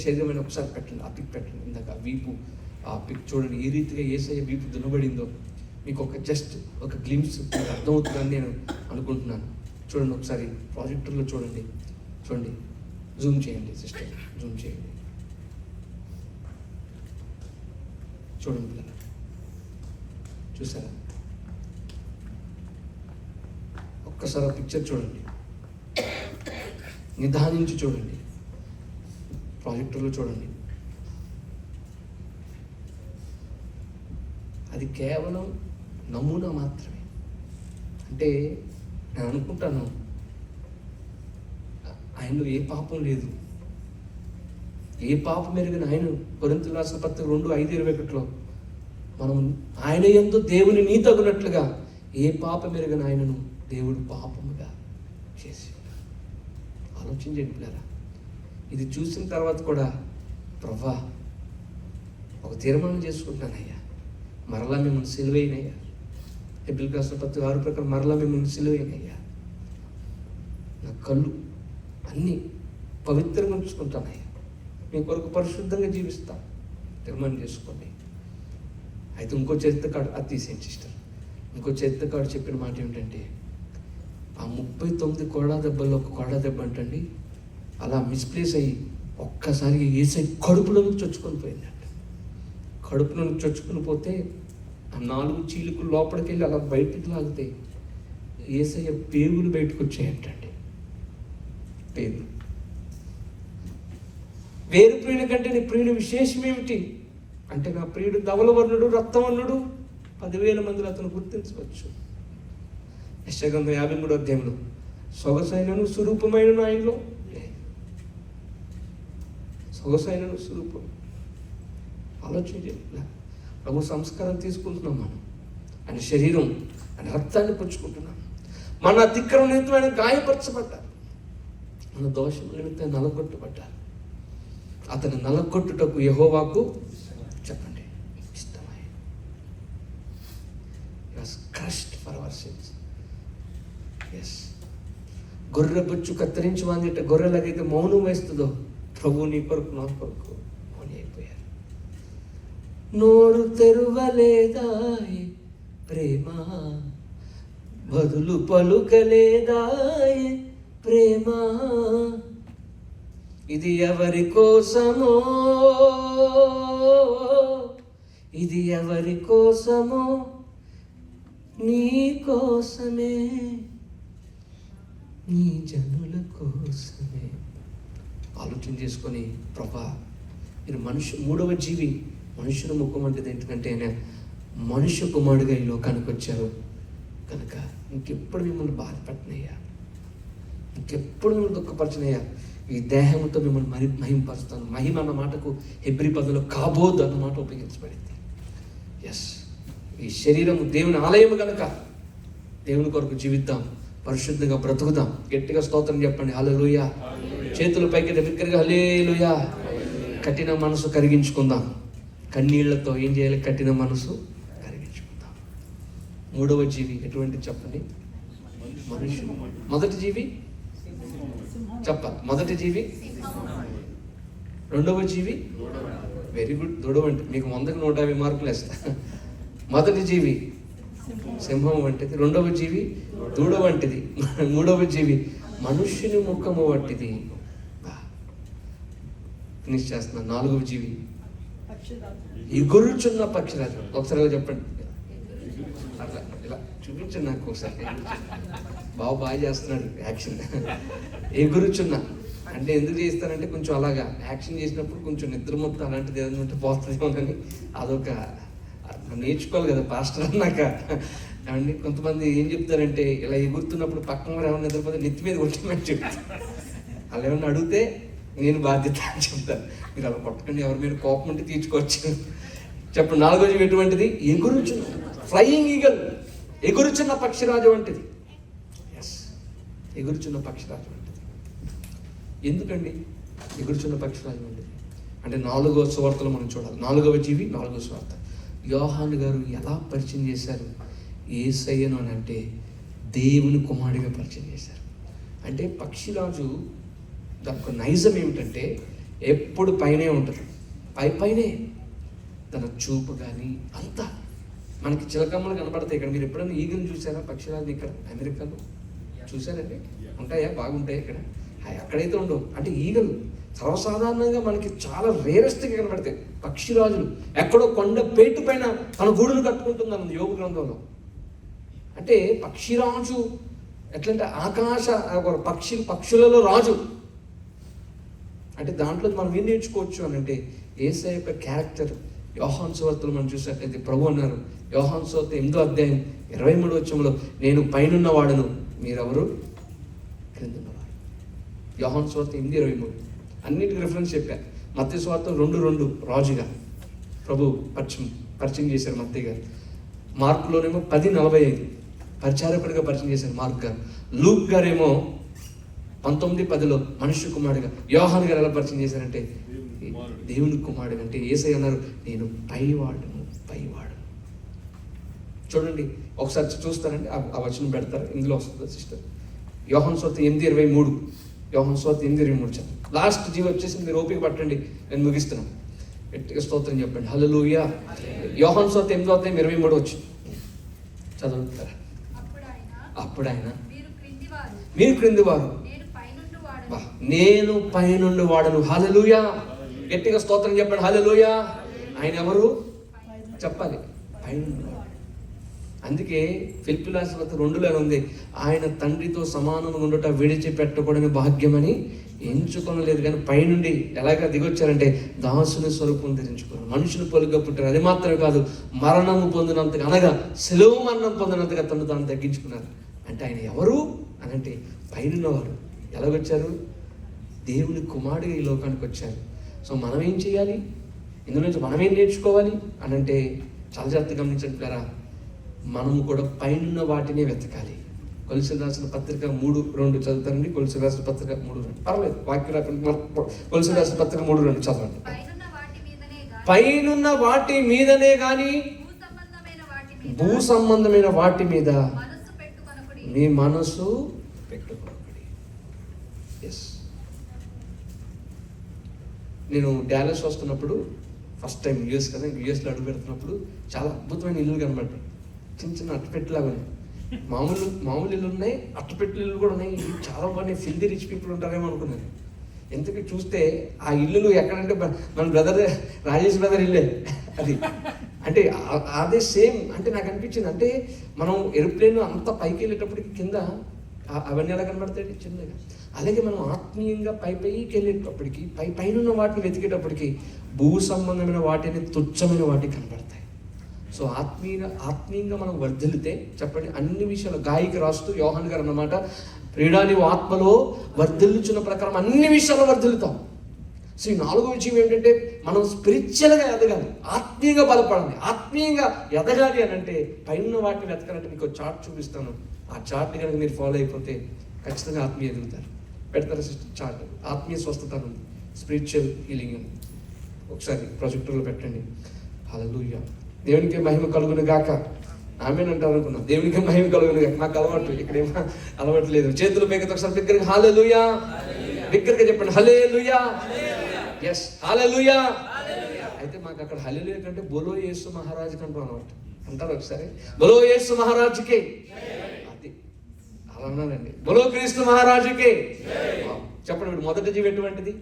Speaker 2: శరీరమైన, ఒకసారి పెట్టండి, ఆ పిక్ పెట్టండి, ఇందాక వీపు ఆ పిక్ చూడండి, ఏ రీతిగా యేసయ్య వీపు దున్నబడిందో మీకు ఒక గ్లిమ్స్ మీకు అర్థమవుతుందని నేను అనుకుంటున్నాను. చూడండి ఒకసారి ప్రాజెక్టర్లో చూడండి, జూమ్ చేయండి సిస్టర్, జూమ్ చేయండి. చూడండి పిల్లలు, చూసారా? ఒక్కసారి ఆ పిక్చర్ చూడండి, నిదానించి చూడండి, ప్రాజెక్టర్లో చూడండి. అది కేవలం నమూనా మాత్రమే. అంటే నేను అనుకుంటాను, ఆయనలో ఏ పాపం లేదు, ఏ పాపం ఎరిగిన ఆయన. కొరింథీయులకు రాసిన పత్రిక 2:5-21 మనం ఆయన యందు దేవుని నీతగునట్లుగా ఏ పాపం ఎరిగిన ఆయనను దేవుడు పాపముగా చేసి. ఆలోచించండి పిల్లరా. ఇది చూసిన తర్వాత కూడా ప్రభువా ఒక తీర్మానం చేసుకుంటున్నానయ్యా, మరలా మిమ్మల్ని సిలువైనయ్యా. హెబ్రీయులకు రాసిన పత్రిక 6 ప్రకారం మరలా మిమ్మల్ని సిలువైనయ్యా. నా కళ్ళు అన్నీ పవిత్రంగా ఉంచుకుంటానయ్యా, మీ కొరకు పరిశుద్ధంగా జీవిస్తా. తీర్మానం చేసుకోండి. అయితే ఇంకో చరిత్ర కాడు అది తీసేయండి సిస్టర్. ఇంకో చరిత్ర కాడు చెప్పిన మాట ఏమిటంటే, ఆ 39 కోడా దెబ్బల్లో ఒక కోడా దెబ్బ అంటండి అలా మిస్ప్లేస్ అయ్యి ఒక్కసారిగా ఏసై కడుపులోకి చొచ్చుకొని పోయిందంట. కడుపులోకి చొచ్చుకొని పోతే ఆ 4 చీలుకులు లోపలికి వెళ్ళి అలా బయటికి లాగితే ఏసయ్య పేగులు బయటకు వచ్చాయంటండి. పేగులు. వేరు ప్రియుని కంటే నీ ప్రియుని విశేషం ఏమిటి అంటే, నా ప్రియుడు ధవలవర్ణుడు, రక్తవర్ణుడు, 10,000 మందిలో అతను గుర్తించవచ్చు. యెషయా 53 సొగసైనను స్వరూపమైన ఆయనలో సొగసైనను స్వరూపం. ఆలోచించండి. ప్రభు సంస్కారం తీసుకుంటున్నాం మనం, ఆయన శరీరం, ఆయన రక్తాన్ని పుచ్చుకుంటున్నాం. మన అతిక్రమ నిమిత్తం ఆయన గాయపరచబడ్డారు, మన దోషం నిమిత్తం నలగొట్టబడ్డారు. అతను నలగొట్టుటకు యెహోవాకు చెప్పండి ఇష్టమై. He was crushed for our sins. Yes. గొర్రె బొచ్చు కత్తిరించి వాందిట గొర్రెలాగైతే మౌనం వేస్తుందో, ప్రభు నీ కొరకు నా కొరకు మౌని అయిపోయారు. నోరు తెరువలేదాయే ప్రేమ, బదులు పలుకలేదాయే ప్రేమ, ఇది ఎవరి కోసమో, ఇది ఎవరి కోసమో, నీ కోసమే, నీ జనుల కోసమే. ఆలోచన చేసుకొని, ప్రభా మీరు మూడవ జీవి, మనుషుల ముఖం వంటిది. ఎందుకంటే ఆయన మనుష్య కుమారుడుగా ఈ లోకానికి వచ్చారు కనుక ఇంకెప్పుడు మిమ్మల్ని బాధపడినయ్యా, ఇంకెప్పుడు మిమ్మల్ని దుఃఖపరచినయ్యా. ఈ దేహంతో మిమ్మల్ని మహింపరుస్తాను. మహిమ అన్న మాటకు హెబ్రీ పదంలో కాబోద్ అన్న మాట ఉపయోగించబడింది. ఎస్, ఈ శరీరము దేవుని ఆలయము కనుక దేవుని కొరకు జీవిద్దాం, పరిశుద్ధంగా బ్రతుకుదాం. గట్టిగా స్తోత్రం చెప్పండి. హల్లెలూయా. చేతుల పైకి దగ్గరగా హల్లెలూయా. కఠిన మనసు కరిగించుకుందాం. కన్నీళ్లతో ఏం చేయాలి? కఠిన మనసు కరిగించుకుందాం. మూడవ జీవి ఎటువంటి చెప్పండి? మనుషులు. మొదటి జీవి చెప్పాలి. మొదటి జీవి. రెండవ జీవి వెరీ గుడ్, దూడవ అంటే మీకు 100కి 150 మార్కులు వేస్తా. మొదటి జీవి సింహం వంటిది, రెండవ జీవి దూడ వంటిది, మూడవ జీవి మనుష్యుని ముఖము వంటిది. ఫినిష్ చేస్తున్నా. నాలుగవ జీవి ఎగురుచున్న పక్షిరాజు. ఒకసారి చెప్పండి, అట్లా ఇలా చూపించండి నాకు ఒకసారి. బాగా చేస్తున్నాడు యాక్షన్. ఎగురుచున్న అంటే ఎందుకు చేస్తానంటే, కొంచెం అలాగా యాక్షన్ చేసినప్పుడు కొంచెం నిద్ర మొత్తం అలాంటిది ఏదైనా ఉంటే పోతుందేమోనని అదొక నేర్చుకోవాలి కదా పాస్టర్ అన్నాక. ఏమండి కొంతమంది ఏం చెప్తారంటే, ఇలా ఎగురుతున్నప్పుడు పక్కన వారు ఏమైనా నిద్రపోతే నెత్తి మీద కొట్టమని చెప్తారు. అలా ఏమన్నా అడిగితే నేను బాధ్యత అని చెప్తాను. మీరు అలా కొట్టకండి, ఎవరి మీద కోపం ఉంటే తీర్చుకోవచ్చు. చెప్పండి. నాలుగోది ఎటువంటిది? ఎగురుచున్న ఫ్లయింగ్ ఈగల్, ఎగురుచున్న పక్షిరాజు వంటిది. ఎస్, ఎగురుచున్న పక్షిరాజు వంటిది. ఎందుకండి ఎగురుచున్న పక్షిరాజు వంటిది అంటే 4వ సువార్తలో మనం చూడాలి. 4వ జీవి, 4వ సువార్త. యోహాను గారు ఎలా పరిచయం చేశారు యేసయ్యను అని అంటే, దేవుని కుమారుడిగా పరిచయం చేశారు. అంటే పక్షిరాజు దానికి నైజం ఏమిటంటే, ఎప్పుడు పైనే ఉంటుంది, పైనే తన చూపు కానీ అంతా. మనకి చిలకమ్మలు కనపడతాయి ఇక్కడ. మీరు ఎప్పుడైనా ఈగలు చూసారా? పక్షిరాజు ఇక్కడ అమెరికాలో చూసారండి? ఉంటాయా? బాగుంటాయి ఇక్కడ. అక్కడైతే ఉండవు. అంటే ఈగలు సర్వసాధారణంగా మనకి చాలా రేరెస్ట్గా కనబడతాయి పక్షిరాజులు. ఎక్కడో కొండ పేటు పైన తన గూడును కట్టుకుంటుందన్నది యోగ గ్రంథంలో. అంటే పక్షిరాజు ఎట్లంటే ఆకాశ పక్షులలో రాజు. అంటే దాంట్లో మనం ఏం నేర్చుకోవచ్చు అని అంటే యేసయ్య యొక్క క్యారెక్టర్. యోహాను సువార్తలో మనం చూసినట్లయితే ప్రభు అన్నారు, యోహాను సువార్త 8వ అధ్యాయం 23వ వచనంలో, నేను పైనున్న వాడను, మీరెవరు క్రిందున్నవారు. యోహాను సువార్త 8:23 అన్నిటికి రిఫరెన్స్ చెప్పారు. మత్తయి సువార్త 2:2 రాజుగా ప్రభు పరిచయం చేశారు మత్తయి గారు. మార్కులోనేమో 10:45 పరిచారకుడిగా పరిచయం చేశారు మార్క్ గారు. లూక్ గారేమో 19:10 మనుష్య కుమారుడిగా. యోహాను గారు ఎలా పరిచయం చేశారంటే దేవుని కుమారుడు. అంటే యేసయ్య అన్నారు, నేను పైవాడను. చూడండి ఒకసారి చూస్తారండి, ఆ వచనం పెడతారు, ఇందులో వస్తుంది సిస్టర్. యోహాను సువార్త 8:23. యోహాను సువార్త 8:23 చదువు. లాస్ట్ జీవి వచ్చేసి మీరు ఓపిక పట్టండి, నేను ముగిస్తున్నాను. గట్టిగా స్తోత్రం చెప్పండి, హల్లెలూయా. యోహాను సువార్త 8వ అధ్యాయం 23 వచ్చి చదువుతారా? అప్పుడు ఆయన మీరు క్రింది వారు, నేను పైనుండి వాడను. హల్లెలూయా. గట్టిగా స్తోత్రం చెప్పండి, హల్లెలూయా. ఆయన ఎవరు చెప్పాలి? పైనుండి. అందుకే ఫిలిప్పీ రాసిన 2లో ఉంది, ఆయన తండ్రితో సమానంగా ఉండట విడిచిపెట్టకూడని భాగ్యమని ఎంచుకొనలేదు. కానీ పైనుండి ఎలాగ దిగొచ్చారంటే దాసుని స్వరూపం ధరించుకున్నారు, మనుషులు పొలుగా పుట్టారు. అది మాత్రమే కాదు, మరణము పొందినంతగా, అనగా సెలవు మరణం పొందినంతగా తను తాను తగ్గించుకున్నారు. అంటే ఆయన ఎవరు అని అంటే పైనున్నవారు. ఎలాగొచ్చారు? దేవుని కుమారుడిగా ఈ లోకానికి వచ్చారు. సో మనం ఏం చేయాలి? ఇందులో నుంచి మనం ఏం నేర్చుకోవాలి అని అంటే చాలా జాగ్రత్తగా గమనించండి పిల్లరా. మనము కూడా పైనున్న వాటినే వెతకాలి. కొలస్సీయులకు రాసిన పత్రిక 3:2 చదువుతారండి. కొలస్సీయులకు రాసిన పత్రిక 3:2 పర్లేదు, వాక్యం రాకుండా కొలస్సీయులకు రాసిన పత్రిక 3:2 చదవండి. పైనున్న వాటి మీదనే గాని భూ సంబంధమైన వాటి మీద మీ మనసు పెట్టుకోకండి. ఎస్, నేను డాలస్ వస్తున్నప్పుడు ఫస్ట్ టైం యూఎస్ కదా, యూఎస్లో అడుగు పెడుతున్నప్పుడు చాలా అద్భుతమైన ఇల్లు కనబడ్డాయి. చిన్న చిన్న అట్టపెట్టెలాగా ఉన్నాయి. మామూలు ఇల్లు ఉన్నాయి, అట్టపెట్టెలు ఇల్లు కూడా ఉన్నాయి. చాలా బాగున్నాయి. ఫిల్దీ రిచ్ పీపుల్ ఉంటారేమో అనుకున్నాను. ఎందుకు చూస్తే ఆ ఇల్లులు ఎక్కడంటే మన బ్రదర్ రాజేష్ బ్రదర్ ఇల్లే అది. అంటే అదే సేమ్. అంటే నాకు అనిపించింది, అంటే మనం ఏరోప్లేన్ అంత పైకి వెళ్ళేటప్పటికి కింద అవన్నీ ఎలా కనబడతాయి చిన్నగా. అలాగే మనం ఆత్మీయంగా పైకి వెళ్ళేటప్పటికి పైన వాటిని వెతికేటప్పటికి భూ సంబంధమైన వాటిని తుచ్చమైన వాటికి కనబడతాయి. సో ఆత్మీయంగా మనం వర్ధిల్లితే చెప్పండి అన్ని విషయాలు. గాయకి రాస్తూ యోహాన్ గారు అన్నమాట, ప్రియుడా నీవు ఆత్మలో వర్ధిల్లుచున్న ప్రకారం అన్ని విషయాల్లో వర్ధిల్లుతాం. సో ఈ 4వ విషయం ఏంటంటే మనం స్పిరిచువల్గా ఎదగాలి, ఆత్మీయంగా బలపడాలి. ఆత్మీయంగా ఎదగాలి అని అంటే పైన వాటిని వెతకాలంటే మీకు చార్ట్ చూపిస్తాను. ఆ చార్ట్ని కనుక మీరు ఫాలో అయిపోతే ఖచ్చితంగా ఆత్మీయ ఎదుగుతారు. పెడతారు సిస్టర్ చార్ట్. ఆత్మీయ స్వస్థత ఉంది, స్పిరిచువల్ హీలింగ్ ఉంది. ఒకసారి ప్రొజెక్టర్లో పెట్టండి. హల్లెలూయా. దేవునికి మహిమ కలుగును గాక. ఆమెన్ అంటారు అనుకున్నా. దేవునికి మహిమ కలుగును గాక. నాకు అలవాటు, ఇక్కడేమో అలవాటు లేదు. చేతులు పైకి ఒకసారి బిగ్గరగా హల్లెలూయా, బిగ్గరగా చెప్పండి హల్లెలూయా. ఎస్, హల్లెలూయా. అయితే మాకు అక్కడ హల్లెలూయా కంటే బోలో యేసు మహారాజు కంటూ అనమాట అంటారు. ఒకసారి బోలో యేసు మహారాజుకే, అది అలా అన్నానండి. బోలో క్రీస్తు మహారాజుకే. చెప్పండి. ఇప్పుడు మొదటి జీవి ఎటువంటిది?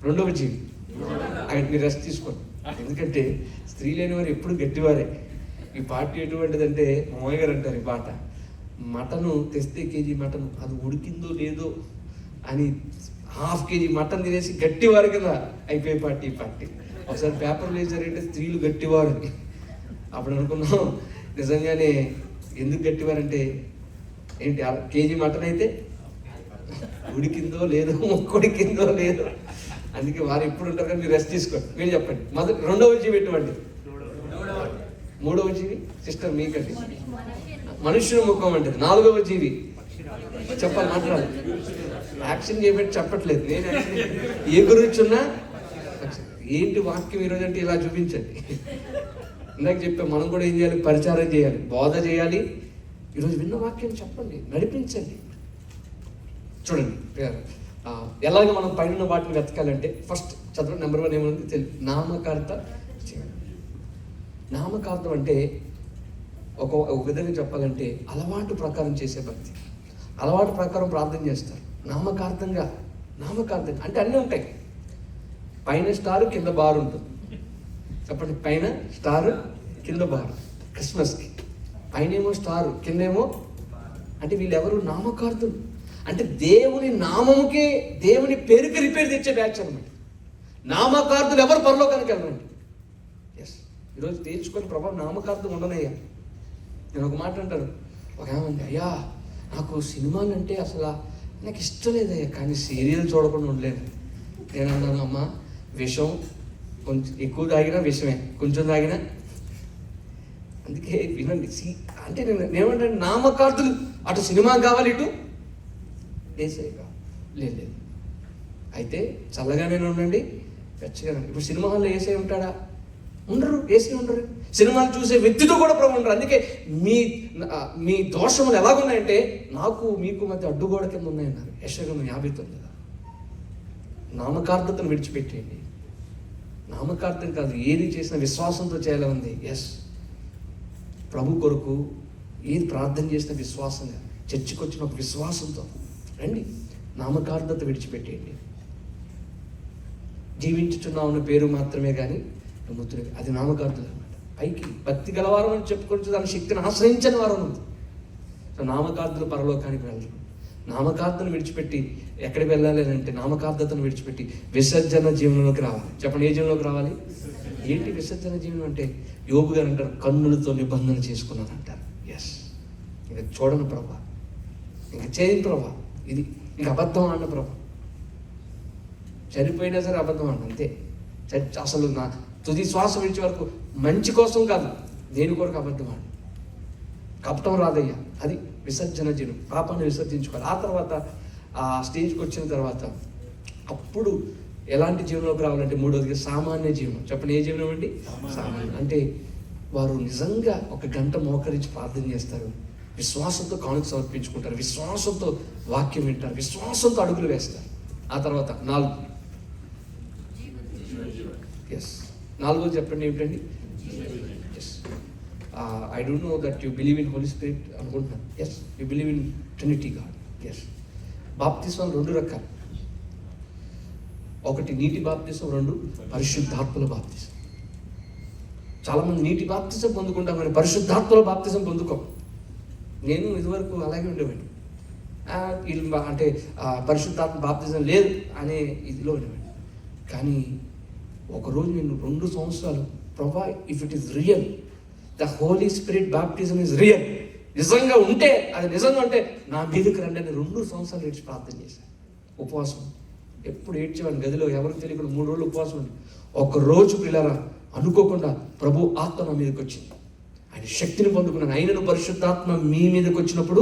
Speaker 2: రెండవ జీవి. ఆయన మీరు రెస్ట్ తీసుకోండి. ఎందుకంటే స్త్రీ లేని వారు ఎప్పుడు గట్టివారే. ఈ పార్టీ ఎటువంటిదంటే మామయ్య గారు అంటారు ఈ పాట, మటను తెస్తే కేజీ మటన్ అది ఉడికిందో లేదో అని ½ కేజీ మటన్ తినేసి గట్టివారు కదా అయిపోయే పార్టీ ఈ పార్టీ. ఒకసారి పేపర్లు వేసారంటే స్త్రీలు గట్టివారు. అప్పుడు అనుకున్నాం నిజంగానే ఎందుకు గట్టివారంటే ఏంటి, కేజీ మటన్ అయితే ఉడికిందో లేదో, మొక్కుడికిందో లేదో, అందుకే వారు ఎప్పుడు ఉంటారు కానీ మీరు రెస్ట్ తీసుకోండి. మీరు చెప్పండి. రెండవ జీవి ఎటువంటిది? మూడవ జీవి సిస్టర్ మీకండి మనుష్యుని ముఖం అంటే. 4వ జీవి చెప్పాలి, మాట్లాడాలి. యాక్షన్ చేయబట్టి చెప్పట్లేదు నేను. ఏ గురించున్నా ఏంటి వాక్యం ఈరోజు అంటే ఇలా చూపించండి. ఇందాక చెప్పా, మనం కూడా ఏం చేయాలి? పరిచారం చేయాలి, బోధ చేయాలి. ఈరోజు విన్న వాక్యం చెప్పండి, నడిపించండి. చూడండి ఎలాగ మనం పైన వాటిని వెతకాలంటే ఫస్ట్ చదవండి. నెంబర్ 1 ఏముంది తెలియదు, నామకార్థ చేయాలి. నామకార్థం అంటే ఒక విధంగా చెప్పాలంటే అలవాటు ప్రకారం చేసే భక్తి. అలవాటు ప్రకారం ప్రార్థన చేస్తారు. నామకార్థంగా అంటే అన్నీ ఉంటాయి. పైన స్టార్ కింద బార్ ఉంటుంది. చెప్పండి, పైన స్టార్ కింద బార్. క్రిస్మస్కి పైనేమో స్టార్ కిందేమో, అంటే వీళ్ళెవరు నామకార్థులు. అంటే దేవుని నామముకే, దేవుని పేరుకి రిపేర్ తెచ్చే బ్యాచ్ అనమాట. నామకార్థులు ఎవరు పరలోకానికి వెళ్ళరండి. ఎస్, ఈరోజు తేల్చుకొని ప్రభావం నామకార్థం ఉండనయ్యా. నేను ఒక మాట అంటాను, ఒక ఏమంది, అయ్యా నాకు సినిమాలు అంటే అసలు నాకు ఇష్టం లేదయ్యా, కానీ సీరియల్ చూడకుండా ఉండలేను. నేను అన్నాను, అమ్మ విషం కొంచెం ఎక్కువ తాగినా విషమే, కొంచెం తాగినా. అందుకే వినండి, అంటే నేను ఏమంటాను, నామకార్థులు అటు సినిమా కావాలి, ఇటు ఏసై కావాలి. లేదు, అయితే చల్లగానే ఉండండి, వెచ్చగా. ఇప్పుడు సినిమా హాల్లో ఏసై ఉంటాడా? ఉండరు, ఏసై ఉండరు. సినిమాలు చూసే వ్యక్తితో కూడా ప్రభు ఉండరు. అందుకే మీ దోషములు ఎలాగున్నాయంటే నాకు మీకు మధ్య అడ్డుగోడ కింద ఉన్నాయన్నారు యెషయా 59. నామకార్థతను విడిచిపెట్టేయండి. నామకార్థం కాదు, ఏది చేసిన విశ్వాసంతో చేయాలి ఉంది. ఎస్, ప్రభు కొరకు ఏది ప్రార్థన చేసిన విశ్వాసంగా, చర్చికి వచ్చిన ఒక విశ్వాసంతో రండి. నామకార్థత విడిచిపెట్టేయండి. జీవించుచున్నామన్న పేరు మాత్రమే కానీ ముద్దులు, అది నామకార్థులు అనమాట. పైకి భక్తి గలవారం అని చెప్పుకుంటూ దాని శక్తిని ఆశ్రయించని వారం ఉంది. సో నామకార్థులు పరలోకానికి వెళ్ళరు. నామకార్థను విడిచిపెట్టి ఎక్కడికి వెళ్ళాలి అంటే నామకార్థతను విడిచిపెట్టి విసర్జన జీవనంలోకి రావాలి. చెప్పండి, ఏ జీవనంలోకి రావాలి? ఏంటి విసర్జన జీవనం అంటే? యోబు గారు అంటారు, కన్నులతో నిబంధన చేసుకున్నాను అంటారు. ఎస్, ఇంకా చూడను ప్రభా, ఇంకా చేయని ప్రభా, ఇది ఇంకా అబద్ధం అన్న ప్రభా. చనిపోయినా సరే అబద్ధం అన్న, అంతే. అసలు నా తుది శ్వాస విడిచే వరకు మంచి కోసం కాదు, దేని కొరకు అబద్ధం ఆడు. కపటం రాదయ్యా, అది విసర్జన జీవనం. పాపాన్ని విసర్జించుకోవాలి. ఆ తర్వాత ఆ స్టేజ్కి వచ్చిన తర్వాత అప్పుడు ఎలాంటి జీవనంలోకి రావాలంటే మూడోదిగా సామాన్య జీవనం. చెప్పండి, ఏ జీవనం అండి? సామాన్య అంటే వారు నిజంగా 1 గంట మోకరించి ప్రార్థన చేస్తారు, విశ్వాసంతో కానుక సమర్పించుకుంటారు, విశ్వాసంతో వాక్యం వింటారు, విశ్వాసంతో అడుగులు వేస్తారు. ఆ తర్వాత 4 ఎస్, 4 చెప్పండి ఏమిటండి? Yes, I don't know that you believe in Holy Spirit అనుకుంటున్నాను. Yes, you believe in Trinity God. Yes, బాప్తిస్మం 2 రకాలు. ఒకటి నీటి బాప్తిసం, 2 పరిశుద్ధాత్మల బాప్తిసం. చాలామంది నీటి బాప్తిసం పొందుకుంటాం కానీ పరిశుద్ధాత్మల బాప్తిసం పొందుకోం. నేను ఇదివరకు అలాగే ఉండేవాడిని. అంటే పరిశుద్ధాత్మ బాప్తిజం లేదు అనే ఇదిలో ఉండేవాడిని. కానీ ఒకరోజు నేను 2 సంవత్సరాలు ప్రభా, if it is real, the Holi spirit baptism is real, నిజంగా ఉంటే, అది నిజంగా ఉంటే నా మీదకి రండి అని 2 సంవత్సరాలు ఏడ్చి ప్రార్థన చేశాను. ఉపవాసం ఎప్పుడు ఏడ్చేవాడిని గదిలో, ఎవరికి తెలియకుండా 3 రోజులు ఉపవాసం ఉంది. ఒకరోజు పిల్లరా అనుకోకుండా ప్రభు ఆత్మ నా మీదకి వచ్చింది. ఆయన శక్తిని పొందుకున్నాను. ఆయనను పరిశుద్ధాత్మ మీ మీదకి వచ్చినప్పుడు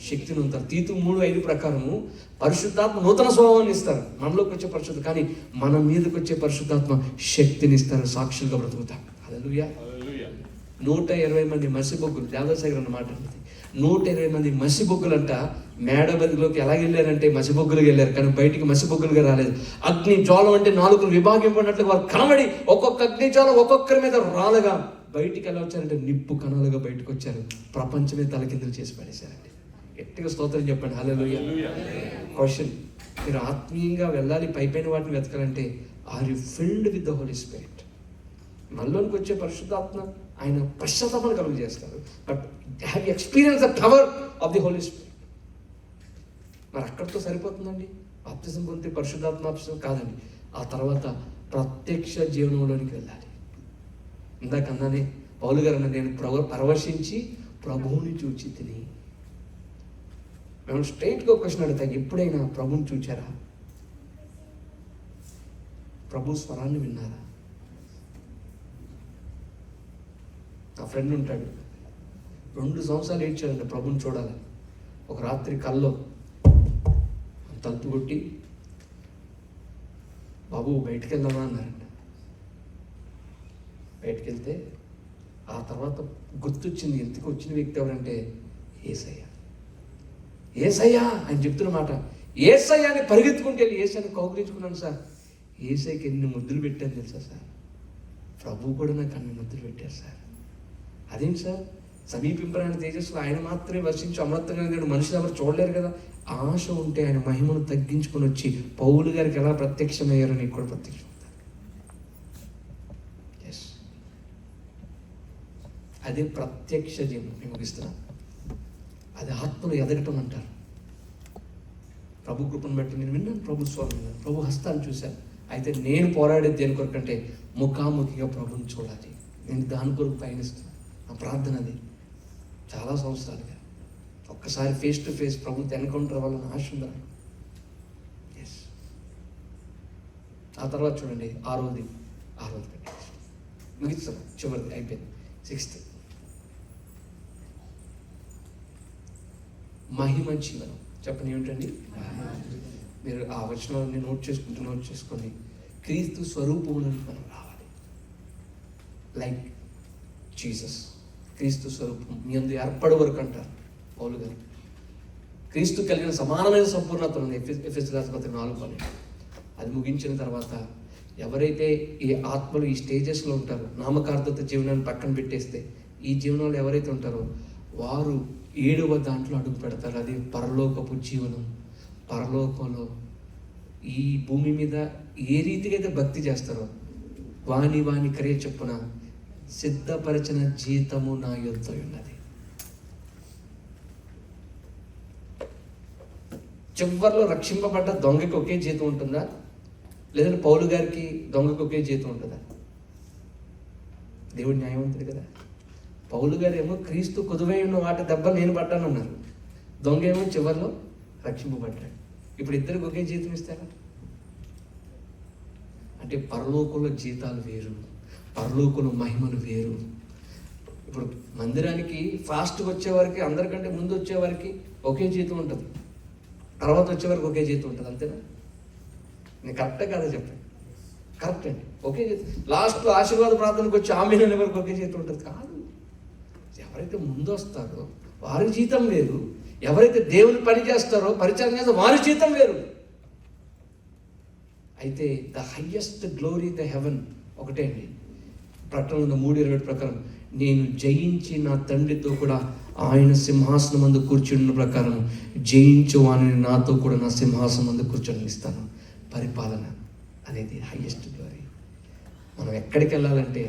Speaker 2: శక్తిని ఉంటారు. తీతు 3:5 ప్రకారము పరిశుద్ధాత్మ నూతన స్వభావాన్ని ఇస్తారు, మనలోకి వచ్చే పరిశుద్ధ. కానీ మన మీదకి వచ్చే పరిశుద్ధాత్మ శక్తిని ఇస్తారు, సాక్షులుగా బ్రతుకుతాం. హల్లెలూయా. 120 మంది మసిబొగ్గులు, దేవదాసగర్ అన్న మాట ఉంది. 120 మంది మసిబొగ్గులంట మేడబదిలోకి ఎలా వెళ్ళారంటే మసిబొగ్గులుగా వెళ్ళారు, కానీ బయటికి మసిబొగ్గులుగా రాలేదు. అగ్ని జ్వాలం అంటే 4 విభాగింపడినట్లు వారు కనబడి ఒక్కొక్క అగ్ని జ్వాలం ఒక్కొక్కరి మీద రాలుగా బయటికి ఎలా వచ్చారంటే నిప్పు కణాలుగా బయటకు వచ్చారు. ప్రపంచమే తలకిందులు చేసి పడేశారండి. గట్టిగా స్తోత్రం చెప్పండి. హల్లెలూయా. క్వశ్చన్, మీరు ఆత్మీయంగా వెళ్ళాలి, పైపైన వాటిని వెతకాలంటే are you filled with the Holi Spirit? మనలోనికి వచ్చే పరిశుద్ధాత్మ ఆయన పశ్చాత్తాపం కలుగు చేస్తారు. But have you experience the power of the Holy Spirit? మరి అక్కడితో సరిపోతుందండి? బాప్తిజం పొందితే పరిశుద్ధాత్మ బాప్తిజం కాదండి. ఆ తర్వాత ప్రత్యక్ష జీవనంలోనికి వెళ్ళాలి. ఇందాక అన్నానే, పౌలు గారు అన్న, నేను పరవశించి ప్రభువుని చూచి తిని. మేము స్ట్రైట్గా క్వశ్చన్ అడుగుతాం, ఎప్పుడైనా ప్రభుని చూచారా? ప్రభు స్వరాన్ని విన్నారా? నా ఫ్రెండ్ ఉంటాడు, 2 సంవత్సరాలు ఏడ్చాడంటే ప్రభుని చూడాలి. ఒక రాత్రి కల్లో తలుపు కొట్టి, బాబు బయటికి వెళ్దామా అన్నారంట. బయటికి వెళ్తే ఆ తర్వాత గుర్తొచ్చింది, ఎందుకు వచ్చిన వ్యక్తి ఎవరంటే యేసయ్య. యేసయ్య అని చెప్తున్న మాట, యేసయ్య అని పరిగెత్తుకుంటే వెళ్ళి యేసయ్యని కౌగిలించుకున్నాను సార్. యేసయ్యకి ఎన్ని ముద్దులు పెట్టాను తెలుసా సార్? ప్రభు కూడా నాకు అన్ని ముద్దులు పెట్టారు సార్. అదేంటి సార్, సమీపింపరాని తేజస్సులో ఆయన మాత్రమే వర్షించి అమృతంగా దేవుడు మనుషులు ఎవరు చూడలేరు కదా. ఆశ ఉంటే ఆయన మహిమను తగ్గించుకొని వచ్చి పౌలు గారికి ఎలా ప్రత్యక్షమయ్యారో నీకు కూడా ప్రత్యక్షం అవుతారు. ఎస్, అదే ప్రత్యక్ష జీవనం. నేను ముగిస్తున్నాను. అది ఆత్మలు ఎదగటం అంటారు. ప్రభు కృపను బట్టి నేను విన్నాను, ప్రభు స్వామి విన్నాను, ప్రభు హస్తాన్ని చూశాను. అయితే నేను పోరాడేది దేని కొరకంటే ముఖాముఖిగా ప్రభుని చూడాలి. నేను దాని కొరకు పయనిస్తాను. నా ప్రార్థన అది. చాలా సంవత్సరాలుగా ఒక్కసారి ఫేస్ టు ఫేస్ ప్రభుత్వ ఎన్కౌంటర్ అవ్వాలని ఆశ ఉందా? ఎస్. ఆ తర్వాత చూడండి, ఆరోది ముగిస్తాను, చివరిది అయిపోయింది. 6th మహిమ జీవనం. చెప్పండి ఏమిటండి? మీరు ఆ వచనాన్ని నోట్ చేసుకోండి. క్రీస్తు స్వరూపంలోకి మనం రావాలి. Like Jesus. క్రీస్తు స్వరూపం మీ అందు ఏర్పడే వరకు అంటారు పౌలు గారు. క్రీస్తు కలిగిన సమానమైన సంపూర్ణత ఉంది. ఎఫెసీయుల పత్రిక 4:12. అది ముగించిన తర్వాత ఎవరైతే ఈ ఆత్మలు ఈ స్టేజెస్లో ఉంటారో, నామకార్థత జీవనాన్ని పక్కన పెట్టేస్తే ఈ జీవనంలో ఎవరైతే ఉంటారో వారు 7వ దాంట్లో అడుగు పెడతారు. అది పరలోకపు జీవనం. పరలోకంలో ఈ భూమి మీద ఏ రీతిగా అయితే భక్తి చేస్తారో వాని క్రియ చొప్పున సిద్ధపరచిన జీతము నా యొద్ద ఉన్నది. చివరిలో రక్షింపబడ్డ దొంగకి ఒకే జీతం ఉంటుందా? లేదంటే పౌలు గారికి దొంగకి ఒకే జీతం ఉంటుందా? దేవుడు న్యాయవంతుడు కదా. పౌలు గారు ఏమో క్రీస్తు కుదువై ఉన్న వాటి దెబ్బ నేను పడ్డాను అన్నారు. దొంగ ఏమో చివరిలో రక్షింపబడ్డాడు. ఇప్పుడు ఇద్దరికి ఒకే జీతం ఇస్తారా? అంటే పరలోకంలో జీతాలు వేరు, పరలోకంలో మహిమలు వేరు. ఇప్పుడు మందిరానికి ఫాస్ట్గా వచ్చేవారికి, అందరికంటే ముందు వచ్చేవారికి ఒకే జీతం ఉంటుంది, తర్వాత వచ్చేవారికి ఒకే జీతం ఉంటుంది. అంతేనా? నేను కరెక్టే కదా చెప్పండి? కరెక్ట్ అండి. ఒకే జీతం. లాస్ట్ ఆశీర్వాద ప్రార్థనకు వచ్చి ఆమె వరకు ఒకే జీతం ఉంటుంది కాదు. ఎవరైతే ముందు వస్తారో వారి జీతం వేరు, ఎవరైతే దేవుని పని చేస్తారో పరిచయం చేస్తారో వారి జీతం వేరు. అయితే the highest glory the heaven ఒకటే అండి. ప్రకటన 3:20 ప్రకారం నేను జయించి నా తండ్రితో కూడా ఆయన సింహాసనం మందు కూర్చున్న ప్రకారం జయించు వాణిని నాతో కూడా నా సింహాసనం మందు కూర్చొని ఇస్తాను. పరిపాలన అనేది హయ్యెస్ట్ గ్లోరీ. మనం ఎక్కడికి వెళ్ళాలంటే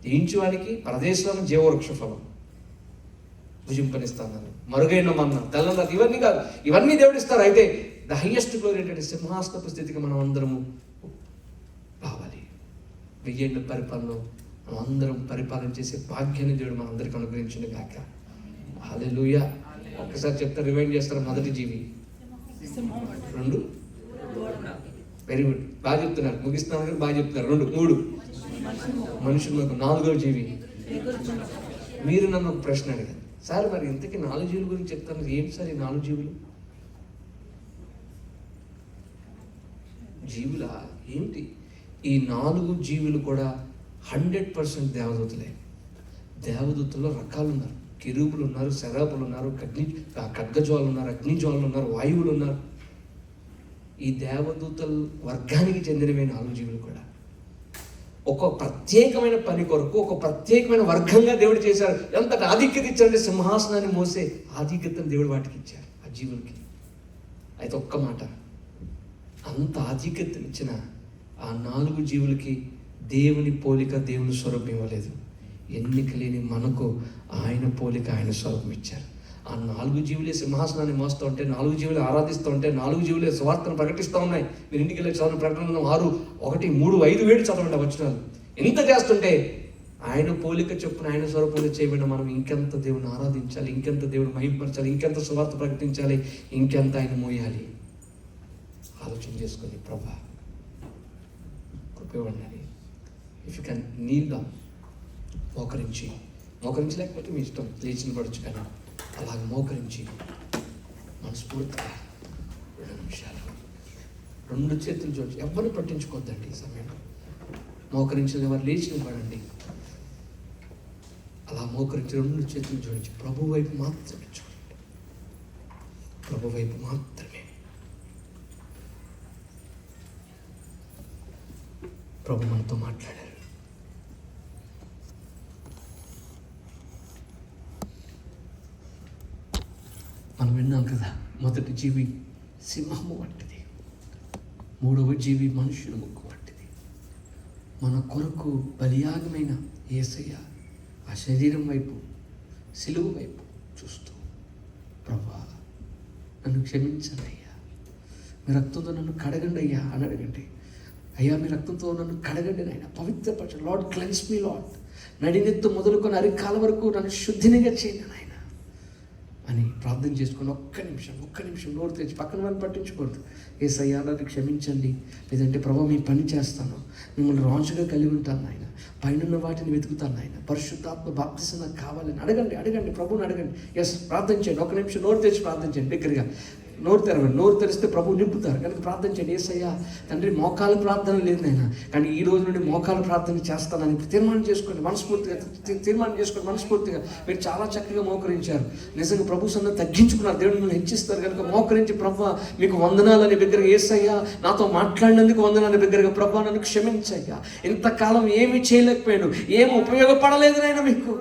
Speaker 2: జయించువానికి పరదేశంలో జీవవృక్ష ఫలం భుజింపనిస్తాను, మరుగైన మన్న తెల్లన, ఇవన్నీ కాదు, ఇవన్నీ దేవుడు ఇస్తారు. అయితే ద హయ్యెస్ట్ గ్లోరీ ఏంటంటే సింహాసనపు స్థితికి మనం అందరము రావాలి. 1000 ఏళ్ల పరిపాలనలో మనం అందరం పరిపాలన చేసే భాగ్యాన్ని దేవుడు మనందరికీ అనుగ్రహించిన గాక. హల్లెలూయా. ఒక్కసారి చెప్తారు, రిమైండ్ చేస్తారు. మొదటి జీవి, 2 వెరీ గుడ్, బాగా చెప్తున్నారు. ముగిస్తున్నారు కానీ బాగా చెప్తున్నారు. 2, 3 మనుషులకు. 4వ జీవి. మీరు నన్ను ఒక ప్రశ్న అడిగారు, సార్ మరి ఇంతకీ 4 జీవుల గురించి చెప్తాను, ఏంటి సార్ ఈ 4 జీవులు? జీవుల ఏంటి? ఈ 4 జీవులు కూడా 100% దేవదూతలే. దేవదూతల్లో రకాలు ఉన్నారు. కెరూబులు ఉన్నారు, శరాపులు ఉన్నారు, ఖడ్గజ్వాలు ఉన్నారు, అగ్నిజ్వాలు ఉన్నారు, వాయువులు ఉన్నారు. ఈ దేవదూతల వర్గానికి చెందినవి 4 జీవులు కూడా ఒక ప్రత్యేకమైన పని కొరకు ఒక ప్రత్యేకమైన వర్గంగా దేవుడు చేశారు. ఎంత ఆధిక్యత ఇచ్చారంటే సింహాసనాన్ని మోసే ఆధిక్యతను దేవుడు వాటికి ఇచ్చారు, ఆ జీవులకి. అయితే ఒక్క మాట, అంత ఆధిక్యతను ఇచ్చిన ఆ 4 జీవులకి దేవుని పోలిక, దేవుని స్వరూపం ఇవ్వలేదు. ఎన్నిక లేని మనకు ఆయన పోలిక, ఆయన స్వరూపం ఇచ్చారు. ఆ 4 జీవులే సింహాసనాన్ని మోస్తూ ఉంటే, 4 జీవులే ఆరాధిస్తూ ఉంటే, 4 జీవులే సువార్తను ప్రకటిస్తూ ఉన్నాయి. మీరు ఇంటికి వెళ్ళి చదవని ప్రకటన 6, 1, 3, 5, 7 చదవండి వచనాలు. ఇంత చేస్తుంటే ఆయన పోలిక చొప్పున ఆయన స్వరూపంలో చేయబడిన మనం ఇంకెంత దేవుని ఆరాధించాలి, ఇంకెంత దేవుని మహిమపరచాలి, ఇంకెంత సువార్త ప్రకటించాలి, ఇంకెంత ఆయన మోయాలి. ఆలోచన చేసుకొని ప్రభా కృపేవాడిని. If you can kneel down, మోకరించి లేకపోతే మీ ఇష్టం, లేచిన పడచ్చు, కానీ అలాగే మోకరించి మనస్ఫూర్తిగా 2 నిమిషాలు 2 చేతులు జోడించి, ఎవరిని పట్టించుకోవద్దండి ఈ సమయంలో. మోకరించిన వారు లేచిన పడండి. అలా మోకరించి 2 చేతులు జోడించి ప్రభు వైపు మాత్రమే చూడండి. ప్రభు వైపు మాత్రమే. ప్రభు మనతో మాట్లాడారు. విన్నాం కదా, మొదటి జీవి సింహము వంటిది, మూడవ జీవి మనుషుల ముక్కు వంటిది. మన కొరకు బలియాగమైన యేసయ్య ఆ శరీరం వైపు, సిలువ వైపు చూస్తూ, ప్రభా నన్ను క్షమించండి అయ్యా, మీ రక్తంతో నన్ను కడగండి అయ్యా అని అడగండి. అయ్యా మీ రక్తంతో నన్ను కడగండి నాయన, పవిత్రపరచండి. లార్డ్ క్లెన్స్ మీ లార్డ్, నడినెత్తు మొదలుకొని అరికాల వరకు నన్ను శుద్ధినిగా చేయండి నాయన అని ప్రార్థన చేసుకొని ఒక్క నిమిషం నోరు తెచ్చి పక్కన వాళ్ళని పట్టించకూడదు. యేసయ్యా నన్ను క్షమించండి, లేదంటే ప్రభా మీ పని చేస్తాను, మిమ్మల్ని రాజుగా కలిగి ఉంటాను నాయన, పైన వాటిని వెతుకుతాను నాయన, పరిశుద్ధాత్మ బాప్తిసం నాకు కావాలని అడగండి. ప్రభువుని అడగండి. ఎస్, ప్రార్థన చేయండి. ఒక్క నిమిషం నోరు తెచ్చి ప్రార్థన చేయండి. దగ్గరగా నోరు తెరిస్తే ప్రభు నింపుతారు. కనుక ప్రార్థన చేయండి. యేసయ్యా తండ్రి, మోకాలు ప్రార్థన లేదు నాయన, కానీ ఈ రోజు నుండి మోకాలు ప్రార్థన చేస్తానని తీర్మానం చేసుకోండి. మనస్ఫూర్తిగా మీరు చాలా చక్కగా మోకరించారు. నిజంగా ప్రభు సన్న తగ్గించుకున్నారు. దేవుడు మిమ్మల్ని హెచ్చిస్తారు. కనుక మోకరించి ప్రభు మీకు వందనాలని బిగ్గరగా, యేసయ్యా నాతో మాట్లాడినందుకు వందనాలని బిగ్గరగా, ప్రభు నన్ను క్షమించయ్యా, ఇంతకాలం ఏమి చేయలేకపోయాను, ఏమి ఉపయోగపడలేదు నాయన, మీకు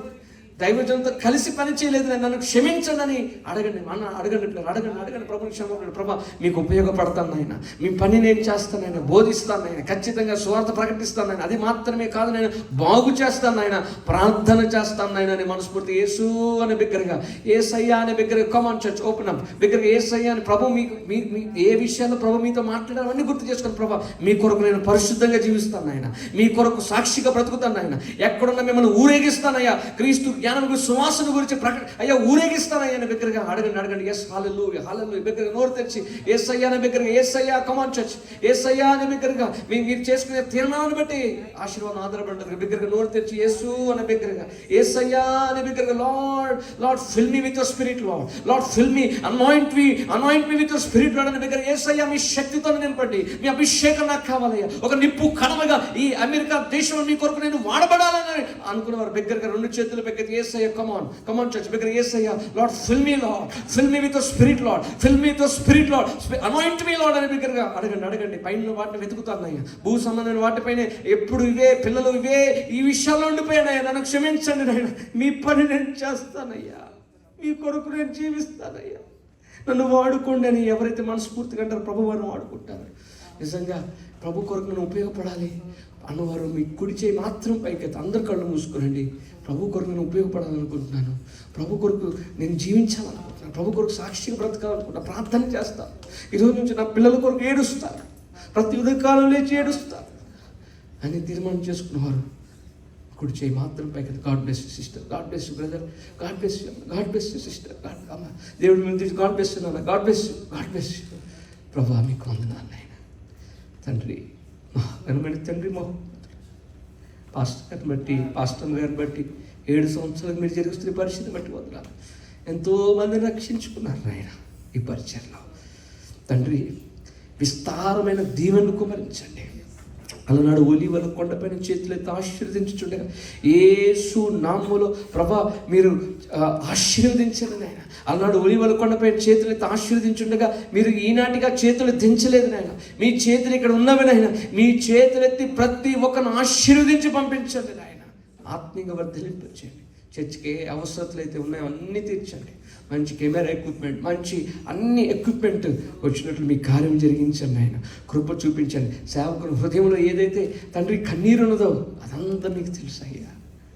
Speaker 2: దైవజనంతో కలిసి పని చేయలేదు, నన్ను క్షమించండి అడగండి. అడగండి ప్రభుని క్షమించండి. ప్రభా మీకు ఉపయోగపడతాను నాయన, మీ పని నేను చేస్తాను నాయన, బోధిస్తాను నాయన, ఖచ్చితంగా సువార్త ప్రకటిస్తాను నాయన, అది మాత్రమే కాదు నాయన, బాగు చేస్తాను నాయన, ప్రార్థన చేస్తాను నాయన అని మనస్ఫూర్తి యేసు అని బిగ్గరగా, యేసయ్యా అని బిగ్గరగా, కమాన్ చర్చ్ ఓపెన్ అప్, బిగ్గరగా యేసయ్యా అని ప్రభు మీకు ఏ విషయాల్లో ప్రభు మీతో మాట్లాడారు అన్నీ గుర్తు చేసుకుని, ప్రభా మీ కొరకు నేను పరిశుద్ధంగా జీవిస్తాను నాయన, మీ కొరకు సాక్షిగా బ్రతుకుతాను నాయన, ఎక్కడున్నా మిమ్మల్ని ఊరేగిస్తానయ్యా, క్రీస్తు జ్ఞానం సువాసన గురించి అయ్యా ఊరేగిస్తానయ్యా అని బిగ్గరగా అడగండి. ఎస్, హల్లెలూయా బిగ్గరగా నోరు తెరిచి యేసయ్యా అని బిగ్గరగా, యేసయ్యా కమాన్ చర్చ్, యేసయ్యా అని బిగ్గరగా, మీరు చేసుకునే తీర్మానాన్ని బట్టి ఆశీర్వాదం ఆధారపడ్డారు. బిగ్గరగా నోరు తెరిచి యేసు అని బిగ్గరగా, యేసయ్యా అని బిగ్గరగా, lord fill me with your spirit, Lord fill me, anoint me with your spirit lord అని బిగ్గరగా, యేసయ్యా మీ శక్తితో నింపండి, మీ అభిషేకం నాకు కావాలయ్యా, ఒక నిప్పు కడవగా ఈ అమెరికా దేశంలో మీ కొరకు నేను వాడబడాలని అనుకున్నవారు బిగ్గరగా రెండు చేతులు పెట్టి, యేసయ్యా కమాన్ చర్చ్ బిగ్గరగా, Yesayya Lord fill me with your spirit Lord, fill me with your spirit Lord, anoint me Lord అని బిగ్గరగా అడగండి. పైన వాటిని వెతుకుతానయ్యా, భూ సంబంధమైన వాటిపైన ఎప్పుడు ఇవే పిల్లలు ఇవే ఈ విషయాల్లో ఉండిపోయానయ్యా, నన్ను క్షమించండి నాయన, మీ పని నేను చేస్తానయ్యా, మీ కొరకు నేను జీవిస్తానయ్యా, నన్ను వాడుకోండి అని ఎవరైతే మనస్ఫూర్తిగా అంటారో ప్రభు వారిని వాడుకుంటారు. నిజంగా ప్రభు కొరకు నేను ఉపయోగపడాలి అన్నవారు మీ కుడి చేయి మాత్రం పైకి అందరు కళ్ళు మూసుకోనండి. ప్రభు కొరకు నేను ఉపయోగపడాలనుకుంటున్నాను, ప్రభు కొరకు నేను జీవించాలనుకుంటున్నాను, ప్రభు కొరకు సాక్షిగా బ్రతకాలనుకుంటున్నాను, ప్రార్థన చేస్తాను, ఈరోజు నుంచి నా పిల్లల కొరకు ఏడుస్తాను, ప్రతి ఉదయకాలం లేచి ఏడుస్తాను అని తీర్మానం చేసుకున్నవారు కుడి చేయి మాత్రం పైకి. God bless you sister, God bless you brother, God bless you sister, దేవుడు మేము గాడ్ బ్లెస్ యు నాన్న, గాడ్ బ్లెస్ యు. ప్రభా మీకు వందనాలు నాయన. తండ్రి, మా ఘనమైన తండ్రి, మా పాస్టర్ గారిని బట్టి 7 సంవత్సరాలు మీరు జరుగుతున్న పరిస్థితిని బట్టి వదలాలి. ఎంతోమందిని రక్షించుకున్నారు నాయన ఈ పరిచయంలో. తండ్రి, విస్తారమైన దీవెనలు కుమరించండి. అలనాడు ఒలీవల కొండపైన చేతులైతే ఆశీర్వదించుచుండగా యేసు నామములో ప్రభా మీరు ఆశీర్వదించండి నాయన. అలనాడు ఒలీవల కొండపైన చేతులైతే ఆశీర్వదించుండగా మీరు ఈనాటిగా చేతులు దించలేదు నాయన, మీ చేతులు ఇక్కడ ఉన్నవి నాయన, మీ చేతులెత్తి ప్రతి ఒక్కరిని ఆశీర్వదించి పంపించండి నాయన. ఆత్మీయంగా వర్ధిలింపచేయండి. చర్చికి ఏ అవసరాలు అయితే ఉన్నాయో అన్నీ తీర్చండి. మంచి కెమెరా ఎక్విప్మెంట్, మంచి అన్ని ఎక్విప్మెంట్ వచ్చినట్లు మీ కార్యం జరిగించండి ఆయన. కృప చూపించండి. సేవకుని హృదయంలో ఏదైతే తండ్రి కన్నీరు ఉన్నదో అదంతా మీకు తెలుసు అయ్యా,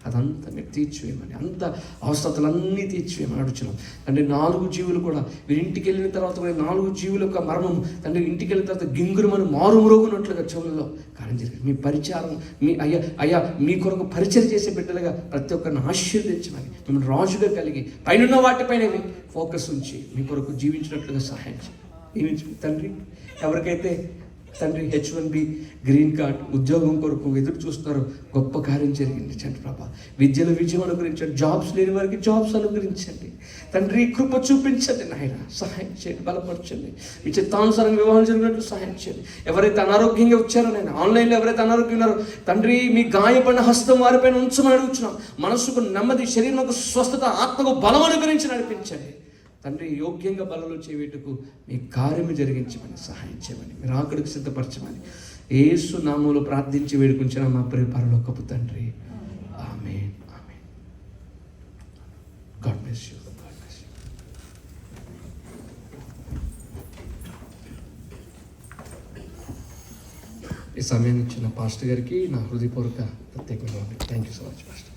Speaker 2: అదంతా మీరు తీర్చివేయమని, అంత అవసరతలన్నీ తీర్చివేయమని అడుగుతున్నాం తండ్రి. 4 జీవులు కూడా మీరు ఇంటికి వెళ్ళిన తర్వాత కూడా 4 జీవుల యొక్క మరణం తండ్రి ఇంటికి వెళ్ళిన తర్వాత గింగురుమని మారుమ్రోగునట్లుగా చెవులలో కార్యం జరిగింది. మీ పరిచారం మీ అయ్యా మీ కొరకు పరిచయం చేసే బిడ్డలుగా ప్రతి ఒక్కరిని ఆశీర్వదించమని, మిమ్మల్ని రాజుగా కలిగి పైన వాటిపైన ఫోకస్ ఉంచి మీ కొరకు జీవించినట్లుగా సహాయం చేయండి తండ్రి. ఎవరికైతే తండ్రి H1B గ్రీన్ కార్డ్ ఉద్యోగం కొరకు ఎదురు చూస్తున్నారు, గొప్ప కార్యం జరిగించండి ప్రభా. విద్యలో విజయం అనుగ్రహించండి, జాబ్స్ లేని వారికి జాబ్స్ అనుగ్రహించండి తండ్రి. కృప చూపించండి నాయన, సహాయం చేయండి, బలపరచండి. మీ చిత్తానుసారంగా వివాహం జరిగినట్లు సహాయం చేయండి. ఎవరైతే అనారోగ్యంగా వచ్చారో నాయన, ఆన్లైన్లో ఎవరైతే అనారోగ్యం ఉన్నారో తండ్రి, మీ గాయపడిన హస్తం వారిపైన ఉంచమని అడుగుతున్నాం. మనసుకు నెమ్మది, శరీరంకు స్వస్థత, ఆత్మకు బలం అనుగ్రహించి నడిపించండి తండ్రి. యోగ్యంగా బలలో చేయుటకు మీ కార్యము జరిగించమని సహాయం చేయమని, మీరు ఆకడికి సిద్ధపరచమని యేసు నామములో ప్రార్థించి వేడుకుంటున్న మా ప్రియ పరలోకపు తండ్రి. Amen, amen. God bless you. ఈ సమయాన్ని ఇచ్చిన పాస్టర్ గారికి నా హృదయపూర్వక ప్రత్యేకంగా thank you so much pastor.